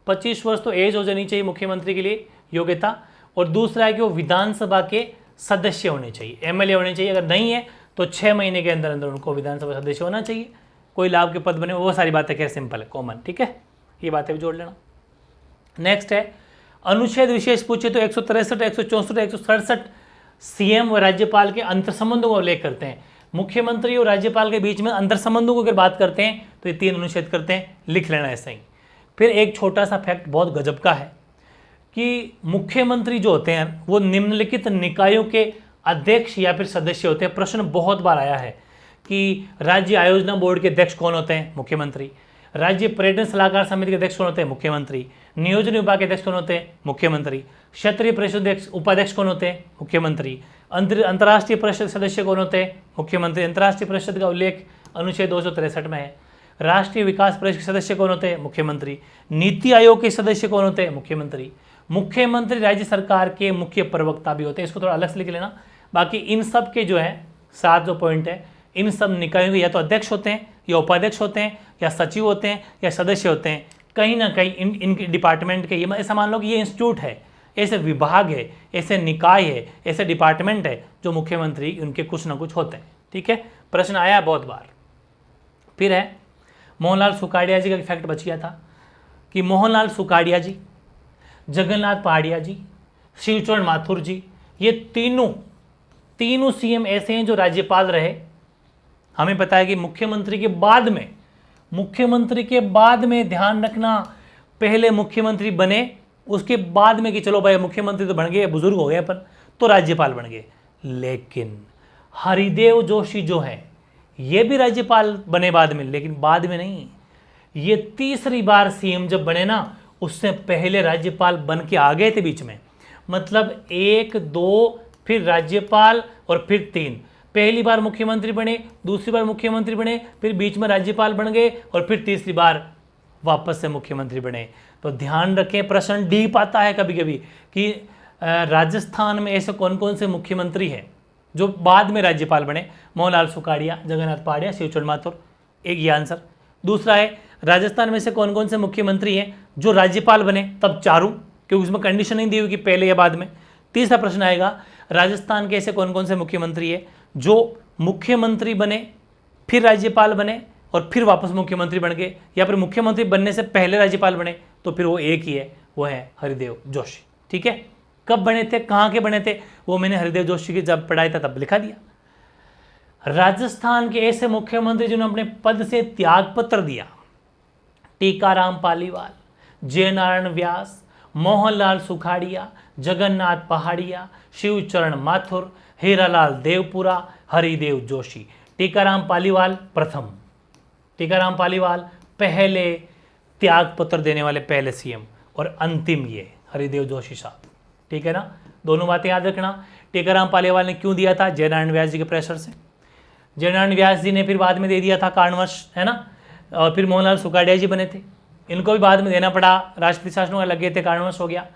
25 वर्ष तो एज हो जानी चाहिए मुख्यमंत्री के लिए योग्यता। और दूसरा है कि वो विधानसभा के सदस्य होने चाहिए, एमएलए होने चाहिए। अगर नहीं है तो 6 महीने के अंदर अंदर उनको विधानसभा सदस्य होना चाहिए, कोई लाभ के पद बने, वो सारी बातें खैर सिंपल है, कॉमन। ठीक है, ये बातें भी जोड़ लेना। नेक्स्ट है अनुच्छेद विशेष पूछे तो 163, 164, 167 सीएम व राज्यपाल के अंतर संबंधों को उल्लेख करते हैं। मुख्यमंत्री और राज्यपाल के बीच में अंतर संबंधों को अगर बात करते हैं तो ये 3 अनुच्छेद करते हैं, लिख लेना ऐसा ही। फिर एक छोटा सा फैक्ट बहुत गजब का है कि मुख्यमंत्री जो होते हैं वो निम्नलिखित निकायों के अध्यक्ष या फिर सदस्य होते हैं। प्रश्न बहुत बार आया है कि राज्य आयोजना बोर्ड के अध्यक्ष कौन होते हैं, मुख्यमंत्री। राज्य पर्यटन सलाहकार समिति के अध्यक्ष कौन होते हैं, मुख्यमंत्री। नियोजन विभाग के अध्यक्ष कौन होते हैं, मुख्यमंत्री। क्षेत्रीय परिषद उपाध्यक्ष कौन होते हैं, मुख्यमंत्री। अंतर्राष्ट्रीय परिषद सदस्य कौन होते हैं, मुख्यमंत्री। अंतर्राष्ट्रीय परिषद का उल्लेख अनुच्छेद 263 में है। राष्ट्रीय विकास परिषद के सदस्य कौन होते हैं, मुख्यमंत्री। नीति आयोग के सदस्य कौन होते हैं, मुख्यमंत्री। मुख्यमंत्री राज्य सरकार के मुख्य प्रवक्ता भी होते हैं, इसको थोड़ा अलग से लिख लेना। बाकी इन सब के जो है 7 जो पॉइंट है, इन सब निकायों के या तो अध्यक्ष होते हैं या उपाध्यक्ष होते हैं या सचिव होते हैं या सदस्य होते हैं, कहीं ना कहीं इनके डिपार्टमेंट के, ये ऐसा मान लो कि ये इंस्टीट्यूट है, ऐसे विभाग है, ऐसे निकाय है, ऐसे डिपार्टमेंट है जो मुख्यमंत्री उनके कुछ ना कुछ होते हैं। ठीक है, प्रश्न आया बहुत बार। फिर है मोहनलाल सुखाड़िया जी का फैक्ट बच गया था कि मोहनलाल सुखाड़िया जी, जगन्नाथ पहाड़िया जी, शिवचरण माथुर जी, ये तीनों सीएम ऐसे हैं जो राज्यपाल रहे। हमें पता है कि मुख्यमंत्री के बाद में ध्यान रखना, पहले मुख्यमंत्री बने, उसके बाद में कि चलो भाई मुख्यमंत्री तो बन गए, बुजुर्ग हो गए अपन, तो राज्यपाल बन गए। लेकिन हरिदेव जोशी जो है ये भी राज्यपाल बने बाद में, लेकिन बाद में नहीं, ये तीसरी बार सीएम जब बने ना, उससे पहले राज्यपाल बन के आ गए थे बीच में। मतलब 1, 2 फिर राज्यपाल और फिर 3, पहली बार मुख्यमंत्री बने, दूसरी बार मुख्यमंत्री बने, फिर बीच में राज्यपाल बन गए और फिर तीसरी बार वापस से मुख्यमंत्री बने। तो ध्यान रखें, प्रश्न डीप आता है कभी कभी कि राजस्थान में ऐसे कौन कौन से मुख्यमंत्री हैं जो बाद में राज्यपाल बने। मोहनलाल सुखाड़िया, जगन्नाथ पहाड़िया, शिवचरण माथुर, एक ये आंसर। दूसरा है राजस्थान में से कौन कौन से मुख्यमंत्री हैं जो राज्यपाल बने, तब 4, क्योंकि उसमें कंडीशन नहीं दी हुई कि पहले या बाद में। तीसरा प्रश्न आएगा राजस्थान के ऐसे कौन कौन से मुख्यमंत्री है जो मुख्यमंत्री बने फिर राज्यपाल बने और फिर वापस मुख्यमंत्री बन गए, या फिर मुख्यमंत्री बनने से पहले राज्यपाल बने, तो फिर वो एक ही है, वो है हरिदेव जोशी। ठीक है, कब बने थे, कहाँ के बने थे, वो मैंने हरिदेव जोशी की जब पढ़ाया था तब लिखा दिया। राजस्थान के ऐसे मुख्यमंत्री जिन्होंने अपने पद से त्याग पत्र दिया, टीकाराम पालीवाल, जयनारायण व्यास, मोहनलाल सुखाड़िया, जगन्नाथ पहाड़िया, शिवचरण माथुर, हीरालाल देवपुरा, हरिदेव जोशी। टीकाराम पालीवाल प्रथम, टीकाराम पालीवाल पहले त्याग पत्र देने वाले पहले सीएम, और अंतिम ये हरिदेव जोशी साहब। ठीक है ना, दोनों बातें याद रखना। टीकाराम पालीवाल ने क्यों दिया था, जयनारायण व्यास जी के प्रेशर से। जयनारायण व्यास जी ने फिर बाद में दे दिया था कारणवश, है ना। और फिर मोहनलाल सुखाड़िया जी बने थे, इनको भी बाद में देना पड़ा, राष्ट्रपति शासनों का लगे थे, कारणवश हो गया।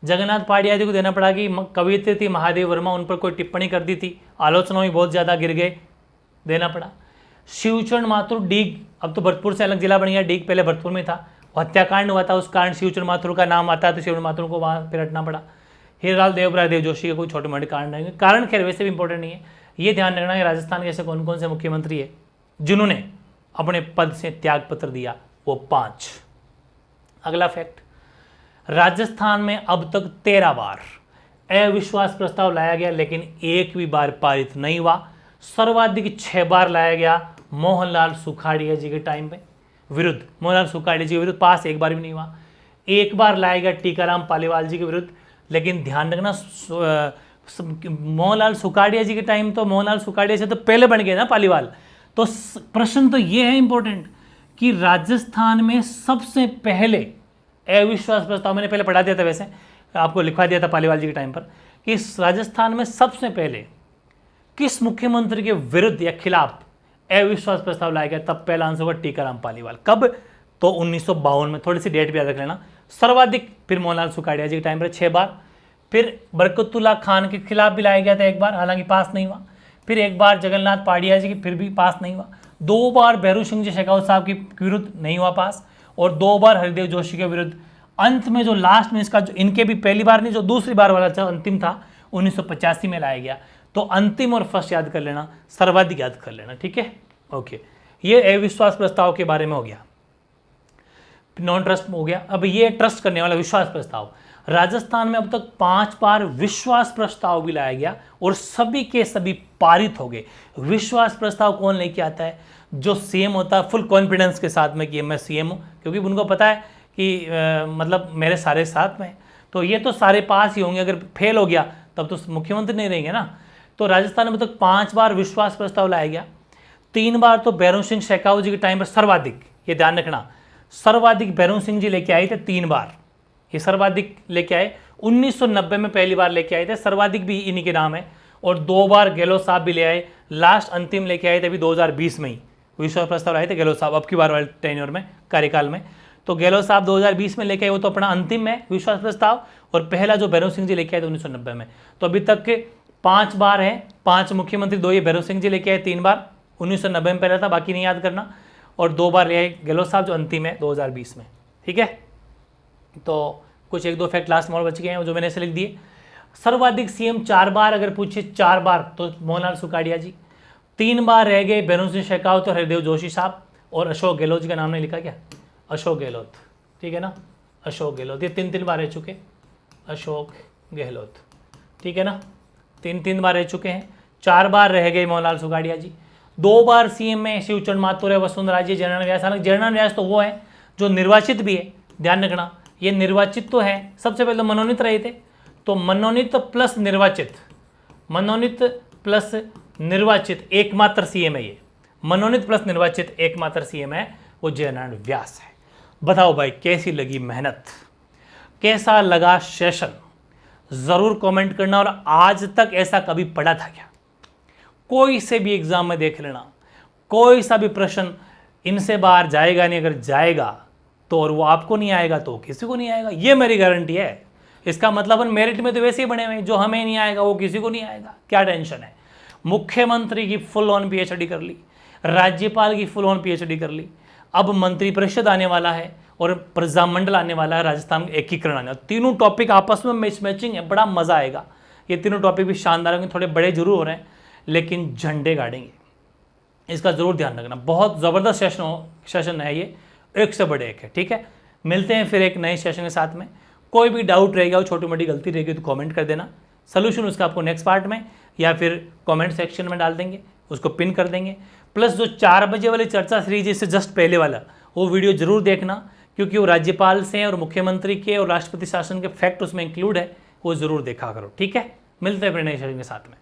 जगन्नाथ पहाड़िया जी को देना पड़ा कि कवियत्री थी महादेव वर्मा, उन पर कोई टिप्पणी कर दी थी, आलोचनाओं में बहुत ज़्यादा गिर गए, देना पड़ा। शिवचरण माथुर डीग, अब तो भरतपुर से अलग जिला बन गया, डीग पहले भरतपुर में था, हत्याकांड हुआ था, उस कारण शिवचरण माथुर का नाम आता है, तो शिवचरण माथुर को वहाँ फिर हटना पड़ा। हीरालाल देवपुरा, देव जोशी के कोई छोटे मोटे कारण नहीं, कारण खैर वैसे भी इंपॉर्टेंट नहीं है, ये ध्यान रखना कि राजस्थान के ऐसे कौन कौन से मुख्यमंत्री है जिन्होंने अपने पद से त्यागपत्र दिया, वो 5। अगला फैक्ट, राजस्थान में अब तक 13 बार अविश्वास प्रस्ताव लाया गया लेकिन एक भी बार पारित नहीं हुआ। सर्वाधिक 6 बार लाया गया मोहनलाल सुखाड़िया जी के टाइम पे विरुद्ध, मोहनलाल सुखाड़िया जी के विरुद्ध, पास एक बार भी नहीं हुआ। एक बार लाया गया टीकाराम पालीवाल जी के विरुद्ध, लेकिन ध्यान रखना मोहनलाल सुखाड़िया जी के टाइम तो मोहनलाल सुखाड़िया से तो पहले बन गए ना पालीवाल। तो प्रश्न तो ये है इंपॉर्टेंट कि राजस्थान में सबसे पहले अविश्वास प्रस्ताव, मैंने पहले पढ़ा दिया था, वैसे आपको लिखवा दिया था पालीवाल जी के टाइम पर, कि राजस्थान में सबसे पहले किस मुख्यमंत्री के विरुद्ध या खिलाफ अविश्वास प्रस्ताव लाया गया, तब पहला आंसर होगा टीकाराम पालीवाल। कब? तो 1952 में। थोड़ी सी डेट भी याद रख लेना। सर्वाधिक फिर मोहनलाल सुखाड़िया जी के टाइम पर 6 बार, फिर बरकतुल्ला खान के खिलाफ भी लाया गया था एक बार, हालांकि पास नहीं हुआ। फिर एक बार जगन्नाथ पाड़िया जी की, फिर भी पास नहीं हुआ। 2 बार भैरू सिंह जी शेखावत साहब के विरुद्ध नहीं हुआ पास, और 2 बार हरिदेव जोशी के विरुद्ध। अंत में जो लास्ट में इसका जो इनके भी पहली बार नहीं, जो दूसरी बार वाला जो अंतिम था 1985 में लाया गया। तो अंतिम और फर्स्ट याद कर लेना, सर्वाधिक याद कर लेना, ठीक है। ओके, ये अविश्वास प्रस्ताव के बारे में हो गया, नॉन ट्रस्ट हो गया। अब ये ट्रस्ट करने वाला विश्वास प्रस्ताव, राजस्थान में अब तक 5 बार विश्वास प्रस्ताव भी लाया गया और सभी के सभी पारित हो गए। विश्वास प्रस्ताव कौन लेके आता है? जो सीएम होता है फुल कॉन्फिडेंस के साथ में कि मैं सीएम हूँ, क्योंकि उनको पता है कि मतलब मेरे सारे साथ में, तो ये तो सारे पास ही होंगे। अगर फेल हो गया तब तो मुख्यमंत्री नहीं रहेंगे ना। तो राजस्थान में अब तक 5 बार विश्वास प्रस्ताव लाया गया। 3 बार तो भैरू सिंह शेखावत जी के टाइम पर सर्वाधिक, ये ध्यान रखना, सर्वाधिक भैरू सिंह जी लेके आए थे 3 बार, ये सर्वाधिक लेके आए। 1990 में पहली बार लेके आए थे, सर्वाधिक भी इन्हीं के नाम है। और 2 बार गहलोत साहब भी ले आए, लास्ट अंतिम लेके आए थे अभी 2020 में ही विश्वास प्रस्ताव लाए थे गहलोत साहब, अब की बार वाले टेन्योर में, कार्यकाल में। तो गहलोत साहब 2020 में लेके आए, वो तो अपना अंतिम है विश्वास प्रस्ताव, और पहला जो भैरू सिंह जी लेके आए थे 1990 में। तो अभी तक के 5 बार है, 5 मुख्यमंत्री, 2 ये भैरू सिंह जी लेके आए, 3 बार 1990 में पहला था, बाकी नहीं याद करना, और 2 बार ले आए गहलोत साहब जो अंतिम है 2020 में, ठीक है। तो कुछ 1-2 फैक्ट लास्ट में और बच गए हैं जो मैंने ऐसे लिख दिए। सर्वाधिक सीएम 4 बार अगर पूछे, 4 बार तो मोहनलाल सुखाड़िया जी, 3 बार रह गए भैरू सिंह शेखावत और हरिदेव जोशी साहब, और अशोक गहलोत जी का नाम नहीं लिखा क्या, अशोक गहलोत, ठीक है ना, अशोक गहलोत, ये 3 बार रह चुके, अशोक गहलोत, ठीक है ना, 3 बार रह चुके हैं। 4 बार रह गए मोहनलाल सुखाड़िया जी। 2 बार सीएम में शिवचरण माथुर है, वसुंधरा जी, जयनारायण व्यास। हालांकि जयनारायण व्यास तो वो है जो निर्वाचित भी है, ध्यान रखना, ये निर्वाचित तो है, सबसे पहले तो मनोनीत रहे थे, तो मनोनीत प्लस निर्वाचित, मनोनीत प्लस निर्वाचित एकमात्र सीएम है ये, मनोनीत प्लस निर्वाचित एकमात्र सीएम है वो जयनारायण व्यास है। बताओ भाई कैसी लगी मेहनत, कैसा लगा सेशन, जरूर कमेंट करना। और आज तक ऐसा कभी पढ़ा था क्या? कोई से भी एग्जाम में देख लेना, कोई सा भी प्रश्न इनसे बाहर जाएगा नहीं, अगर जाएगा तो, और वो आपको नहीं आएगा तो किसी को नहीं आएगा, ये मेरी गारंटी है। इसका मतलब हम मेरिट में तो वैसे ही बने हुए हैं, जो हमें नहीं आएगा वो किसी को नहीं आएगा, क्या टेंशन है। मुख्यमंत्री की फुल ऑन पीएचडी कर ली, राज्यपाल की फुल ऑन पीएचडी कर ली, अब मंत्रिपरिषद आने वाला है और प्रजामंडल आने वाला है, राजस्थान में एकीकरण आने वाला, तीनों टॉपिक आपस में मैचिंग है, बड़ा मजा आएगा। ये तीनों टॉपिक भी शानदार होंगे, थोड़े बड़े जरूर हो रहे हैं लेकिन झंडे गाड़ेंगे, इसका जरूर ध्यान रखना। बहुत ज़बरदस्त सेशन है ये, एक से बड़े एक है, ठीक है। मिलते हैं फिर एक नए सेशन के साथ में। कोई भी डाउट रहेगा, छोटी मोटी गलती रहेगी तो कमेंट कर देना, सोल्यूशन उसका आपको नेक्स्ट पार्ट में या फिर कमेंट सेक्शन में डाल देंगे, उसको पिन कर देंगे। प्लस जो 4 बजे वाली चर्चा सीरीज इससे जस्ट पहले वाला वो वीडियो जरूर देखना, क्योंकि वो राज्यपाल से और मुख्यमंत्री के और राष्ट्रपति शासन के फैक्ट उसमें इंक्लूड है, वो जरूर देखा करो, ठीक है। मिलते हैं फिर नए सेशन के साथ में।